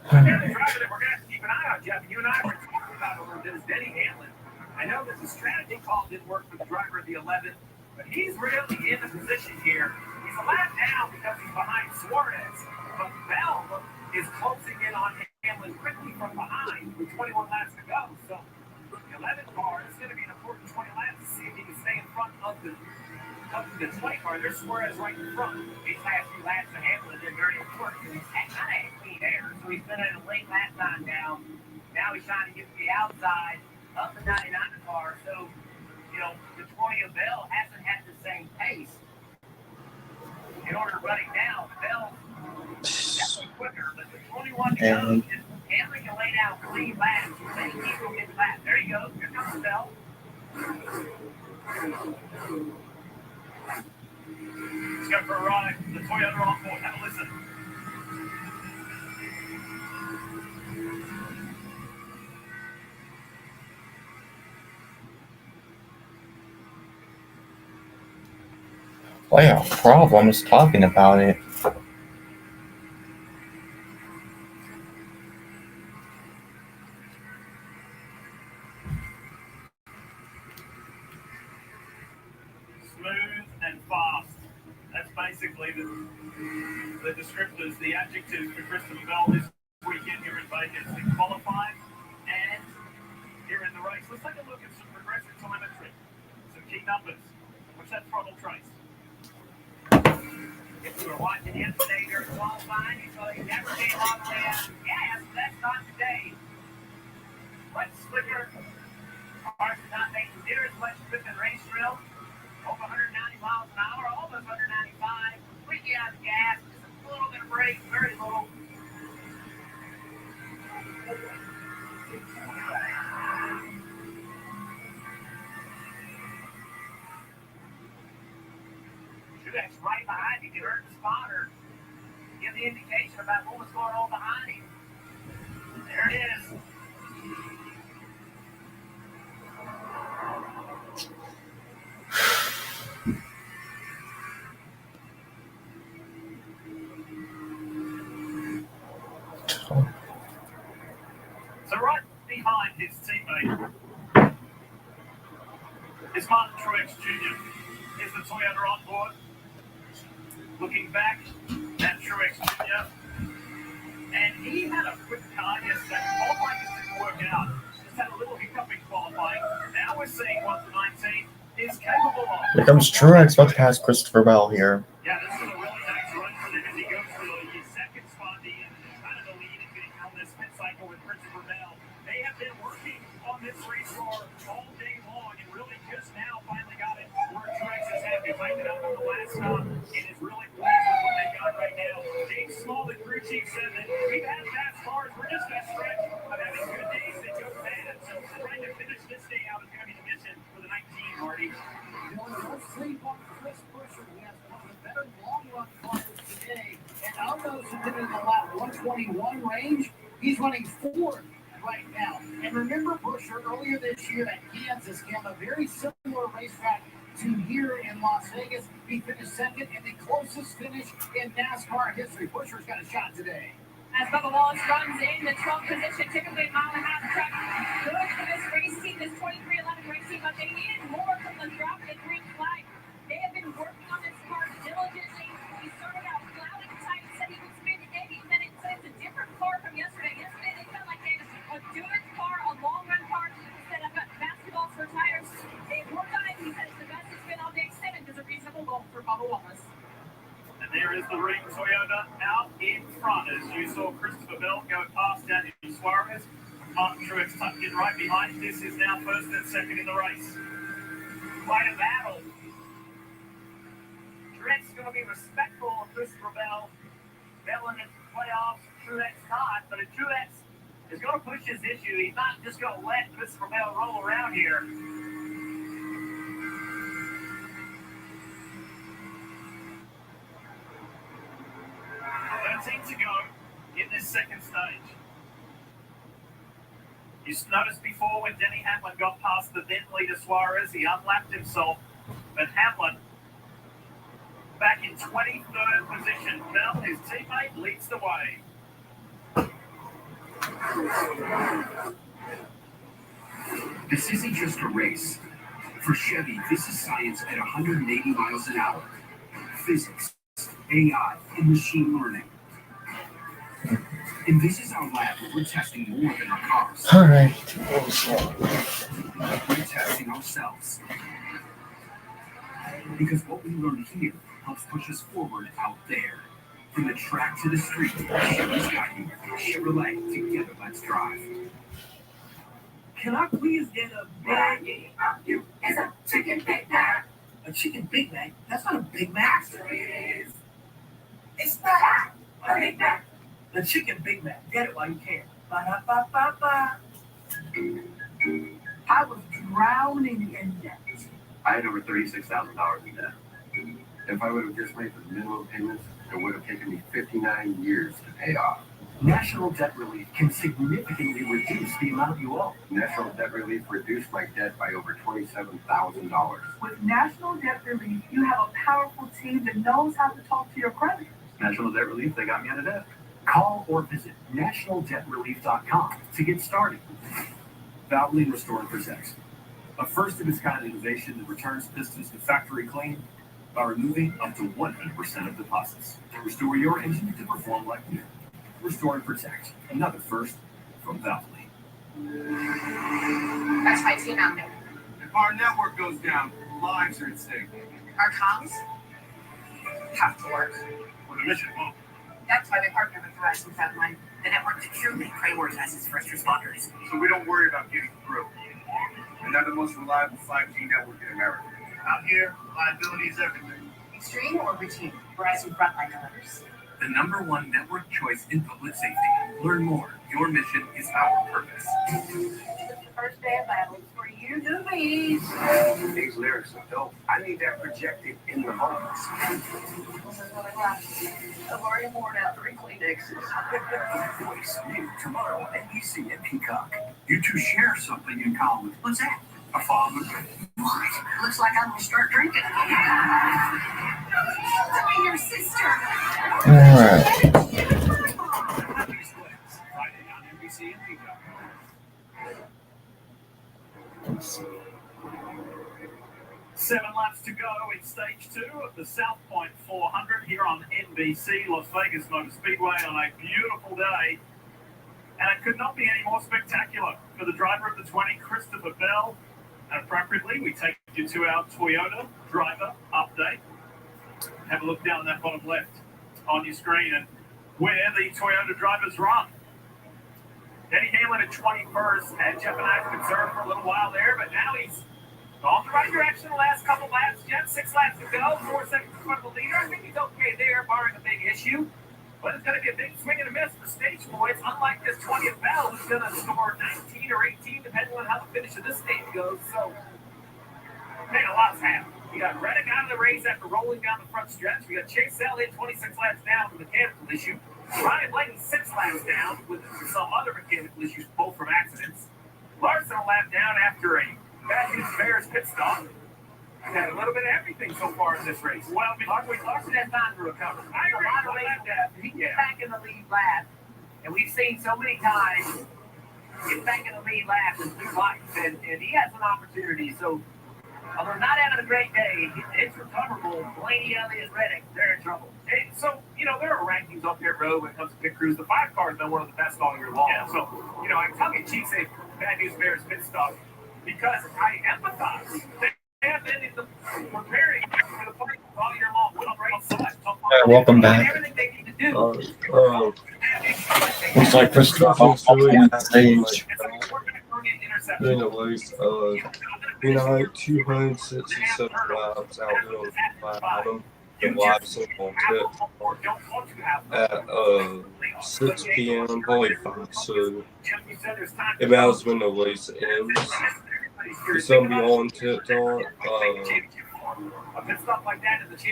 But then the driver that we're going to have to keep an eye on, Jeff, and you and I were talking about a little bit, is Denny Hamlin. I know that the strategy call didn't work for the driver of the 11th, but he's really in the position here. He's a lap down because he's behind Suarez, but Bell is closing in on Hamlin quickly from behind with 21 laps to go. So the 11th car is going to be an important 20 laps to see if he can stay in front of the 20 car. There's Suarez right in front. These last few laps of Hamlin, they're very important. He's kind of clean air, so he's been at a late lap time down. Now he's trying to get to the outside of the 99 car. So, the 20 of Bell hasn't had the same pace. In order to run it down, Bell definitely quicker, but the 21 goes, Hamlin can lay down clean laps. Then he keeps him getting laps. There he goes. Here comes Bell. Let's go for a ride. The Toyota on board. Have a listen. Playoff problems talking about it. Smooth and fast. That's basically the descriptors, the adjectives for Christopher Bell this weekend here in Vegas. He qualified and race. Let's take a look at some progressive telemetry, some key numbers. What's that throttle trace? If you were watching yesterday during qualifying, you saw he never came all the way out of gas. That's not today. Much slicker. Cars are not making near as much grip in race drill. Over 190 miles an hour, almost 195. Completely out of gas. Just a little bit of brake, very little. Truex right behind you. You heard the spotter give the indication about what was going on behind him. There it is. So right behind his teammate is Martin Truex Jr. Is the Toyota on board? Looking back at Truex Jr. And he had a quick car yesterday. All like this didn't work out. Just had a little hiccup in qualifying. Now we're seeing what the 19 is capable of. Here comes Truex, about to pass Christopher Bell here. Yeah, this is a really nice run for them as he goes for the second spot, kind of the lead and getting on this pit cycle with Christopher Bell. They have been working on this race car all day long and really just now finally got it where Truex is happy. Tightened it up on the last stop and is really pleased with what they got right now. Dave Small, the crew chief, said that we've had fast cars. We're just that stretch of having good days that go bad. So trying to finish this day out is going to be the mission for the 19, Marty. Let's sleep on Chris Buescher. He has one of the better long-run cars today. And of those who did it in the lap 121 range, he's running fourth right now. And remember Buescher earlier this year at Kansas, he had a very similar racetrack to here in Las Vegas. He finished second in the closest finish in NASCAR history. Buescher's got a shot today. As Bubba Wallace runs in the 12th position, typically a mile and a half track. Good for this race team, this 2311 race team, but they needed more from the drop of the green flag. They have been working on this car diligently. He started out plowing tight, said he would spend 80 minutes. So it's a different car from yesterday. Yesterday they felt like they had a good car, a long run car. He said, I've got basketballs for tires. They worked on it. He said it's the best it's been all day. 7 is a reasonable goal for Bubba Wallace. And there is the ring Toyota out in front as you saw Christopher Bell go past Daniel Suarez. Martin Truex tucked in right behind. This is now first and second in the race. Quite a battle. Truex is going to be respectful of Christopher Bell. Bell in the playoffs, Truex not. But if Truex is going to push his issue, he's not just going to let Christopher Bell roll around here. 13 to go in this second stage. You noticed before when Denny Hamlin got past the then leader Suarez, he unlapped himself. But Hamlin, back in 23rd position. Bell, his teammate, leads the way. This isn't just a race. For Chevy, this is science at 180 miles an hour. Physics, AI, and machine learning. And this is our lab where we're testing more than our cars. All right. We're testing ourselves. Because what we learn here helps push us forward out there. From the track to the street, Chevy's got you. Chevrolet, together, let's drive. Can I please get a baggie? You is a chicken Big Mac. A chicken Big Mac? That's not a Big Mac. Actually, it is. It's not a Big Mac. The chicken Big Mac. Get it while you can. Ba-da-ba-ba-ba. I was drowning in debt. I had over $36,000 in debt. If I would have just made the minimum payments, it would have taken me 59 years to pay off. National Debt Relief can significantly reduce the amount you owe. National Debt Relief reduced my debt by over $27,000. With National Debt Relief, you have a powerful team that knows how to talk to your creditors. National Debt Relief, they got me out of debt. Call or visit nationaldebtrelief.com to get started. Valvoline Restore and Protect. A first-of-its-kind innovation that returns pistons to factory clean by removing up to 100% of deposits to restore your engine to perform like new. Restore and Protect. Another first from Valvoline. That's my team out there. If our network goes down, lives are at stake. Our comms have to work. Well, the mission won't. That's why they partner with Verizon Frontline. The network truly prioritizes first responders. So we don't worry about getting through. And they're the most reliable 5G network in America. Out here, liability is everything. Extreme or routine, Verizon Frontline delivers. The #1 network choice in public safety. Learn more. Your mission is our purpose. First day of battle for you to lead. These lyrics are dope. I need that projected in the vocals. This is what I got. I've already worn out 3 Kleenexes. The Voice, new tomorrow on NBC and Peacock. You two share something in common. What's that? A father. What? Looks like I'm gonna start drinking. I'm your sister. All right. Friday on NBC and Peacock. Let's see. 7 laps to go in stage 2 of the South Point 400 here on NBC, Las Vegas Motor Speedway on a beautiful day. And it could not be any more spectacular for the driver of the 20, Christopher Bell. And appropriately, we take you to our Toyota driver update. Have a look down that bottom left on your screen and where the Toyota drivers run. Denny Hamlin at 21st, had Jeff and I concerned for a little while there, but now he's on the right direction the last couple laps. Jeff, 6 laps to go, 4 seconds in front of the leader. I think he's okay there, barring a big issue. But it's going to be a big swing and a miss for stage boys. Unlike this 20th battle, who's going to score 19 or 18, depending on how the finish of this stage goes. So, man, a lot's happened. We got Reddick out of the race after rolling down the front stretch. We got Chase Elliott 26 laps down with a mechanical issue. Ryan Blaney 6 laps down with some other mechanical issues, both from accidents. Larson a lap down after a bad news bears pit stop. We've had a little bit of everything so far in this race. Well, Larson has time to recover. I agree. A lot of ways that he gets back in the lead lap, and we've seen so many times get back in the lead lap and do lights, and he has an opportunity. So, although not having a great day, it's recoverable. Blaney, Elliott, Reddick, they're in trouble. And so, there are rankings on pit road when it comes to pit crews. The 5 car has been one of the best all year long. Yeah. So, I tongue in cheek say bad news bears pit stop because I empathize. They have been in the preparing for the fight all year long. We don't bring so much. Welcome back. Everything they need to do. Looks like Christopher on stage. In a race of 267 laps out there on the bottom. The Watson on pit at 6 p.m. Holy fuck, so about when the race ends. It's gonna be on TikTok.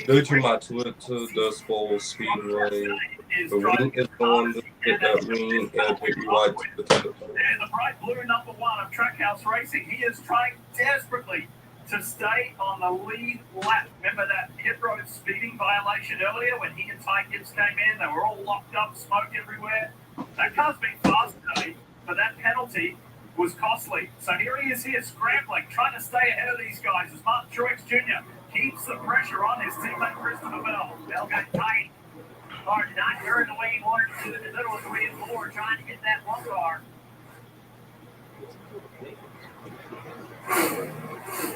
Go to my Twitter, Dust Bowl Speedway. The link is on the hit that link and put you right to the TikTok. And the bright blue #1 of Trackhouse Racing, he is trying desperately to stay on the lead lap. Remember that hit road speeding violation earlier when he and Ty Gibbs came in? They were all locked up, smoke everywhere. That car's been fast today, but that penalty was costly. So here he is here scrambling, trying to stay ahead of these guys as Martin Truex Jr. keeps the pressure on his teammate Christopher Bell. Bell got tight. Car did not turn the way he wanted to in the middle of the way forward, trying to get that one car.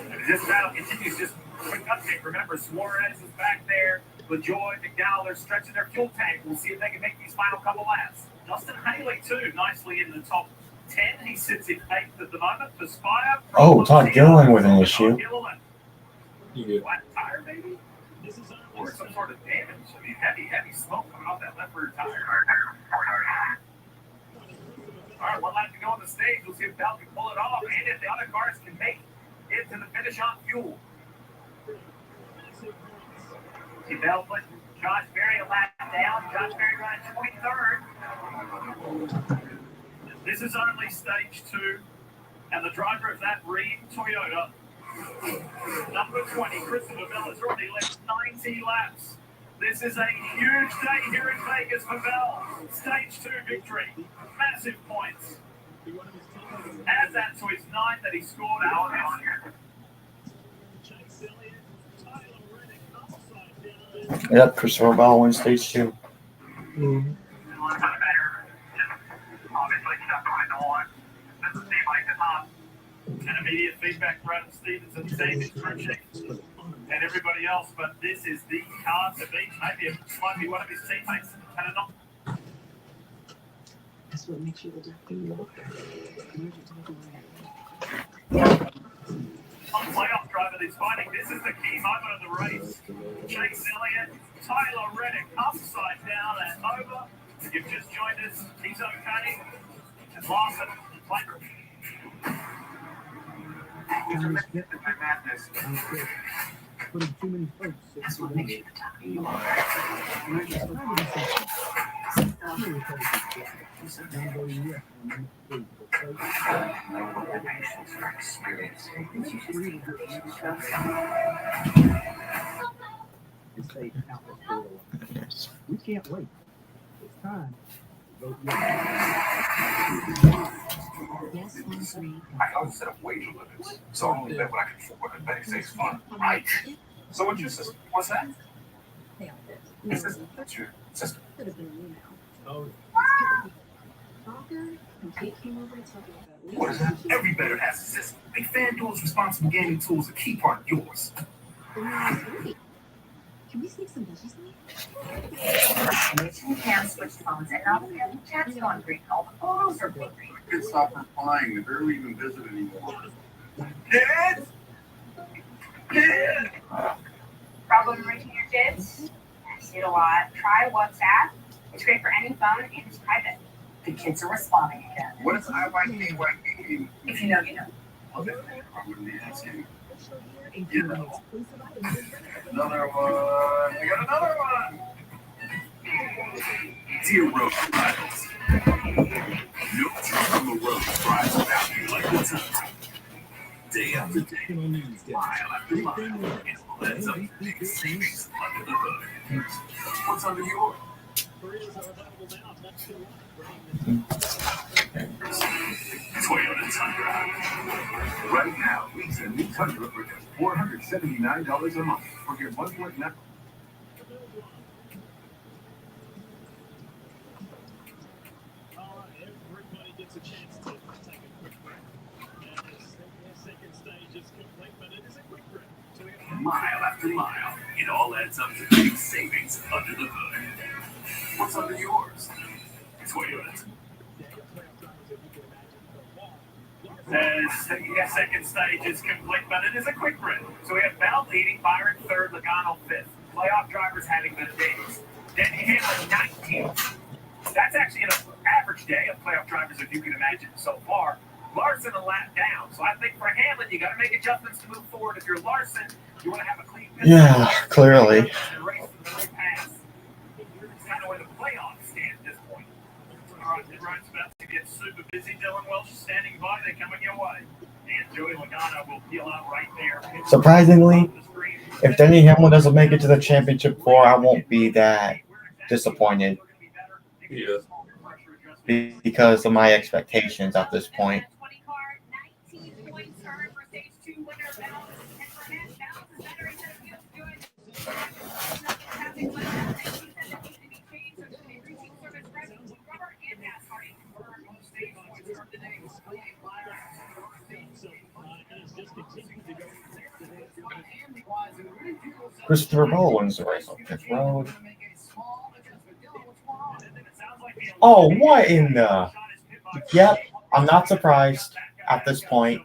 And this battle continues. Just quick update. Remember, Suarez is back there. LaJoy, McDowell, they're stretching their fuel tank. We'll see if they can make these final couple laps. Dustin Haley, too, nicely in the top 10. He sits in 8th at the moment. For Spire. Oh, Todd Gilliland with an issue. Yeah. Flat tire, maybe? Or some sort of damage. I mean, heavy smoke coming off that left rear tire. All right, one lap to go on the stage. We'll see if Bell can pull it off and if the other cars can make it to the finish on fuel. See Bell putting Josh Berry a lap down. Josh Berry running 23rd. This is only stage 2, and the driver of that Reed Toyota, number 20, Christopher Bell, has already left 90 laps. This is a huge day here in Vegas for Bell. Stage 2 victory. Massive points. Adds that to his 9 that he scored out this year. Yep, Christopher Bell wins stage 2. Obviously, stuck behind the one. This is bring back Brandon Stevens and David Crochet and everybody else, but this is the car to beat. Maybe it might be one of his teammates. I don't know. That's what makes you the doctor you are. Playoff driver that's fighting. This is the key moment of the race. Chase Elliott, Tyler Reddick, upside down and over. You've just joined us. He's okay. And Lawson, Putting too many folks. That's what makes you the doctor you are. We can't wait. It's time. I always set up wage limits, so I only bet what I can afford and betting saves fun. Right. So what's your system? What's that? Your system. That's your system. Oh. What is that? Every bettor has a system. And FanDuel's responsible gaming tool is a key part of yours. Can we sneak some veggies in? You can switch phones and all the chat's going green. All the photos are blue green. Kids stop replying. They barely even visit anymore. Kids! Kids! Problem reaching your kids? I see it a lot. Try WhatsApp. It's great for any phone and it's private. The kids are responding again. What is IYKYK? If you know, you know. Okay, I wouldn't be asking. You know. Another one. I got another one. Dear road rivals, no truck on the road drives without you like the time. Day after day, mile after mile, it all adds up to big savings under the hood. What's under yours? Toyota Tundra. Right now, lease a new Tundra for just $479 a month. Forget 1.9. Everybody gets a chance to take a quick break. The second stage is complete, but it is a quick break. So we have Mile after mile, it all adds up to big savings under the hood. What's under yours? Toyota. The second stage is complete, but it is a quick run. So we have Bell leading, Byron third, Logano fifth. Playoff drivers having good days. Denny Hamlin 19th. That's actually an average day of playoff drivers, if you can imagine, so far. Larson a lap down. So I think for Hamlin, you got to make adjustments to move forward. If you're Larson, you want to have a clean finish. Yeah, clearly. And race to the very pass. It's kind of where the playoffs stand at this point. All right, the road's about to get super busy. Dylan Welch is standing by. They're coming your way. And Joey Logano will peel out right there. Surprisingly, if Denny Hamlin doesn't make it to the championship four, I won't be that disappointed. Yeah. Because of my expectations at this point. Christopher Ball wins the race on pit road. Oh, what in the... Yep, I'm not surprised at this point.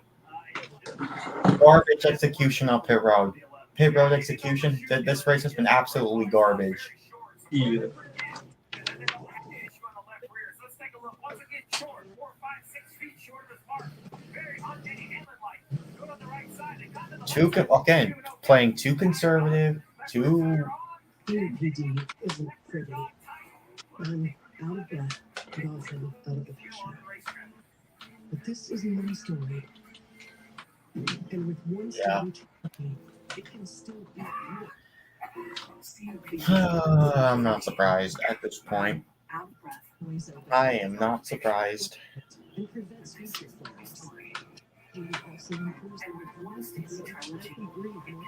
Garbage execution on pit road. Pit road execution. This race has been absolutely garbage. Yeah. Again, playing too conservative, too... PD isn't pretty. I'm out of breath, but also out of the picture. But this is my story. And with one stage, it can still be I'm not surprised at this point. I am not surprised. and prevents future flaws. It was also enforced And with one Stanley Trilogy, it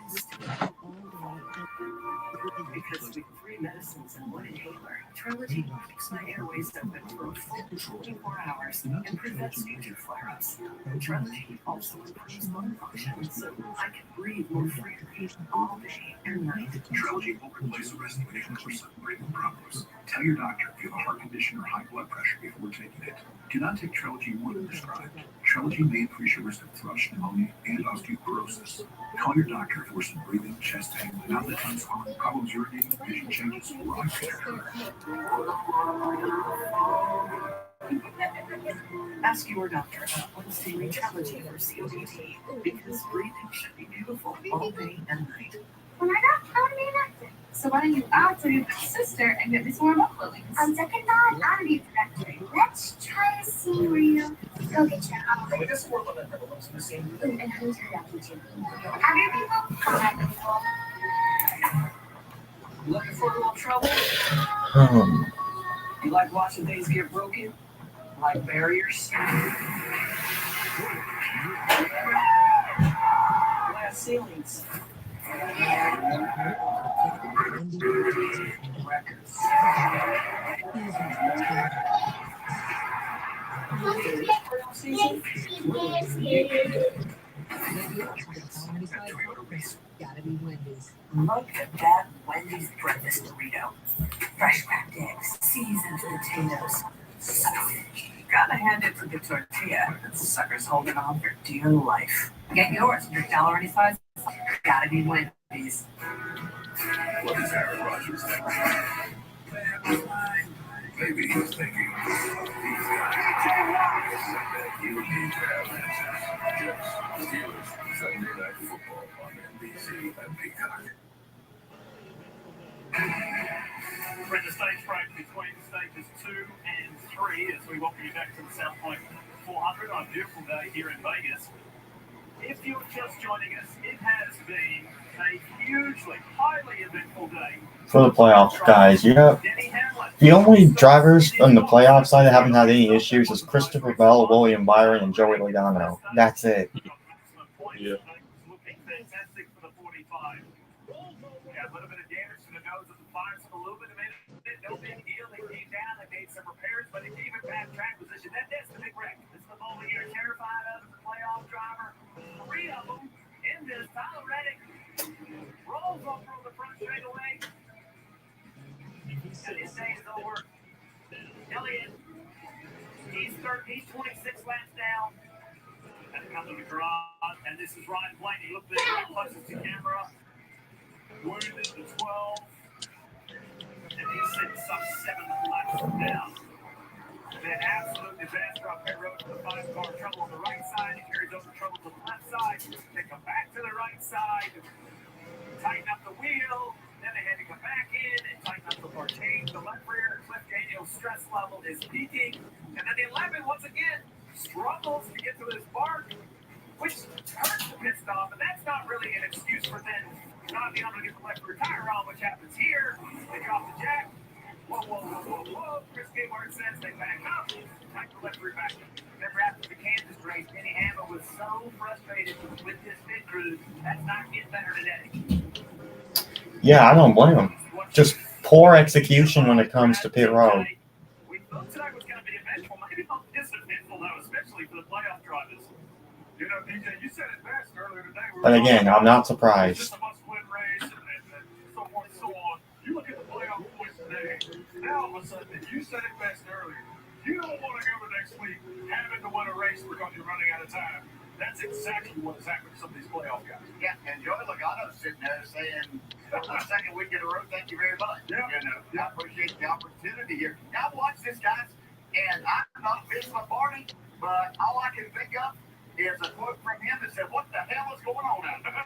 is because with 3 medicines and 1 inhaler, Trilogy keeps my airways open for a full 24 hours and prevents future flare-ups. Trilogy also improves lung function, so I can breathe more freely all day and night. Trilogy won't replace the rest of the initial course of breathing problems. Tell your doctor if you have a heart condition or high blood pressure before taking it. Do not take Trilogy more than prescribed. Trilogy may increase your risk of thrush, pneumonia, and osteoporosis. Call your doctor for some breathing, chest pain, mouth tongues, problems urinating, vision changes, or eye pressure. Ask your doctor about one Stanley Trilogy for COPD because breathing should be beautiful all day and night. When I got out of being active. So why don't you out to your sister and get me some more milk lilies? On second thought, out of the directory. Let's try a scene where you go get your own. We just work on that that looks in the same Ooh, and honey teriyaki too. Have your people? I'll have your people. Looking for a little trouble? You like watching things get broken? Like barriers? Glass ceilings. Records. Gotta be Wendy's. Look at that Wendy's breakfast burrito. Fresh cracked eggs, seasoned potatoes, sausage. Gotta hand it to the tortilla. That sucker's holding on for dear life. Get yours for $1.95. Gotta be Wendy's. What is Aaron Rodgers thinking? Maybe he's thinking, these guys that you need to have answers. Jets, Steelers, Sunday Night Football on NBC and Peacock. We're in the stage break between stages 2 and 3 as we welcome you back to the South Point 400 on a beautiful day here in Vegas. If you're just joining us, it has been a hugely, highly eventful day. For the playoffs, guys, the only drivers on the playoff side that haven't had any issues is Christopher Bell, William Byron, and Joey Logano. That's it. Yeah. Looking fantastic for the 45. Yeah, a little bit of damage to the nose of the fire, so a little bit of it. No big deal. They came down, they made some repairs, but it gave it bad track position. That's the big wreck. This is the moment you're terrified of as a playoff driver. 3 of them in this. Tyler Reddick rolls up from the front straightaway. And his day is over. Elliott, he's 26 laps down. And it comes to the garage, and this is Ryan Blaney. Look there, closest to camera. Wounded to 12. And he's sitting some 7 laps down. An absolute disaster up pit road to the 5-car. Trouble on the right side. He carries over trouble to the left side. They come back to the right side. Tighten up the wheel. Then they had to come back in and tighten up the partain. The left rear, Cliff Daniels' stress level is peaking. And then the 11, once again, struggles to get to his mark, which hurts the pit stop. And that's not really an excuse for them not being able to get the left rear tire on, which happens here. They drop the jack. Whoa. Chris Gaylord says they back up. Tighten the left rear back. Remember after the Kansas race, Denny Hamlin was so frustrated with this pit crew. That's not getting better today. Yeah, I don't blame him. Just poor execution when it comes to pit road. We thought tonight was going to be eventful. Maybe not this eventful, though, especially for the playoff drivers. You know, DJ, you said it best earlier today. But again, I'm not surprised. It's just a must-win race and so forth and so on. You look at the playoff points today. Now, all of a sudden, you said it best earlier. You don't want to go to next week having to win a race because you're running out of time. That's exactly what has happened to some of these playoff guys. Yeah, and Joey Logano's sitting there saying, for the second week in a row, thank you very much. Yeah. You know, I appreciate the opportunity here. Now, watch this, guys, and I'm not Vince Lombardi, but all I can think of is a quote from him that said, what the hell is going on out there?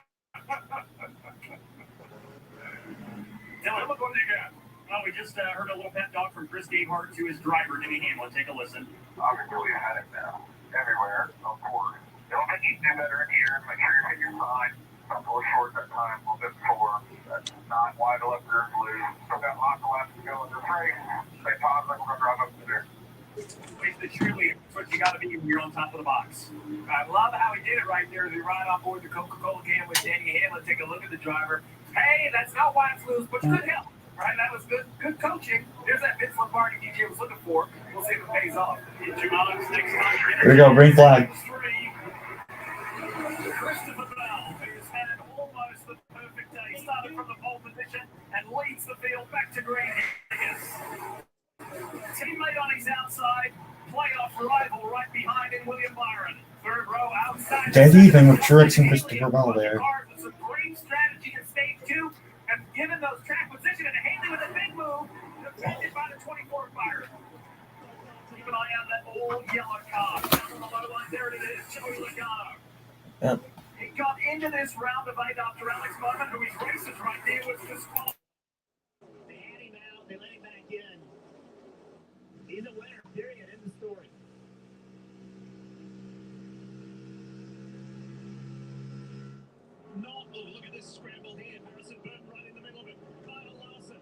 Dylan, look what you got. Well, we just heard a little pep talk from Chris Gabehart to his driver, Denny Hamlin. Take a listen. Obviously, I had it now. Everywhere, of course. Don't think you can do better in here. Make sure you hit your time. I'm a little short that time, a little bit before. That's not wide left rear blue. Still got lots of laps to go in this race. Stay positive. We're going to drive up to there. He's the cheerleader. what you got to be when you're on top of the box. I love how he did it right there as he ride on board the Coca-Cola can with Danny Hamlin. Take a look at the driver. Hey, that's not why it's loose, but you could help. Right, that was good coaching. There's that Vince Lombardi DJ was looking for. We'll see if it pays off. Here we go, green flag. Christopher Bell, who's had almost the perfect day, started from the pole position and leads the field back to green. Teammate on his outside, playoff rival right behind him, William Byron. Third row outside. Dead even with Truex and Christopher Bell there. Some great strategy in stage 2, and given those track position, and Haley with a big move, defended by the 24 Byron. Keep an eye on that old yellow car. Down on the low line, there it is, Joey Logano. Yep. He got into this round of 8 after Alex Bowman, who he races right there, was disqualified. They had him out, they let him back in. He's a winner, period, in the story. Not, oh, look at this scramble here. Harrison Burton right in the middle of it. Kyle Larson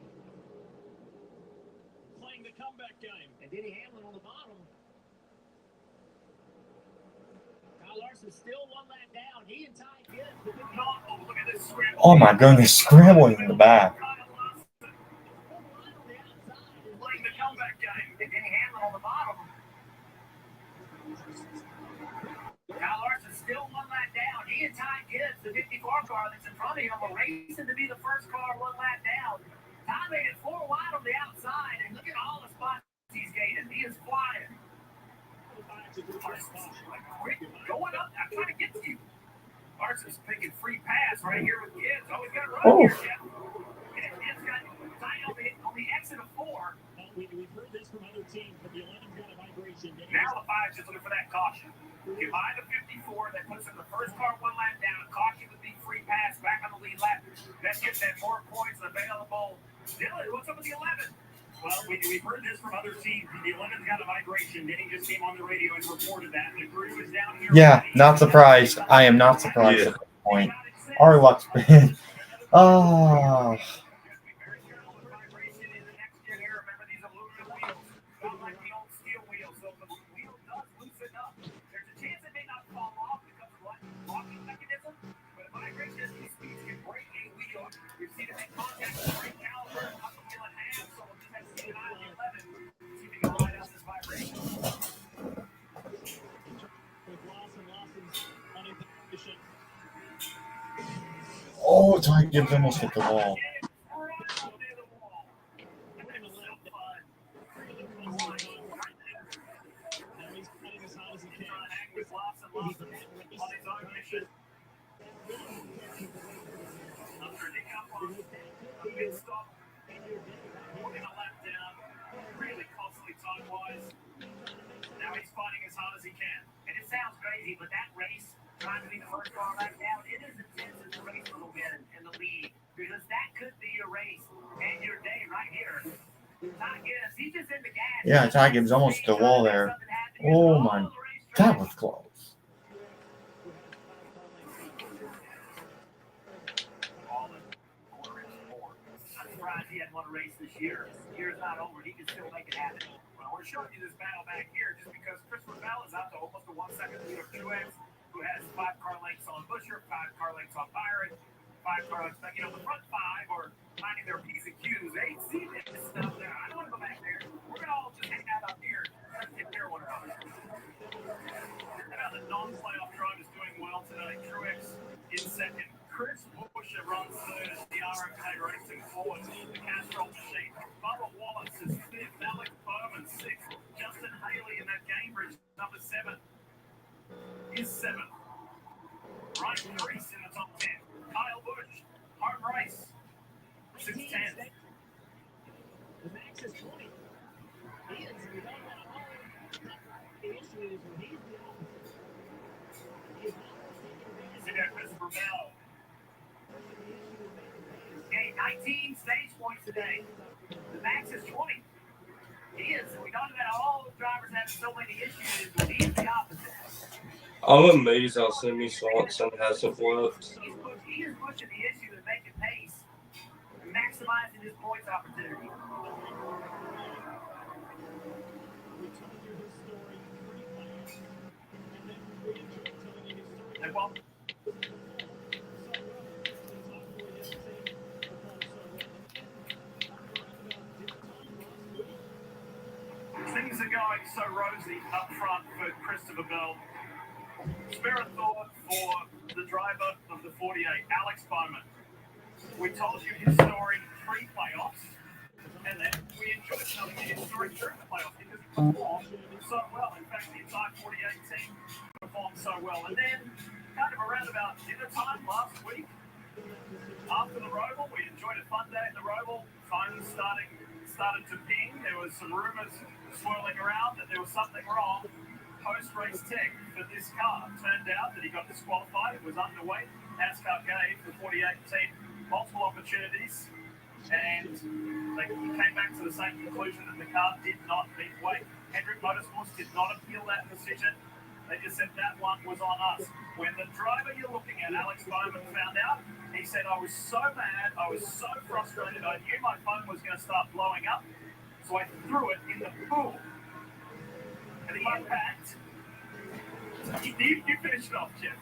playing the comeback game. And Denny Hamlin on the bottom. Kyle Larson still one lap down. He and Ty Gibbs. Not, oh, look at this scramble. Oh my goodness, scrambling in the back. Playing the comeback game. And Denny Hamlin on the bottom. Kyle Larson still one lap down. He and Ty Gibbs, the 54 car that's in front of him, are racing to be the first car one lap down. Ty made it 4 wide on the outside, and look at all the spots he's gaining. He is flying. Quick, going up. I'm trying to get to you. Larson's picking free pass right here with Gibbs. Oh, he's got to run here, Jeff. And Gibbs got Ty on the exit of 4. We've heard this from other teams, but the 11's got a vibration. Now the 5's just looking for that caution. Get by the 54, that puts him the first car one lap down. Caution would be free pass back on the lead lap. That gives them more points available. Dylan, what's up with the 11? Well, we've heard this from other teams. The 11's got a vibration. Denny just came on the radio and reported that. The crew is down here. Yeah, not surprised. I am not surprised at this point. Our luck's been. Oh. Oh, Ty Gibbs almost hit the wall. Now he's fighting as hard as he can. And it sounds crazy, but that race, trying to be the first car back down, it is intense as a race for the win in the lead. Because that could be your race and your day right here. Ty Gibbs, he's just in the gas. Yeah, Ty Gibbs almost hit the wall there. Oh my, that was close. I'm surprised he hadn't won a race this year. The year's not over. He can still make it happen. Well, we're showing you this battle back here just because Christopher Bell is out to almost a 1 second lead of Truex, who has 5 car lengths on Busher, 5 car lengths on Byron, 5 car lengths. You know, the front 5 are finding their P's and Q's. They see this stuff there. I don't want to go back there. We're going to all just hang out up here and take care of one another. Now, the non-playoff drive is doing well tonight. Truex in second. Chris Buescher runs third as the RMK Racing fourth. The Castrol machine. Bubba Wallace is fifth. Alex Bowman sixth. Justin Haley in that Cambridge number 7 is 7th. Ryan Reese in the top 10. Kyle Busch, home race, 6th, 10th. The max is 20. He is without a home. The issue is when he's the opposite. See that Christopher Bell. Okay, 19 stage points today. The max is 20. He is. We talked about all drivers having so many issues, but he's the opposite. I'm amazed how Sammy Swanson hasn't worked. He is pushing the issue and making pace, maximizing his points opportunity. And well, things are going so rosy up front for Christopher Bell. Spare a thought for the driver of the 48, Alex Bowman. We told you his story pre-playoffs, and then we enjoyed telling you his story during the playoffs because he performed so well. In fact, the entire 48 team performed so well. And then, kind of around about dinner time last week, after the Roval, we enjoyed a fun day at the Roval. Phones started to ping. There was some rumors swirling around that there was something wrong. Post-race tech for this car. Turned out that he got disqualified. It was underweight. NASCAR gave the 48 team multiple opportunities, and they came back to the same conclusion that the car did not meet weight. Hendrick Motorsports did not appeal that decision. They just said that one was on us. When the driver you're looking at, Alex Bowman, found out, he said, I was so mad, I was so frustrated, I knew my phone was going to start blowing up, so I threw it in the pool. And the impact, you finished it off, Jeff.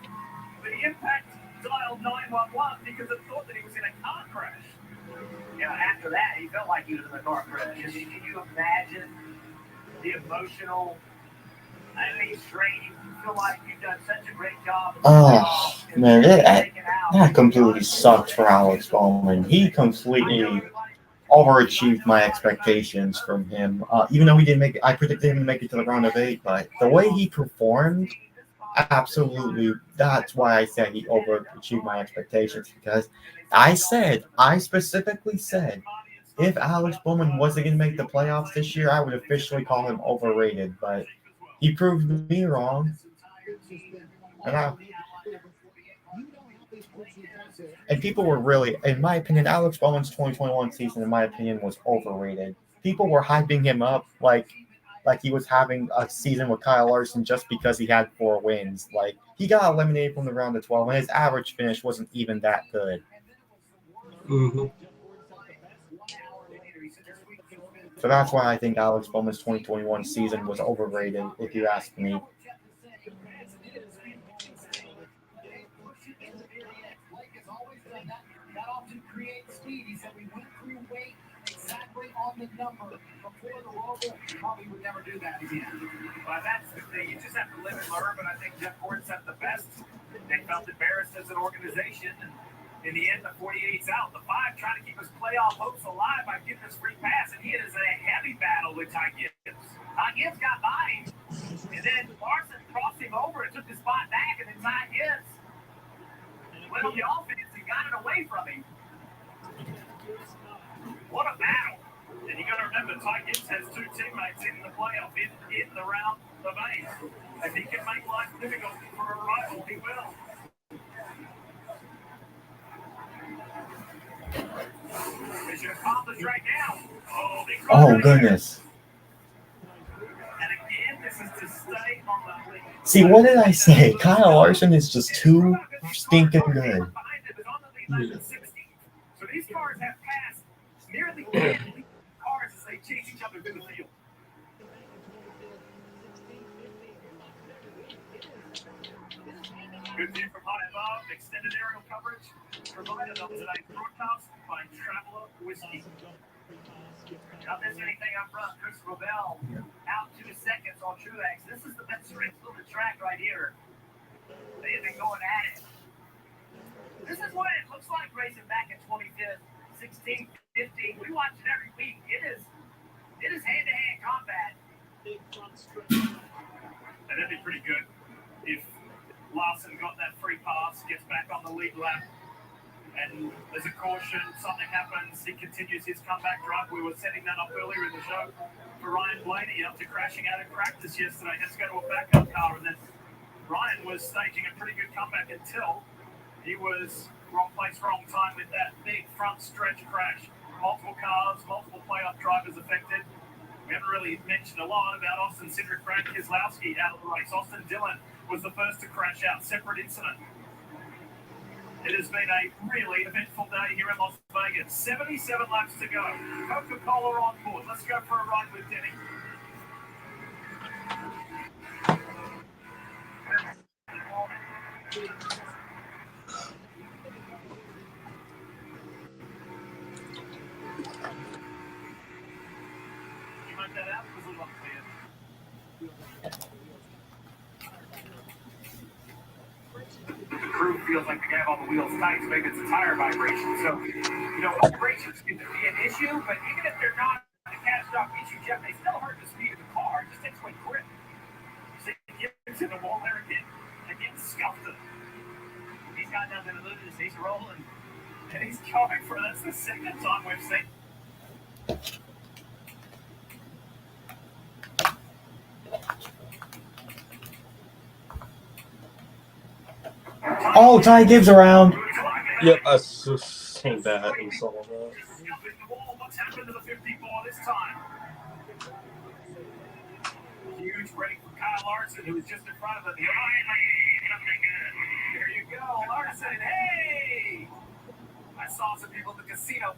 The impact dialed 911 because it thought that he was in a car crash. After that, he felt like he was in a car crash. Can you imagine the emotional, straining? You feel like you've done such a great job. Oh, man, that completely sucked for Alex Bowman. He completely overachieved my expectations from him. Even though he didn't make it, I predicted him to make it to the round of 8, but the way he performed, absolutely, that's why I said he overachieved my expectations, because I specifically said, if Alex Bowman wasn't going to make the playoffs this year, I would officially call him overrated, but he proved me wrong. And people were really, in my opinion, Alex Bowman's 2021 season, in my opinion, was overrated. People were hyping him up like he was having a season with Kyle Larson just because he had 4 wins. Like, he got eliminated from the round of 12, and his average finish wasn't even that good. Mm-hmm. So that's why I think Alex Bowman's 2021 season was overrated, if you ask me. That often creates speed. He said we went through weight exactly on the number before the Roval. Probably would never do that again. Well, that's the thing. You just have to live and learn, but I think Jeff Gordon said the best. They felt embarrassed as an organization, and in the end, the 48's out. The 5 trying to keep his playoff hopes alive by giving us free pass, and he is a heavy battle with Ty Gibbs. Ty Gibbs got by him, and then Larson crossed him over and took the spot back, and then Ty Gibbs went on the offense and got it away from him. What a battle. And you got to remember, Ty Gibbs has 2 teammates in the playoff, in the round of 8. If he can make life difficult for a rival, he will. Mission accomplished right now. Oh, goodness. And again, this is to stay on the lead. See, what did I say? Kyle Larson is just too stinking good. Yeah. So these cars have passed nearly 10 cars as they chase each other through the field. Good view from high above, extended aerial coverage provided on today's broadcast by Traveler Whiskey. Not missing anything up front. Christopher Bell out 2 seconds on Truex. This is the best race of the track right here. They have been going at it. This is what it looks like racing back in 2016, 15. We watch it every week. It is hand-to-hand combat. And that'd be pretty good if Larson got that free pass, gets back on the lead lap, and there's a caution, something happens, he continues his comeback drive. We were setting that up earlier in the show for Ryan Blaney after crashing out in practice yesterday. Has to go to a backup car, and then Ryan was staging a pretty good comeback until he was wrong place, wrong time with that big front stretch crash. Multiple cars, multiple playoff drivers affected. We haven't really mentioned a lot about Austin Cindric, Brad Keselowski out of the race. Austin Dillon was the first to crash out, separate incident. It has been a really eventful day here in Las Vegas. 77 laps to go. Coca-Cola on board. Let's go for a ride with Denny. You might that out because we love to it. The crew feels like the gap on the wheels tight, so maybe it's a tire vibration. So, vibrations can be an issue, but even if they're not a catastrophic issue, Jeff, they still hurt the speed of the car. It just takes away grip. So it gets in the wall there again, scuffed it. He's got nothing to lose. He's rolling, and he's going for that's the second time we've seen. Oh, Ty Gibbs around. Yep, I just seen that and saw that. What's happened to the 54 this time? Huge break for Kyle Larson, who was just in front of him. There you go, Larson. Hey! I saw some people at the casino.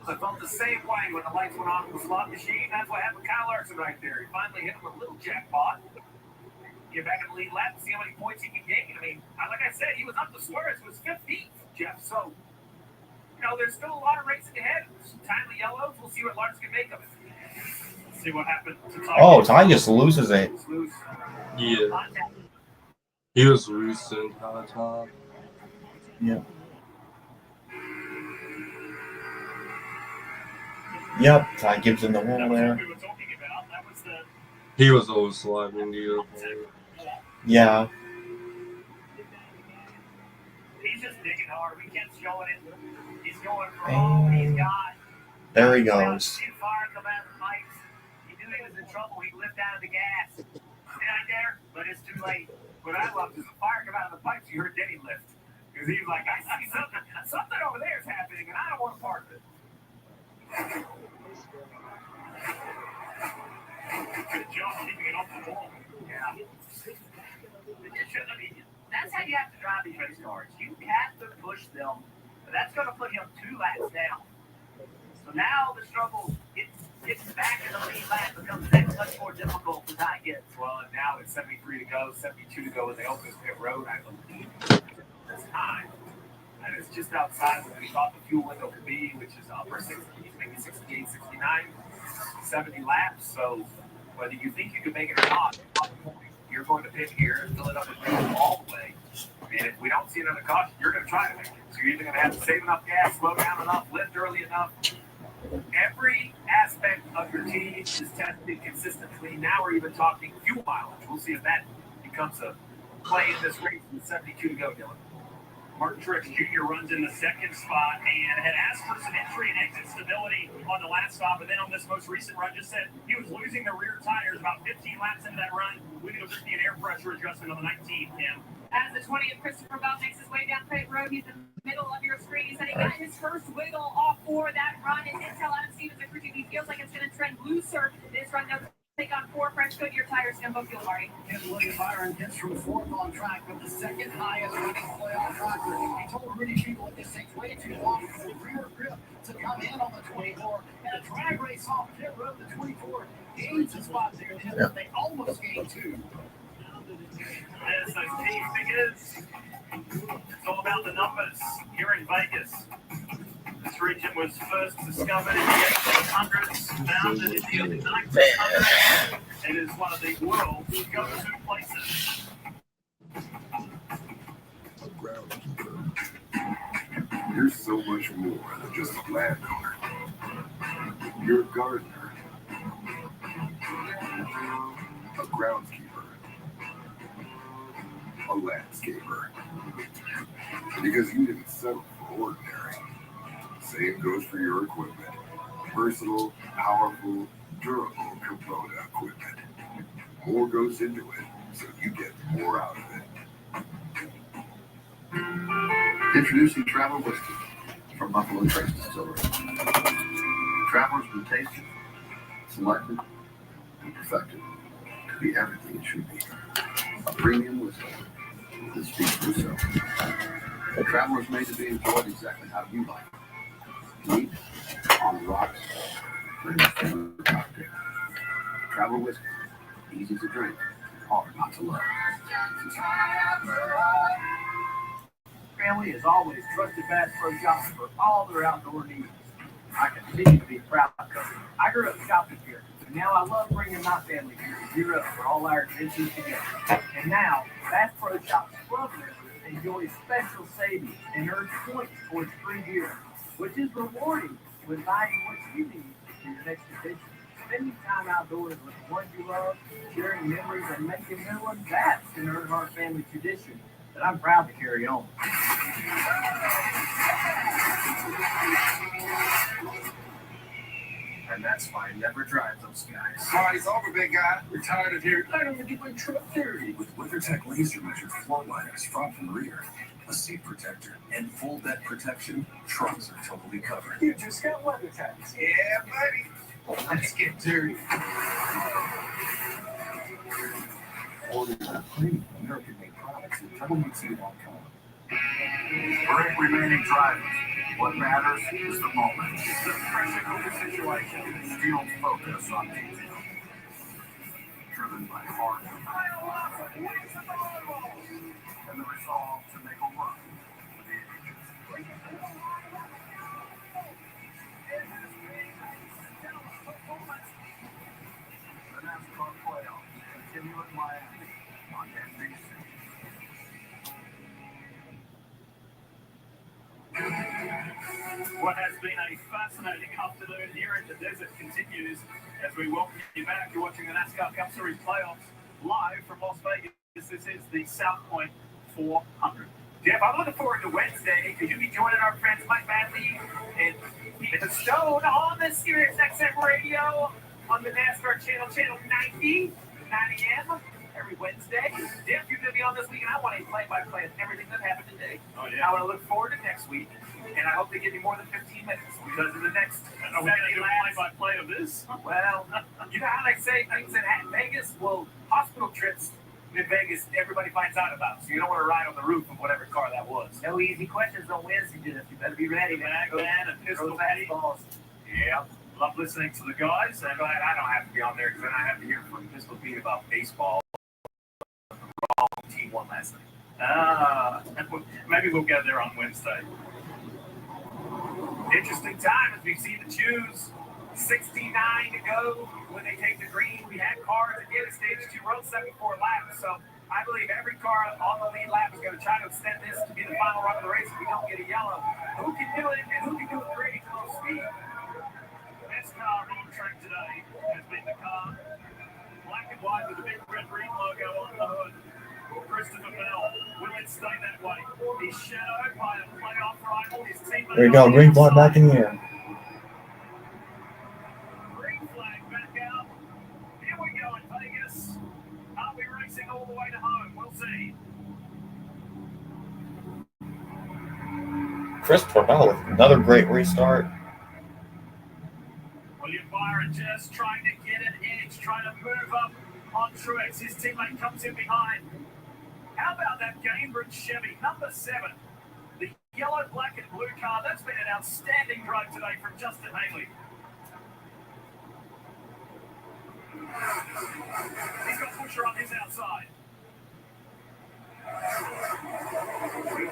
I felt the same way when the lights went on in the slot machine. That's what happened to Kyle Larson right there. He finally hit him with a little jackpot. Get back in the lead lap and see how many points he can gain. I mean, like I said, he was up the squares. It was 15th, Jeff. So, there's still a lot of racing ahead. Timely yellows. We'll see what Larson can make of it. See what happened to Ty. Oh, Ty just loses it. Yeah. He was loose the entire time. Yeah. Yep, Ty Gibbs in the wall there. He was always sliding the other. Yeah. He's just digging hard. We kept showing it. He's going for all he's got. There he goes. Fire come out of the pipes. He knew he was in trouble. He lift out of the gas. Stay right there, but it's too late. What I loved is the fire come out of the pipes. You heard Denny lift. Because he was like, I see something. Something over there is happening, and I don't want a part of it. Good job keeping it off the wall. Yeah. That's how you have to drive these race cars. You have to push them. That's going to put him 2 laps down. So now the struggle gets back in the lead lap becomes that much more difficult for Ty Gibbs. Well, and now it's 73 to go, 72 to go when they open this pit road, I believe. This time. And it's just outside what we thought the fuel window could be, which is upper 60s, maybe 68, 69, 70 laps. So whether you think you can make it or not, you're going to pit here and fill it up with fuel all the way. And if we don't see another caution, you're going to try to make it. So you're either going to have to save enough gas, slow down enough, lift early enough. Every aspect of your team is tested consistently. Now we're even talking fuel mileage. We'll see if that becomes a play in this race with 72 to go, Dylan. Martin Truex Jr. runs in the second spot and had asked for some entry and exit stability on the last stop, but then on this most recent run just said he was losing the rear tires about 15 laps into that run. We think it'll just be an air pressure adjustment on the 19th, Tim. As the 20th Christopher Bell makes his way down pit road, he's in the middle of your screen. He said he got his first wiggle off for that run, and intel Adam Stevens and crew team, he feels like it's going to trend looser this run. They'll take on 4 French Goodyear tires. Jumbo fuel, Marty. And William Byron gets from 4th on track with the second highest winning playoff record. He told Rudy People it just takes way too long for the rear grip to come in on the 24. And a drag race off pit road, the 24 gains a spot there. They almost gained 2. As those team figures, it's all about the numbers here in Vegas. This region was first discovered in the 1800s, founded in the early 1900s. It is one of the world's go-to places. You're so much more than just a landowner. You're a gardener, a groundskeeper, a landscaper. Because you didn't settle for ordinary. Same goes for your equipment. Versatile, powerful, durable Kubota equipment. More goes into it, so you get more out of it. Introducing Travel Whiskey from Buffalo Trace Distillery. Travelers been tasted, selected, and perfected to be everything it should be. A premium whiskey that speaks for itself. Travelers made to be enjoyed exactly how you like it. Neat, on the rocks, or in your favorite cocktail. Travel Whiskey, easy to drink, hard not to love. Family has always trusted Bass Pro Shops for all their outdoor needs. I continue to be a proud customer. I grew up shopping here, and now I love bringing my family here to gear up for all our adventures together. And now, Bass Pro Shops Club members enjoy special savings and earn points towards free gear, which is rewarding when buying what you need for your next adventure. Spending time outdoors with the ones you love, sharing memories, and making new ones, that's an Earnhardt family tradition that I'm proud to carry on. And that's why I never drive those guys. Party's over, big guy. We're tired of hearing, I don't get my truck dirty. With WeatherTech laser measured floor liners front and rear, a seat protector, and full bed protection, trucks are totally covered. You just got weather tags. Yeah, buddy. Let's get dirty. Order the premium American-made products at WC.com. For every remaining drivers, what matters is the moment. The pressure cooker situation, Steel's focus on detail. Driven by hard work and the resolve to make a run for the ages. The NASCAR playoffs continue at Miami on NBC. What has been a fascinating afternoon here in the desert continues as we welcome you back. You're watching the NASCAR Cup Series playoffs live from Las Vegas. This is the South Point 400. Jeff, I'm looking forward to Wednesday because you'll be joining our friends Mike Badley and Peter Stone on the Sirius XM radio on the NASCAR channel 90, 9 a.m. every Wednesday. Jeff, you're going to be on this week, and I want to play-by-play of everything that happened today. Oh, yeah. I want to look forward to next week, and I hope they give me more than 15 minutes because of the next. Are we going to do a play-by-play of this? Well, you know how they say things in Vegas? Well, hospital trips in Vegas, everybody finds out about. So you don't want to ride on the roof of whatever car that was. No easy questions on Wednesday, Jeff. You better be ready. Man and pistol fastballs. Yeah. Love listening to the guys. I'm glad I don't have to be on there because then I have to hear from Pistol Pete about baseball. The wrong team won last night. Maybe we'll go there on Wednesday. Interesting time as we see the choose. 69 to go when they take the green. We had cars that get a stage 2 run 74 laps. So I believe every car on the lead lap is going to try to extend this to be the final run of the race if we don't get a yellow. Who can do it and who can do it great at low speed? This car on track today has been the car. Black and white with a big red green logo on the hood. Christopher Bell. Will it stay that way? He's shadowed by a playoff rival. His teammate. There you go. Green flag back in here. Green flag back out. Here we go in Vegas. Are we racing all the way to home? We'll see. Christopher Bell with another great restart. William Byron just trying to get an edge, trying to move up on Truex. His teammate comes in behind. How about that Gainbridge Chevy, number 7? The yellow, black, and blue car. That's been an outstanding drive today from Justin Haley. He's got Pusher on his outside.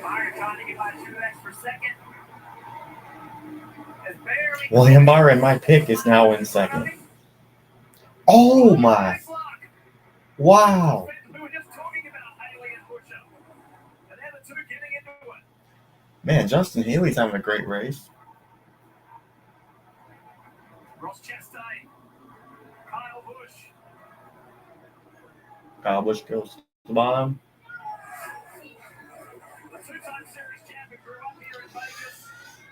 Byron trying to get by Truex for second. William Byron, my pick, is now in second. Oh my. Wow. We were just talking about Haley and Pusher. And they're the two getting into it. Man, Justin Haley's having a great race. Ross Chastain. Kyle Busch. Kyle Busch goes to the bottom. The two-time series champion grew up here in Vegas.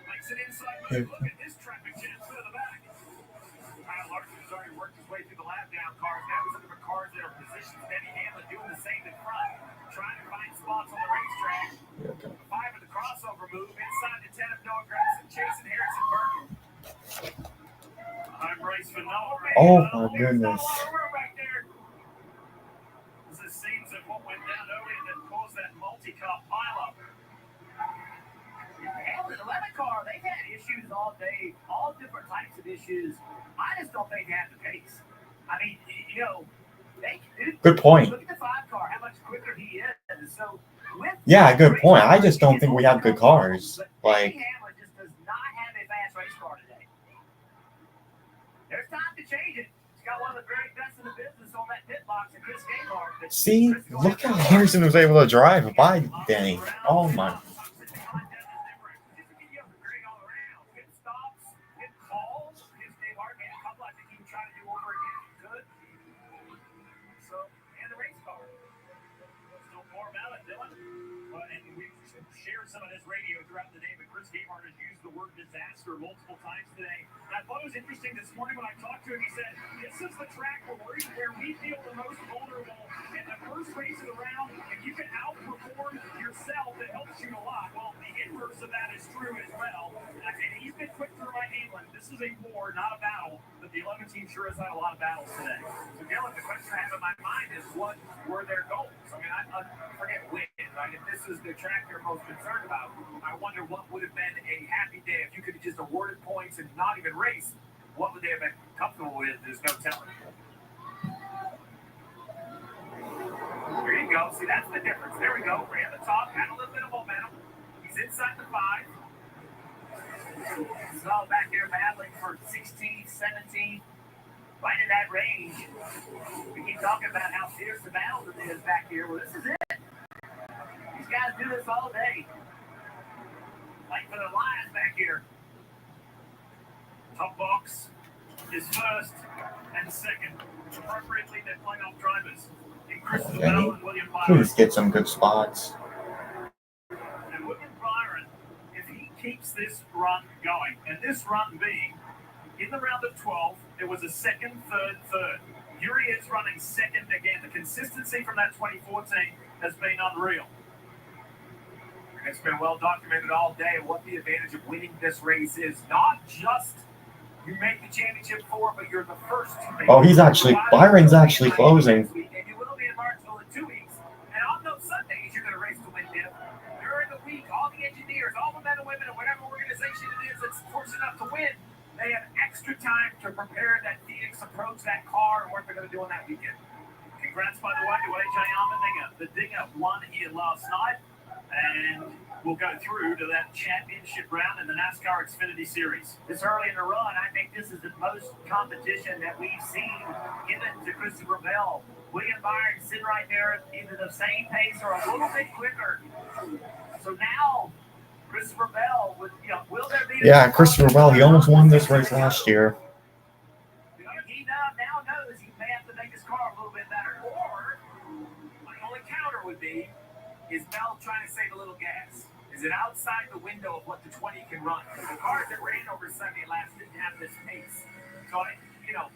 Makes an inside move. Look at this traffic jam to the back. Kyle Larson has already worked his way through the lap down cars. Now he's looking for cars that are positioned. Benny Hamlin doing the same in front. Trying to find spots on the racetrack. The 5 of the crossover move. Inside the 10 of Noah Gragson. Chasing Harrison Burton. Home race for Noah. Oh my goodness. This is scenes of what went down earlier that caused that multi-car pileup. And the 11 car, they've had issues all day, all different types of issues. I just don't think they have the pace. I mean, you know, Good point. Look at the 5 car, how much quicker he is. So Yeah, good point. I just don't think we have good cars. Like, Hamlin just does not have a fast race car today. There's time to change it. He's got one of the very best in the business on that pit box in Chris Gabehart. see, look how Harrison was able to drive by Denny. Oh my. Some of his radio throughout the day, but Chris Gabehart has used the word disaster multiple times today. And I thought it was interesting this morning when I talked to him. He said, "This is the track where we feel the most vulnerable. In the first race of the round, if you can outperform yourself, it helps you a lot." Well, the inverse of that is true as well. And he's been quick through right England. This is a war, not a battle. But the 11 team sure has had a lot of battles today. So, Dylan, the question I have in my mind is, what were their goals? I mean, I forget win, right? If this is the track you're most concerned about, I wonder what would have been a happy day if you could have just awarded points and not even race. What would they have been comfortable with? There's no telling. There you go. See, that's the difference. There we go. Ran the top, had a little bit of momentum. He's inside the 5. He's all back here battling for 16th, 17th. Right in that range. We keep talking about how fierce the battle is back here. Well, this is it. These guys do this all day. Like for the Lions back here. Top box is first and second. Appropriately, they're playing off drivers. In Christopher Bell and William Byron. Please get some good spots. And William Byron, if he keeps this run going, and this run being in the round of 12, it was a second, third. Here he is running second again. The consistency from that 2014 has been unreal. And it's been well documented all day what the advantage of winning this race is. Not just you make the championship 4, but you're the first to make Oh, Byron's actually closing. And you will be in Martinsville in 2 weeks. And on those Sundays, you're going to race to win Div. During the week, all the engineers, all the men and women, and whatever organization it is that's fortunate enough to win, they have extra time to prepare that Phoenix approach, that car, and what they're going to do on that weekend. Congrats, by the way, to AJ Allmendinger. The Dinger won here last night. And we'll go through to that championship round in the NASCAR Xfinity Series. This early in the run, I think this is the most competition that we've seen given to Christopher Bell. William Byron sitting right there, either the same pace or a little bit quicker. So now, Christopher Bell, will there be... Yeah, Christopher Bell, he almost won this race last year. He now knows he may have to make his car a little bit better. Or, my only counter would be, is Bell trying to save a little gas? Is it outside the window of what the 20 can run? Because the cars that ran over Sunday last didn't have this pace. So,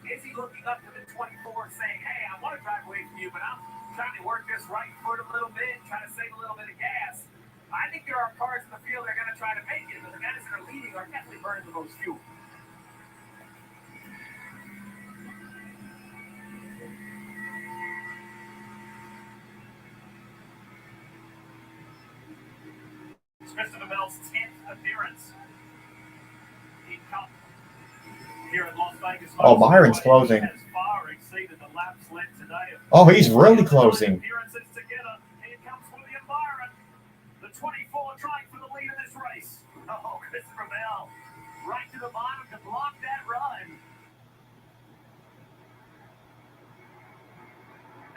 is he looking up to the 24 saying, hey, I want to drive away from you, but I'm trying to work this right foot a little bit, trying to save a little bit of gas? I think there are cars in the field that are going to try to make it, but the guys that are leading are definitely burning the most fuel. Christopher Bell's 10th appearance in Cup here at Las Vegas. Oh, Byron's closing. Has far exceeded the laps led today. Oh, he's really closing. Appearances together. Here comes William Byron, the 24 trying for the lead in this race. Oh, Christopher Bell, right to the bottom to block that run.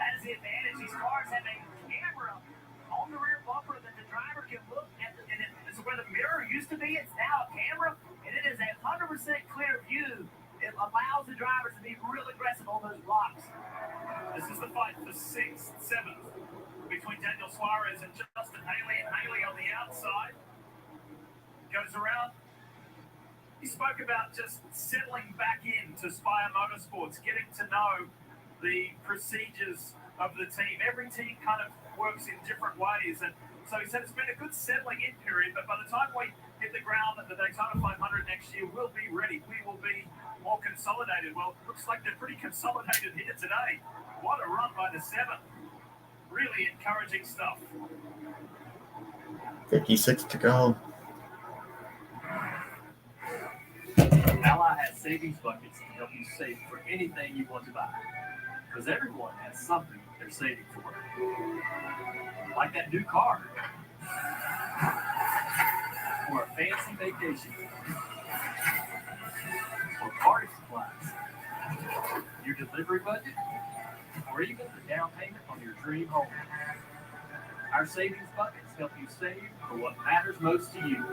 That is the advantage. These cars have a camera on the rear bumper that the driver can look at. It's where the mirror used to be. It's now a camera, and it is a 100% clear view. It allows the drivers to be real aggressive on those blocks. This is the fight for 6th, 7th between Daniel Suarez and Justin Haley. And Haley on the outside goes around. He spoke about just settling back into Spire Motorsports, getting to know the procedures of the team. Every team kind of works in different ways, and so he said it's been a good settling in period, but by the time we hit the ground at the Daytona 500 next year, we'll be ready. We will be more consolidated. Well, it looks like they're pretty consolidated here today. What a run by the 7th. Really encouraging stuff. 56 to go. Ally has savings buckets to help you save for anything you want to buy. Because everyone has something they're saving for. Like that new car. Or a fancy vacation. Or party supplies. Your delivery budget. Or even the down payment on your dream home. Our savings buckets help you save for what matters most to you.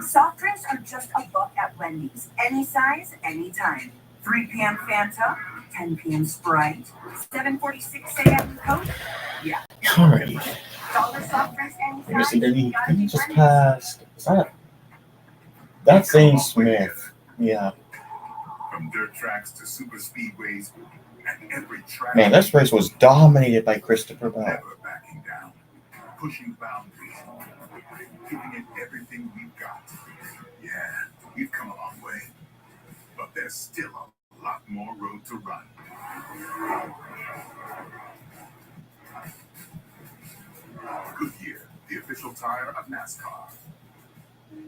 Soft drinks are just $1 at Wendy's. Any size, anytime. 3 p.m. Fanta, 10 p.m. Sprite, 7:46 a.m. Coke. Yeah. Alrighty. Dollar soft drinks, any Let me size. see, did he just passed? Is that? That's Zane Smith. Yeah. From dirt tracks to super speedways, and every track. Man, this race was dominated by Christopher Bell. Never backing down, pushing boundaries, giving it everything we've got. Yeah, we've come a long way, but there's still a lot more road to run. Goodyear, the official tire of NASCAR.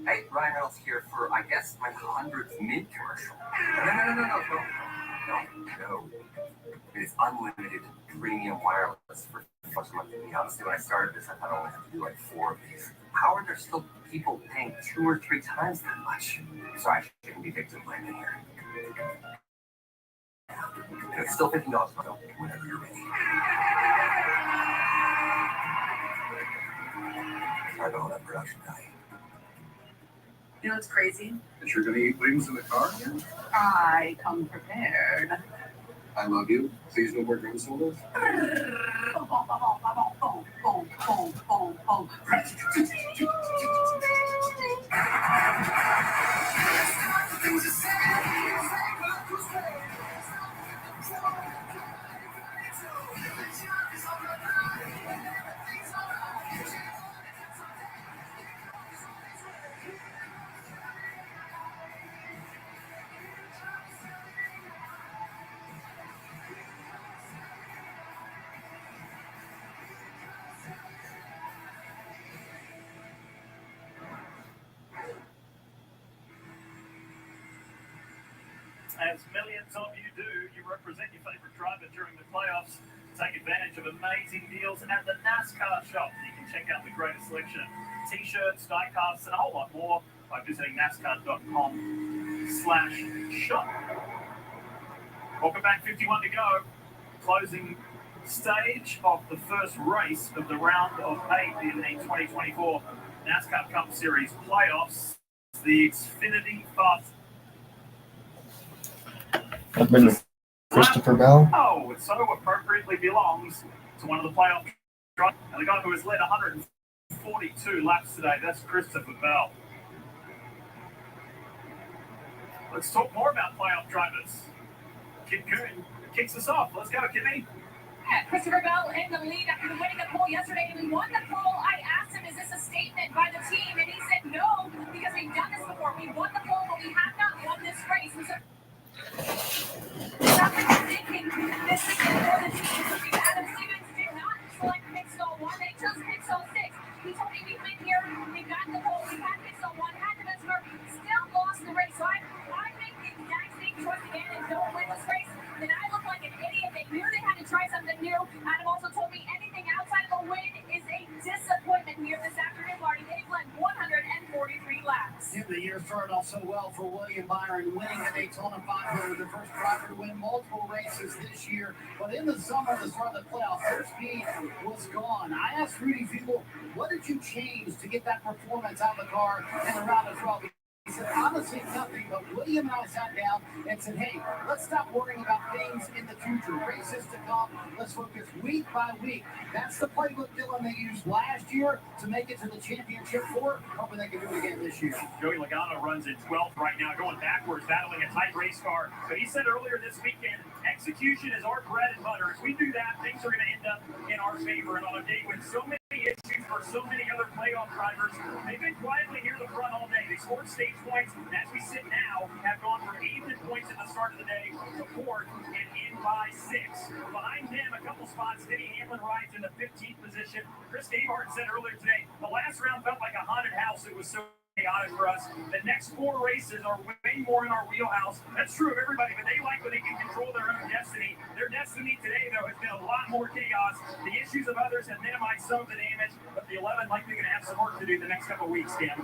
Hey, Ryan Reynolds here for, I guess, my 100th Mint commercial. No. It's unlimited premium wireless for $50 a month. To be honest, when I started this, I thought I only had to do like 4 of these. How are there still people paying 2 or 3 times that much? So I shouldn't be victim blaming here. And it's still $50 a month whenever you're ready. Sorry about all that production value. You know what's crazy? That you're gonna eat wings in the car again? I come prepared. I love you. Please no more drum sodas. As millions of you do, you represent your favorite driver during the playoffs. Take advantage of amazing deals at the NASCAR shop. You can check out the greatest selection of t-shirts, diecasts, and a whole lot more by visiting NASCAR.com/shop. Welcome back, 51 to go. Closing stage of the first race of the round of 8 in the 2024 NASCAR Cup Series playoffs. The Xfinity Fast. I've been with Christopher Bell. Oh, it so appropriately belongs to one of the playoff drivers. And the guy who has led 142 laps today, that's Christopher Bell. Let's talk more about playoff drivers. Kid Coon kicks us off. Let's go, Kimmy. Yeah, Christopher Bell in the lead after winning the pole yesterday. And we won the pole. I asked him, is this a statement by the team? And he said no, because we've done this before. We won the pole, but we have not won this race. And so thinking this is for the team. Adam Stevens did not select pit stall 1. They chose pit stall 6. He told me we've been here, we got the pole, we had pit stall 1, had the best work, still lost the race. So I make the exact same choice again and don't win this race. Then I look like an idiot. They knew they had to try something new. Adam also told me anything outside of a win is a disappointment here this afternoon, Marty. They've led 143 laps. Yeah, the year started off so well for William Byron, winning the Daytona 500, the first driver to win multiple races this year. But in the summer, the start of the playoffs, their speed was gone. I asked Rudy Fugle, what did you change to get that performance out of the car and around as well? He said, honestly, nothing, but William and I sat down and said, hey, let's stop worrying about things in the future. Races to come. Let's focus week by week. That's the playbook, Dylan, they used last year to make it to the championship four. Hoping they can do it again this year. Joey Logano runs in 12th right now, going backwards, battling a tight race car. But he said earlier this weekend, execution is our bread and butter. If we do that, things are going to end up in our favor. And on a day with so many issues for so many other playoff drivers, they've been quietly near the front all day. They scored stage points, and as we sit now, have gone from 8 points at the start of the day to 4th and in by 6. Behind them, a couple spots, Denny Hamlin rides in the 15th position. Chris Gabehart said earlier today, the last round felt like a haunted house. It was so chaotic for us. The next 4 races are way more in our wheelhouse. That's true of everybody, but they like when they can control their own destiny. Their destiny today, though, has been a lot more chaos. The issues of others have minimized some of the damage, but the 11 likely going to have some work to do the next couple of weeks, Cam.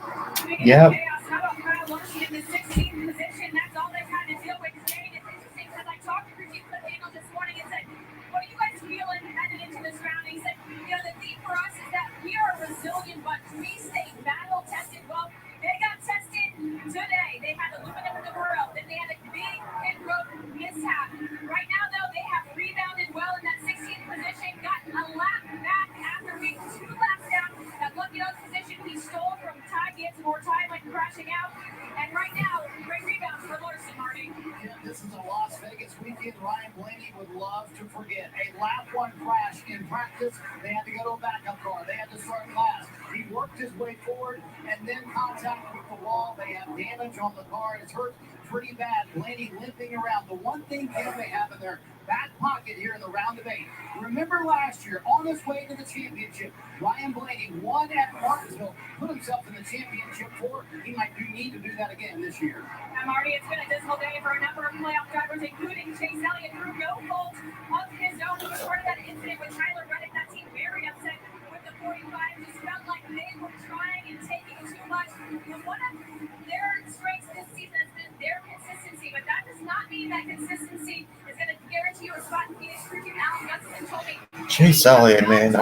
Yep. Chaos. How about Kyle Larson in the 16th position? That's all they've had to deal with today. It's interesting because I talked to Chief Cliff Daniels this morning and said, what are you guys feeling headed into this round? He said, the theme for us is that we are resilient, but we stay battle tested. Well, they got tested today. They had aluminum in the grill, then they had a big pit road mishap. Right now, though, they have rebounded well in that 16th position, got a lap back after being 2 laps down. That lucky nose position he stole from Ty Gibbs, more time went crashing out. And right now, great rebound for Larson, Marty. Yeah, this is a Las Vegas weekend Ryan Blaney would love to forget. A lap 1 crash in practice. They had to go to a backup car. They had to start last. He worked his way forward and then contact with the wall. They have damage on the car. It's hurt pretty bad. Blaney limping around. The one thing they have in their back pocket here in the round of 8. Remember last year, on his way to the championship, Ryan Blaney won at Martinsville, put himself in the championship 4. He might need to do that again this year. Now, Marty, it's been a dismal day for a number of playoff drivers, including Chase Elliott, through no fault of his own. He was part of that incident with Tyler Reddick. That team very upset with the 45. Just felt like they were trying and taking too much. And one of their strengths this season has been their consistency, but that does not mean that consistency is going to guarantee you a spot in Phoenix. Crew Alan Gustin told me. Chase Elliott, man.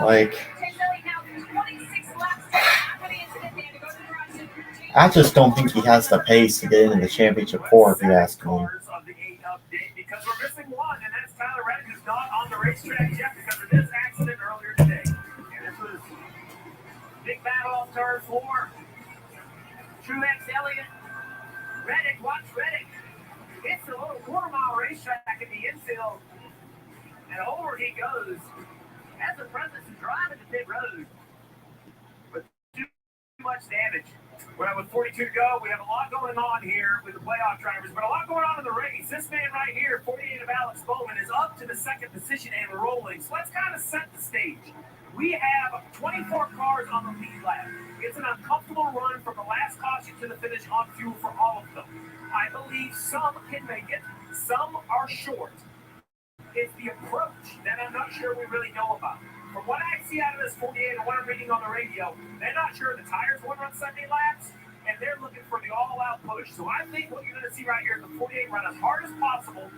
Like, Chase Elliott now 26 laps after the incident. They had to go to the garage and I just don't think he has the pace to get into the championship 4, if you ask me. Of the 8 update, because we're missing one, and that's Tyler Reddick, who's not on the racetrack yet because of this accident earlier today. And this was big battle on turn 4. Truex Elliott, Reddick, watch Reddick. It's a little quarter-mile racetrack in the infield, and over he goes. Has the presence of driving the pit road, but too much damage. Well, with 42 to go, we have a lot going on here with the playoff drivers, but a lot going on in the race. This man right here, 48 of Alex Bowman, is up to the 2nd position and rolling. So let's kind of set the stage. We have 24 cars on the lead lap. It's an uncomfortable run from the last caution to the finish on fuel for all of them. I believe some can make it, some are short. It's the approach that I'm not sure we really know about. From what I see out of this 48 and what I'm reading on the radio, they're not sure the tires won't run 70 laps, and they're looking for the all-out push. So I think what you're going to see right here is the 48 run as hard as possible,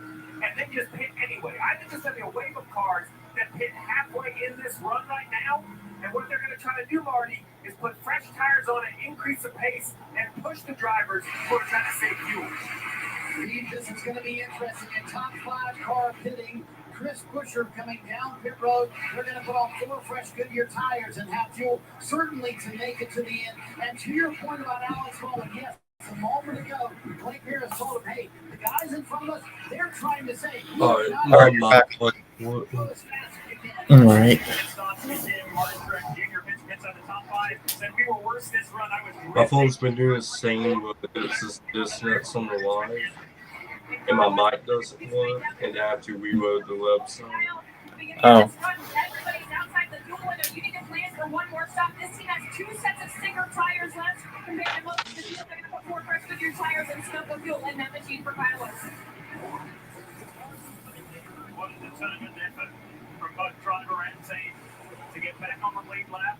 and then just pit anyway. I think there's going to be a wave of cars that pit halfway in this run right now, and what they're going to try to do, Marty, is put fresh tires on it, increase the pace, and push the drivers who are trying to save fuel. This is going to be interesting. In top 5 car pitting, Chris Buescher coming down pit road. They're going to put on 4 fresh Goodyear tires and have fuel, certainly to make it to the end. And to your point about Alex Bowman, yes, a moment ago, Blake Harris told him, hey, the guys in front of us, they're trying to say, All right. My phone's been doing the same, but it's just nuts on the live. And my mic doesn't work, and I have to reload the website. Oh. Everybody's outside the fuel window. You need to plan for one more stop. This team has 2 sets of sticker tires left compared to most of the field. They're going to put 4 fresh Goodyear tires and scope of fuel in that machine for Kyle Larson. What a determined effort from both driver and team to get back on the lead lap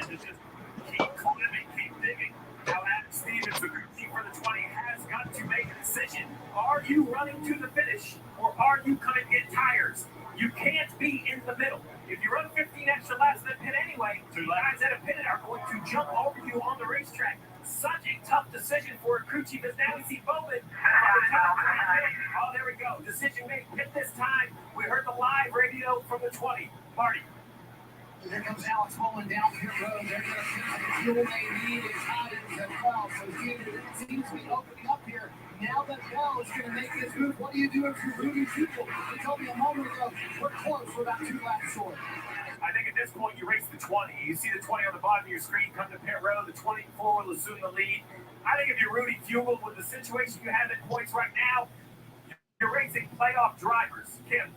and to just keep climbing, keep digging. Now Adam Stevens, the group chief for the 20, has got to make a decision. Are you running to the finish, or are you going to get tires? You can't be in the middle. If you run 15 extra laps in the pit anyway, the guys that have pitted are going to jump over you on the racetrack. Such a tough decision for a crew chief, as now we see Bowman. Oh, there we go. Decision made. Pit this time. We heard the live radio from the 20. Marty. Here comes Alex Bowman down pit road. They're going to put the fuel they need in tires as well. So it seems to be opening up here. Now that Bell is going to make this move, what are you doing for Rudy people? He told me a moment ago, we're close. We're about 2 laps short. I think at this point you race the 20. You see the 20 on the bottom of your screen come to pit road. The 24 will assume the lead. I think if you're Rudy Fugle with the situation you have at points right now, you're racing playoff drivers. Kim.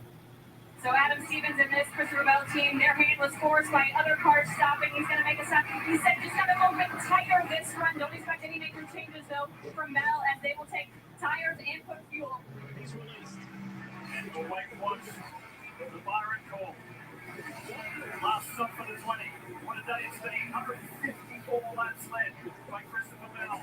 So Adam Stevens and this Christopher Bell team, their hand was forced by other cars stopping. He's going to make a stop. He said just got a little bit tighter this run. Don't expect any major changes, though, from Bell as they will take tires and put fuel. He's released. The white watch. The Byron Cole. Last stop for the 20. What a day it's been. 154 laps led by Christopher Bell.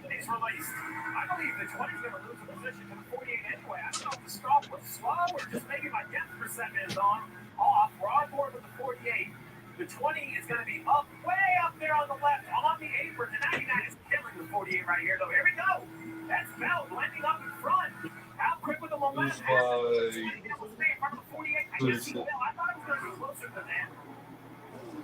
He's released. I believe the 20's going to lose a position to the 48 anyway. I don't know if the stop was slow or just maybe my depth percent is off. We're on board with the 48. The 20 is going to be up, way up there on the left, on the apron. The 99 is killing the 48 right here, though. Here we go. That's Bell blending up in front. How quick with the momentum?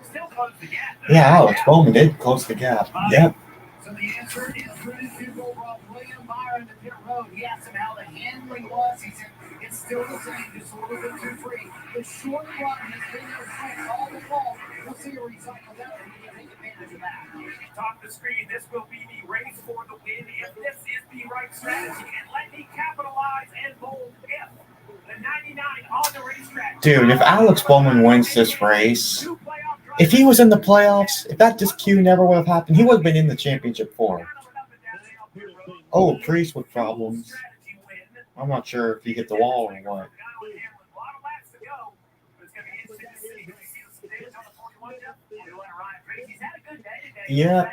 Still close the gap. Yeah, Alex Bowman did close the gap. Yep. So the answer is British Hugo brought William Byron to pit road. He asked him how the handling was. He said it's still the same, just a little bit too free. The short run has been their strength all the fall. We'll see a recycle that and he can take advantage of that. Top of the screen, this will be the race for the win. If this is the right strategy, and let me capitalize and bold if the 99 on the racetrack. Dude, if Alex Bowman wins this race, if he was in the playoffs, if that disQ never would have happened, he would have been in the championship four. Oh, Priest with problems. I'm not sure if he hit the wall or what. Yeah.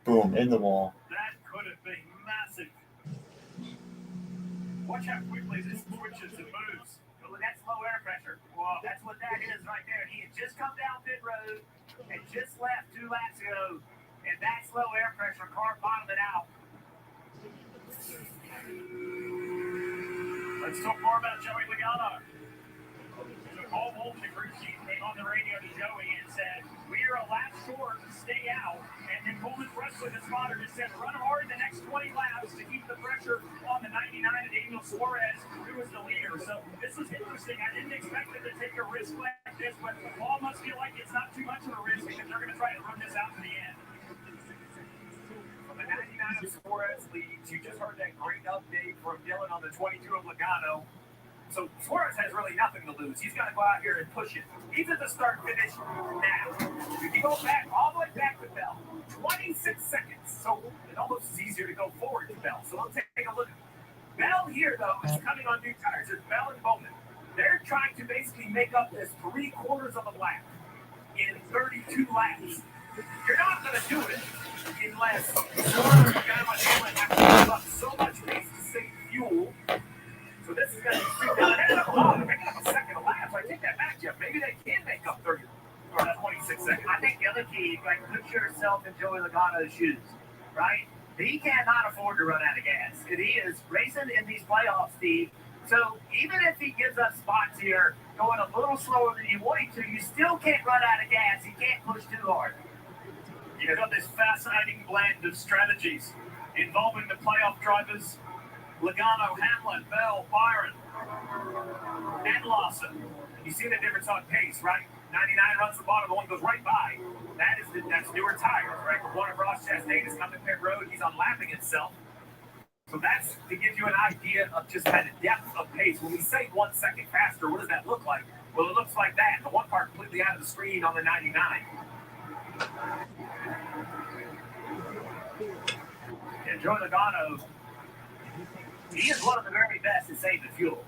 Boom, in the wall. That could have been massive. Watch how quickly this twitches and moves. Well, that's low air pressure. Well, that's what that is right there. He had just come down pit road and just left 2 laps ago. And that's low air pressure. Car bottomed it out. Let's talk more about Joey Logano. So Paul Walsh came on the radio to Joey and said, "We are a lap short, stay out." And then Coleman Wrestling, the spotter, just said, "Run hard the next 20 laps to keep the pressure on the 99 and Daniel Suarez, who is the leader." So this was interesting. I didn't expect them to take a risk like this, but Paul must feel like it's not too much of a risk because they're going to try to run this out to the end. From the 99 of Suarez leads, you just heard that great update from Dylan on the 22 of Logano. So Suarez has really nothing to lose. He's got to go out here and push it. He's at the start finish now. If you go back, all the way back to Bell, 26 seconds. So it almost is easier to go forward to Bell. So let's take a look. Bell here, though, is coming on new tires. It's Bell and Bowman. They're trying to basically make up this 3/4 of a lap in 32 laps. You're not going to do it unless Suarez and Hamlin have to give up so much pace to save fuel. So this is going to be they're making up a second of laps. I take that back, Jeff. Maybe they can make up 30 or 26 seconds. I think the other key, like, put yourself in Joey Logano's shoes, right? He cannot afford to run out of gas. And he is racing in these playoffs, Steve. So even if he gives up spots here, going a little slower than you want him to, you still can't run out of gas. He can't push too hard. You've got this fascinating blend of strategies involving the playoff drivers. Logano, Hamlin, Bell, Byron, and Lawson. You see the difference on pace, right? 99 runs the bottom, the one goes right by. That's newer tires, right? The one of Ross Chastain is coming to pit road. He's unlapping himself. So that's to give you an idea of just kind of depth of pace. When we say 1 second faster, what does that look like? Well, it looks like that. The one car completely out of the screen on the 99. And Joey Logano, he is one of the very best at saving fuel.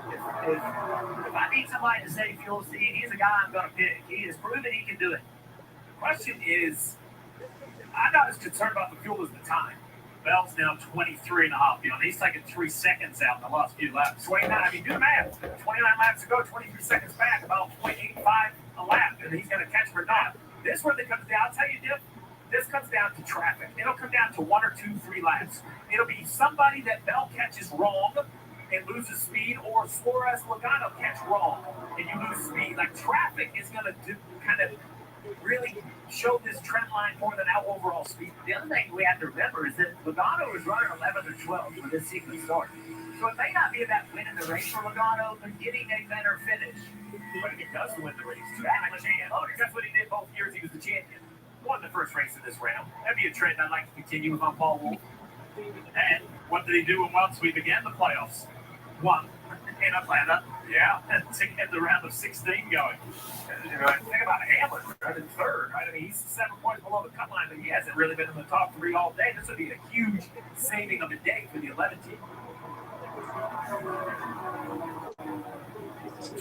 If I need somebody to save fuel, Steve, he's a guy I'm going to pick. He has proven he can do it. The question is, I'm not as concerned about the fuel as the time. Bell's now 23 and a half. He's taking 3 seconds out in the last few laps. 29, I mean, do the math. 29 laps to go, 23 seconds back, about 0.85 a lap, and he's going to catch for none. This is where it comes down. I'll tell you, Dick, this comes down to traffic. It'll come down to 1 or 2, 3 laps. It'll be somebody that Bell catches wrong and loses speed, or Suarez Logano catch wrong and you lose speed. Like, traffic is going to kind of really show this trend line more than our overall speed. The other thing we have to remember is that Logano is running 11th or 12th when this sequence starts. So it may not be about winning the race for Logano, but getting a better finish. But if he does win the race, that's what he did both years. He was the champion. Won the first race of this round. That'd be a trend I'd like to continue with on Paul Wolf. And what did he do once we began the playoffs? Won in Atlanta, yeah, to get the round of 16 going. Think about Hamlin, right, in third, right? I mean, he's 7 points below the cut line, but he hasn't really been in the top 3 all day. This would be a huge saving of a day for the 11 team.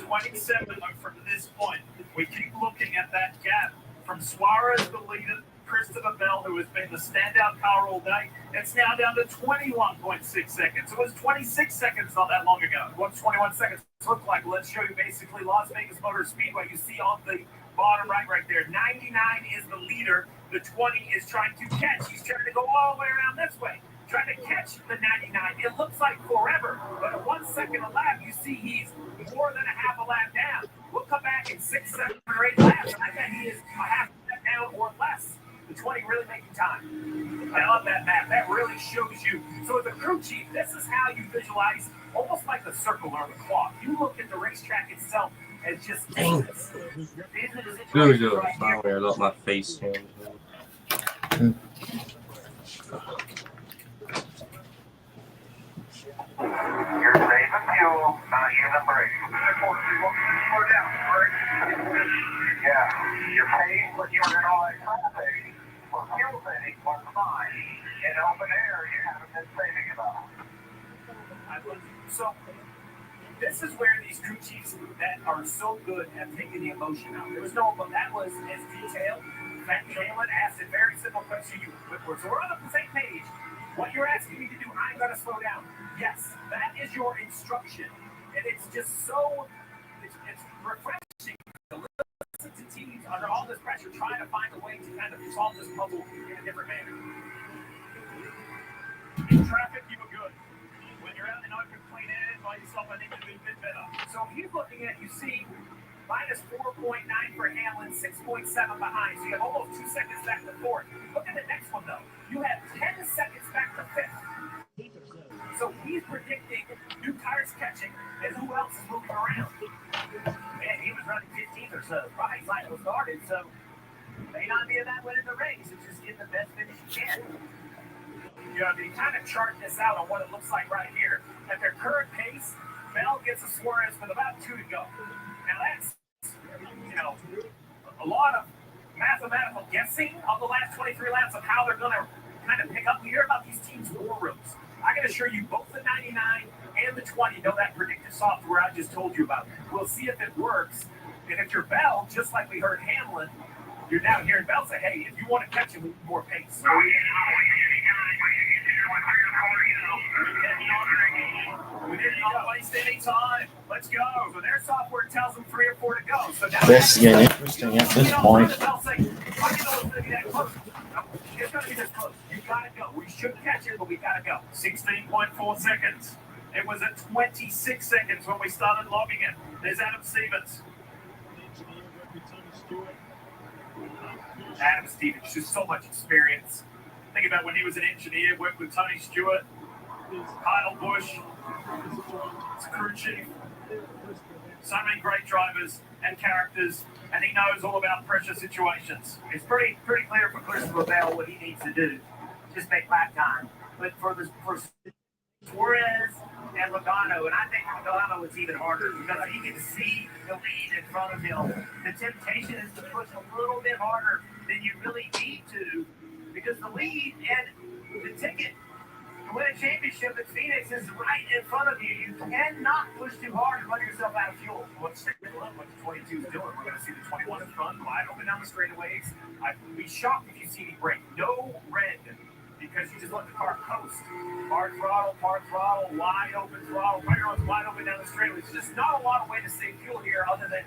27 from this point. We keep looking at that gap from Suarez, the leader, Christopher Bell, who has been the standout car all day. It's now down to 21.6 seconds. It was 26 seconds not that long ago. What's 21 seconds look like? Let's show you basically Las Vegas Motor Speedway. You see on the bottom right there. 99 is the leader. The 20 is trying to catch. He's trying to go all the way around this way, trying to catch the 99. It looks like forever, but at 1 second a lap, you see he's more than a half a lap down. We'll come back in 6, 7, or 8 laps, and I bet he is a half a lap down or less. The 20 really making time. I love that map. That really shows you. So as a crew chief, this is how you visualize almost like the circle or the clock. You look at the racetrack itself as just distance. There we go. Finally, I got my face on. You're safe and fuel, not using brakes. Slow down, right? Yeah, your pace when you were in all that traffic for fuel saving was fine. In open air, you haven't been saving enough. So this is where these crew chiefs that are so good at taking the emotion out. There was no, but that was as detailed. Matt Jalen asked a very simple question to you. So we're on the same page. What you're asking me to do, I'm going to slow down. Yes, that is your instruction. And it's just so, it's refreshing to listen to teams under all this pressure trying to find a way to kind of solve this puzzle in a different manner. In traffic, you were good. When you're out in open clean air by yourself, I need to be a bit better. So he's looking at, you see, minus 4.9 for Hamlin, 6.7 behind. So you have almost 2 seconds back to fourth. Look at the next one, though. You have 10 seconds back to fifth. So he's predicting new tires catching and who else is moving around. Man, he was running 15th or so. Probably cycle started, so may not be that way in the race. It's just get the best finish you can. You know, they kind of chart this out on what it looks like right here. At their current pace, Bell gets a Suarez with about 2 to go. Now that's, you know, a lot of mathematical guessing of the last 23 laps of how they're going to kind of pick up. We hear about these teams' war rooms. I can assure you both the 99 and the 20 know that predictive software I just told you about. We'll see if it works. And if you're Bell, just like we heard Hamlin, you're now hearing Bell say, hey, if you want to catch him, we need more pace. We didn't waste any time. Let's go. So their software tells them 3 or 4 to go. So now This is getting interesting at this point. It's going to be that close. It's going to be this close. You got to go. We should catch it, but we got to go. 16.4 seconds. It was at 26 seconds when we started logging it. There's Adam Stevens. Adam Stevens, just so much experience. Think about when he was an engineer, worked with Tony Stewart, Kyle Busch, crew chief. So many great drivers and characters, and he knows all about pressure situations. It's pretty clear for Christopher Bell what he needs to do. Just make lap time. But for Suarez and Logano, and I think Logano is even harder because he can see the lead in front of him. The temptation is to push a little bit harder than you really need to because the lead and the ticket to win a championship at Phoenix is right in front of you. You cannot push too hard and run yourself out of fuel. Let's take a look what the 22 is doing. We're going to see the 21 in front, wide open down the straightaways. I'd be shocked if you see me brake. No red because you just let the car coast. Hard throttle, wide open throttle. Everyone's wide open down the straightaways. There's just not a lot of way to save fuel here other than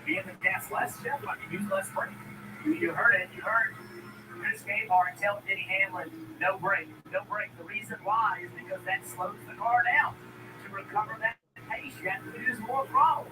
being the gas less, Jeff. I can use less brake. You heard it. You heard Chris Gabehart tell Denny Hamlin, no brake. The reason why is because that slows the car down. To recover that pace, you have to use more throttle.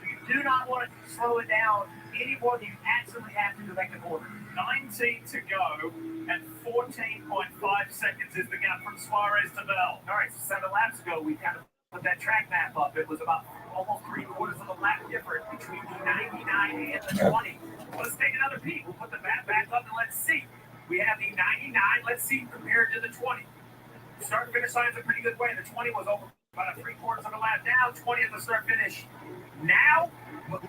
So you do not want to slow it down any more than you absolutely have to make the corner. 19 to go, and 14.5 seconds is the gap from Suarez to Bell. All right, so 7 laps ago, we kind of put that track map up. It was about almost 3/4 of a lap difference between the 99 and the 20. Let's take another peek. We'll put the map back up and let's see. We have the 99. Let's see compared to the 20. Start-finish line's a pretty good way. The 20 was over about 3/4 of a lap down, 20 at the start-finish. Now,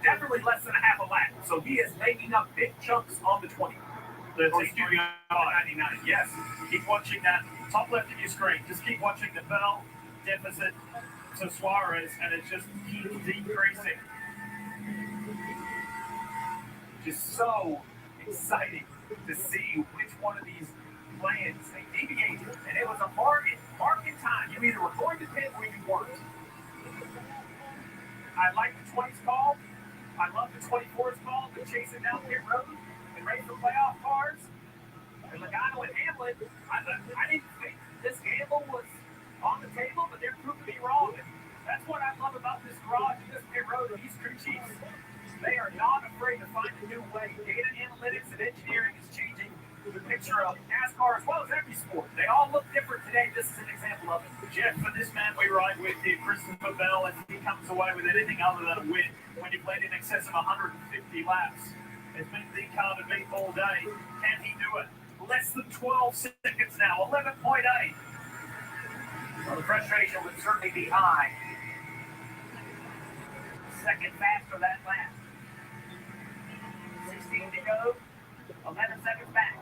definitely less than a half a lap. So he is making up big chunks on the 20. The 99. Yes. Keep watching that top left of your screen. Just keep watching the Bell deficit to Suarez, and it just keeps decreasing. Just so exciting to see which one of these plans they deviated. And it was a mark in time. You either were going to pit or you weren't. I like the 20's call. I love the 24's call, but chasing down pit road and race for playoff cars. And Logano and Hamlin, I didn't think this gamble was on the table, but they're proved to be wrong. And that's what I love about this garage and this pit road and these crew chiefs. They are not afraid to find a new way. Data analytics and engineering is changing the picture of NASCAR as well as every sport. They all look different today. This is an example of it. Jeff, for this man we ride with, Christopher Bell, if he comes away with anything other than a win, when he played in excess of 150 laps, it's been the car to beat all day. Can he do it? Less than 12 seconds now, 11.8. Well, the frustration would certainly be high. Second faster that lap. 16 to go, 11 seconds back.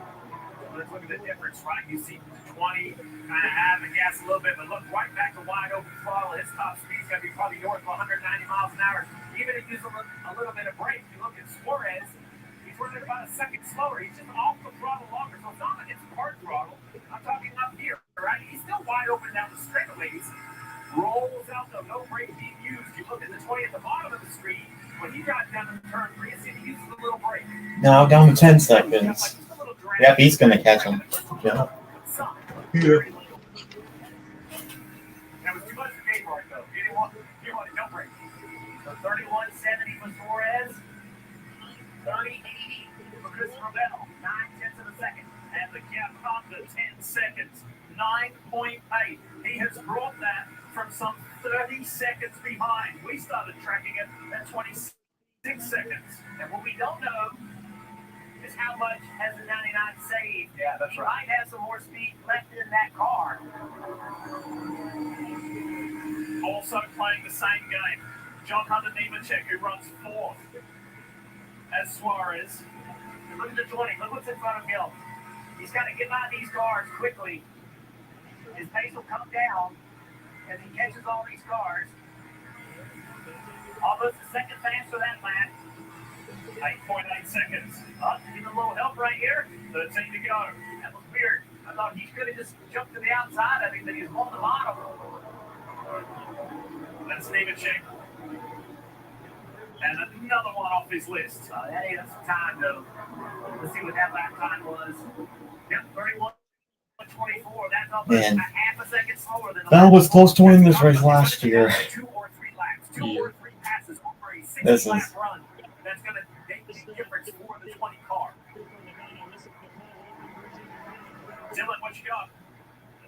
Well, let's look at the difference, right? You see 20 kind of out of the gas a little bit, but look right back to wide open throttle. His top speed's going to be probably north of 190 miles an hour. Even if you use a little bit of brake, you look at Suarez, he's running about a second slower. He's just off the throttle longer. So it's not like it's hard throttle. I'm talking up here, right? He's still wide open down the straightaways. Rolls out though, no brake being used. You look at the 20 at the bottom of the screen. When he got down to turn 3, he uses a little brake. Now down to 10 seconds. Yep, he's going to catch him. Yeah. That was too much for K-Mark, though. You didn't want no brake. So 31.70 for Suarez. 30.80 for Christopher Bell. 9/10 of a second. And the gap under 10 seconds. 9.8. He has brought that from some 30 seconds behind. We started tracking it at 26 seconds. And what we don't know is how much has the 99 saved. Yeah, that's right. He might have some more speed left in that car. Also playing the same game, John Hunter Nemechek, who runs 4th as Suarez. And look at the 20. Look what's in front of him. He's got to get by these cars quickly. His pace will come down as he catches all these cars. Almost a second faster that lap. 8.8 seconds. Give him a little help right here. 13 to go. That was weird. I thought he could have just jumped to the outside of him, but he was on the bottom. That's Nemechek. And another one off his list. Hey, that's the time, though. Let's see what that lap time was. Yep, 31.24. That's up a half a second slower than the Bell was close to winning this race last year. 2 or 3 laps. 2 or 3 passes over a 6-lap run. That's going to make the difference for the 20 car. Dylan, what you got?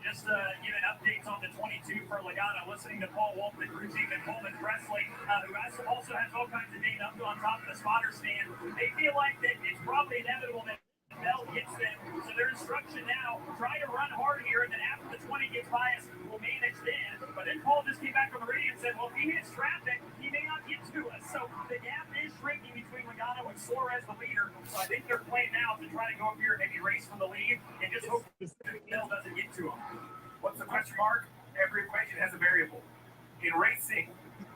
Just giving updates on the 22 for Logano, listening to Paul Wolfman, crew chief, and Coleman Presley, who also has all kinds of data up on top of the spotter stand. They feel like that it's probably inevitable that Bell gets them. So their instruction now, try to run hard here, and then after the 20 gets by us, we'll manage then. But then Paul just came back on the radio and said, well, if he hits traffic, he may not get to us. So the gap is shrinking between Logano and Suarez, the leader. So I think they're playing now to try to go up here and maybe race for the lead and just hope Bell doesn't get to him. What's the question mark? Every equation has a variable. In racing,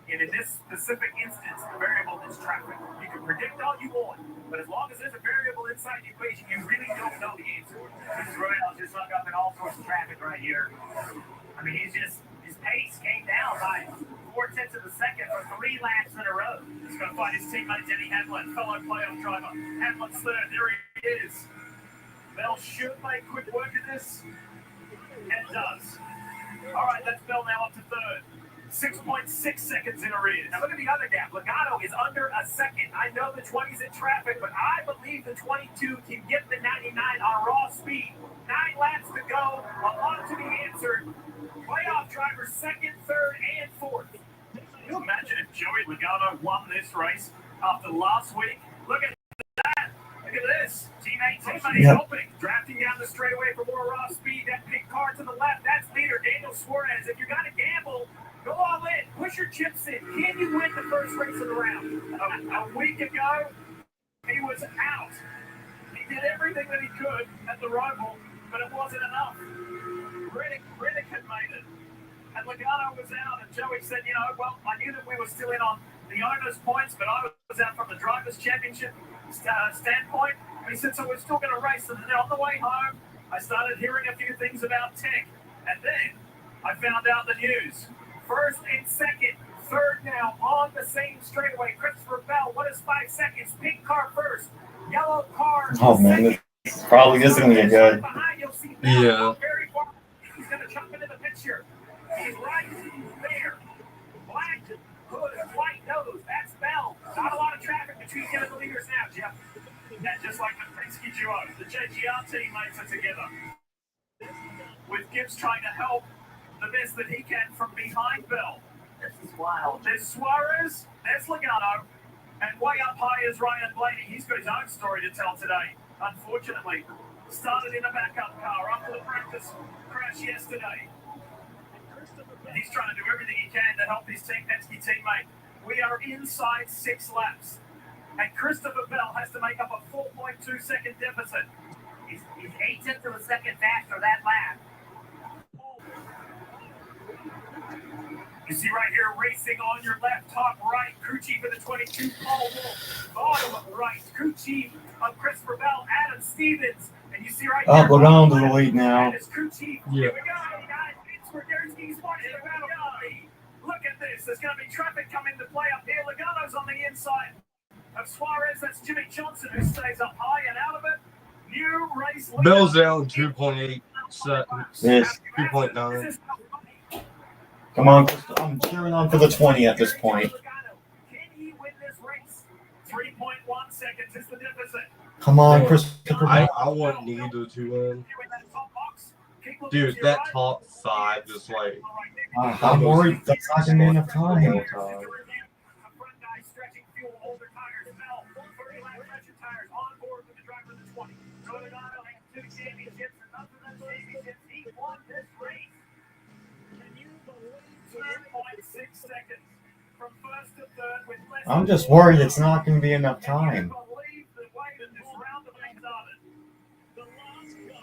and in this specific instance, the variable is traffic. You can predict all you want, but as long as there's a variable inside the equation, you really don't know the answer. This is Royale's just hung up in all sorts of traffic right here. I mean, his pace came down by 4/10 of a second for 3 laps in a row. He's going to find his teammate Denny Hamlin, fellow playoff driver. Hamlin's third. There he is. Bell should make quick work of this, and it does. All right, that's Bell now up to third. 6.6 seconds in arrears. Now look at the other gap. Logano is under a second. I know the 20's in traffic, but I believe the 22 can get the 99 on raw speed. 9 laps to go. A lot to be answered. Playoff drivers second, third, and fourth. Can you imagine if Joey Logano won this race after last week? Look at that. Look at this. Teammate Yep. opening. Drafting down the straightaway for more raw speed. That pink car to the left. That's leader Daniel Suarez. If you're going to gamble, go all in. Push your chips in. Can you win the first race of the round? A week ago, he was out. He did everything that he could at the Roval, but it wasn't enough. Riddick had made it. And Logano was out, and Joey said, well, I knew that we were still in on the owner's points, but I was out from the Drivers' Championship standpoint. And he said, so we're still going to race. And then on the way home, I started hearing a few things about tech. And then I found out the news. First and second, third now on the same straightaway. Christopher Bell, what is 5 seconds? Pink car first, yellow car Oh, man, this probably isn't going to get good. Yeah. He's going to jump into the picture. He's right there. Black hood, white nose. That's Bell. Not a lot of traffic between him and the leaders now, Jeff. And just like the Penske duo, the JGR teammates are together. With Gibbs trying to help the best that he can from behind Bell. This is wild. There's Suarez. There's Logano. And way up high is Ryan Blaney. He's got his own story to tell today. Unfortunately, started in a backup car after the practice crash yesterday. He's trying to do everything he can to help his Team Penske teammate. We are inside 6 laps. And Christopher Bell has to make up a 4.2 second deficit. He's 0.8 of a second faster that lap. You see right here, racing on your left, top right, crew chief of the 22, Paul Wolf. Bottom right, crew chief of Christopher Bell, Adam Stevens. And you see right here, Logano to the lead now. Crew chief. Yeah. Here we go, guys. It's Raderski's watching the battle. Look at this. There's going to be traffic coming to play up here. Logano's on the inside of Suarez. That's Jimmy Johnson, who stays up high and out of it. New race leader. Bell's down 2.8 seconds. Yes. 2.9. Come on, I'm cheering on for the 20 at this point. Can he win this race? 3.1 seconds is the deficit. Come on, Christopher. I want neither to win. Dude, that top 5 is like. I'm worried that's not going to be enough time. I'm just worried it's not going to be enough time.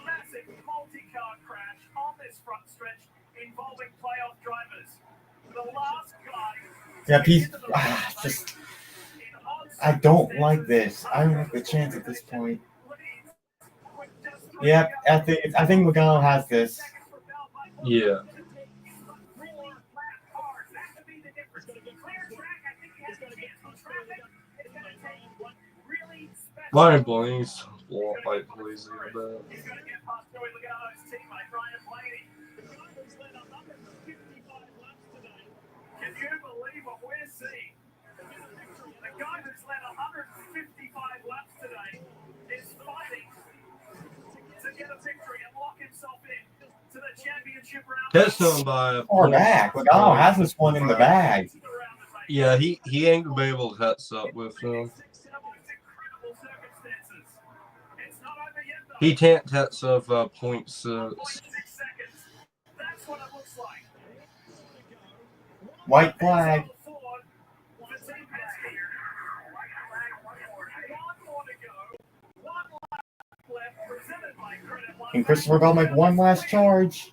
Massive multi-car crash on this front stretch involving playoff drivers. The last guy. Yeah, he's just. I don't like this. I don't have a chance at this point. Yep, I think Logano has this. Yeah. Ryan Blaney's like lazy a bit. He's going to get past Joey Logano's teammate, Ryan Blaney. Can you believe what we're seeing? The guy who's led 155 laps today is fighting to get a victory and lock himself in to the championship round. That's done by Or back. Logano has this one in the bag. Yeah, he ain't gonna be able to catch up with him. He can't catch up 0.6. White flag. Can Christopher Bell make one last charge?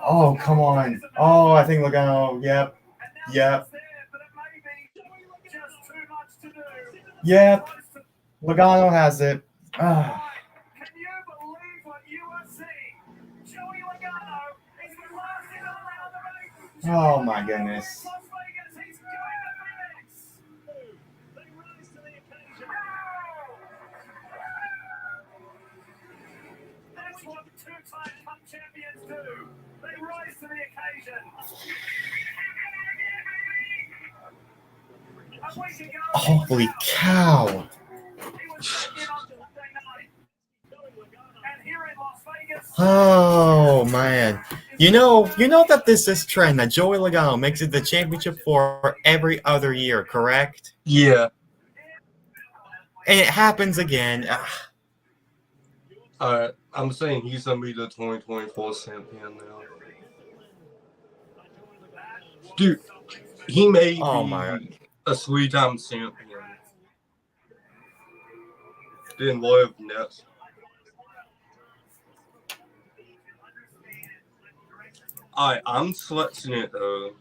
Oh, come on. Oh, I think Logano. Yep. Yep. Logano has it. Ah. Can you believe what you are seeing? Joey Logano is the last in around the race. Oh, my goodness. Las Vegas, he's going to Phoenix. They rise to the occasion. That's what two-time Cup champions do. They rise to the occasion. A week ago, Holy cow. Oh man. You know that this trend that Joey Logano makes it the championship for every other year, correct? Yeah. And it happens again. I'm saying he's gonna be the 2024 champion now. Dude, he may Oh my be a 3-time champion. Didn't live next. I'm selecting it though.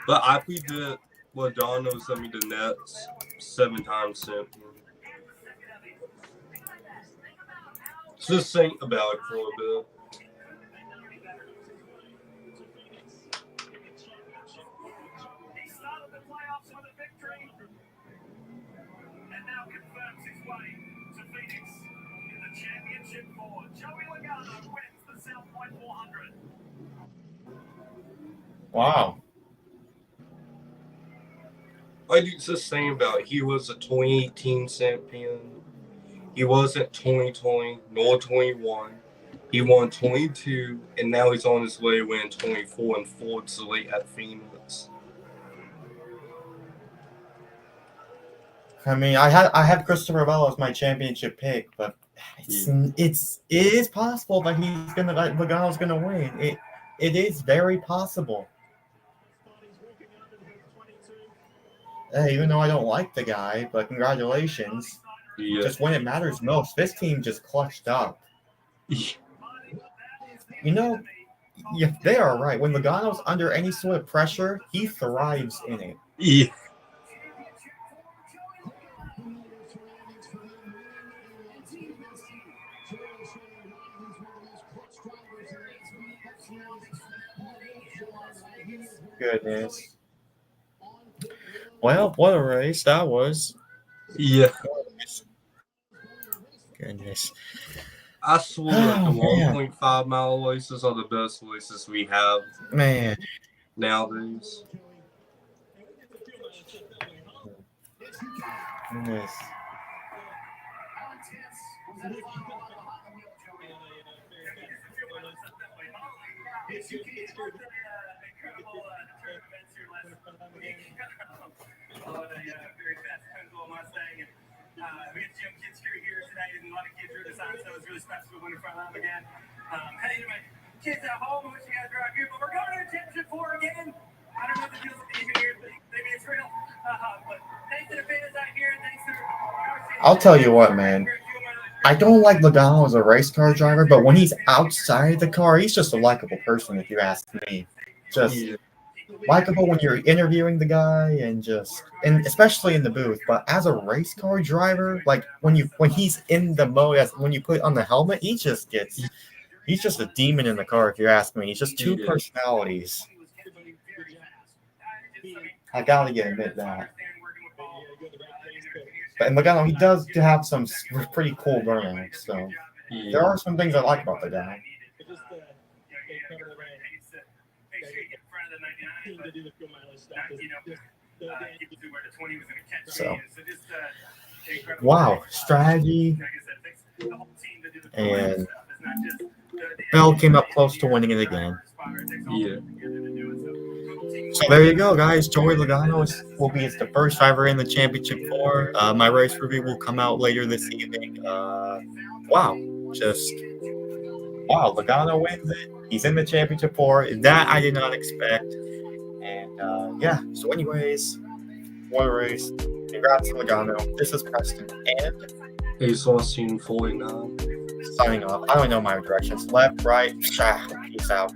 But I predict Logano's gonna be the next 7-time champion. Just think about it for a bit. And now confirms his way to Phoenix in the championship for Joey Logano wins the South Point 400. Wow. I do just saying about it. He was a 2018 champion. He wasn't 2020 nor 21. He won 22, and now he's on his way to win 24 and Ford Slate at Phoenix. I mean, I have Christopher Bell as my championship pick, but it is possible that Logano's gonna win. It is very possible. Hey, even though I don't like the guy, but congratulations. Yeah. Just when it matters most, this team just clutched up. You know, yeah, they are right. When Logano's under any sort of pressure, he thrives in it. Yeah. Goodness. Well, what a race that was. Yeah. Goodness. I swear the 1.5 mile races are the best races we have. Man. Nowadays. Goodness. Very fast pendulum Mustang. We got Jim Kitsker here today, and a lot of kids are deciding, so it's really special to win in front of them again. Hey, to my kids at home, I wish you guys were out here, but we're going to the championship 4 again. I don't know if the deal's even here, maybe it's real. But thanks to the fans out here, and thanks to I'll tell you what, man. I don't like Logano as a race car driver, but when he's outside the car, he's just a likable person, if you ask me. Just likable when you're interviewing the guy, and especially in the booth. But as a race car driver, like when he's in the mode, when you put on the helmet, he's just a demon in the car, if you ask me. He's just two personalities. I gotta admit that. But in Logano, he does have some pretty cool burnouts. So there are some things I like about the guy. So, wow, strategy, and Bell came up close to winning it again. Yeah. So there you go, guys. Joey Logano will be the first driver in the championship 4. My race review will come out later this evening. Wow, Logano wins it. He's in the championship 4. That I did not expect. And so anyways, what a race. Congrats to Logano. This is Preston and Scene 49. Signing off. I don't know my directions. Left, right, peace out.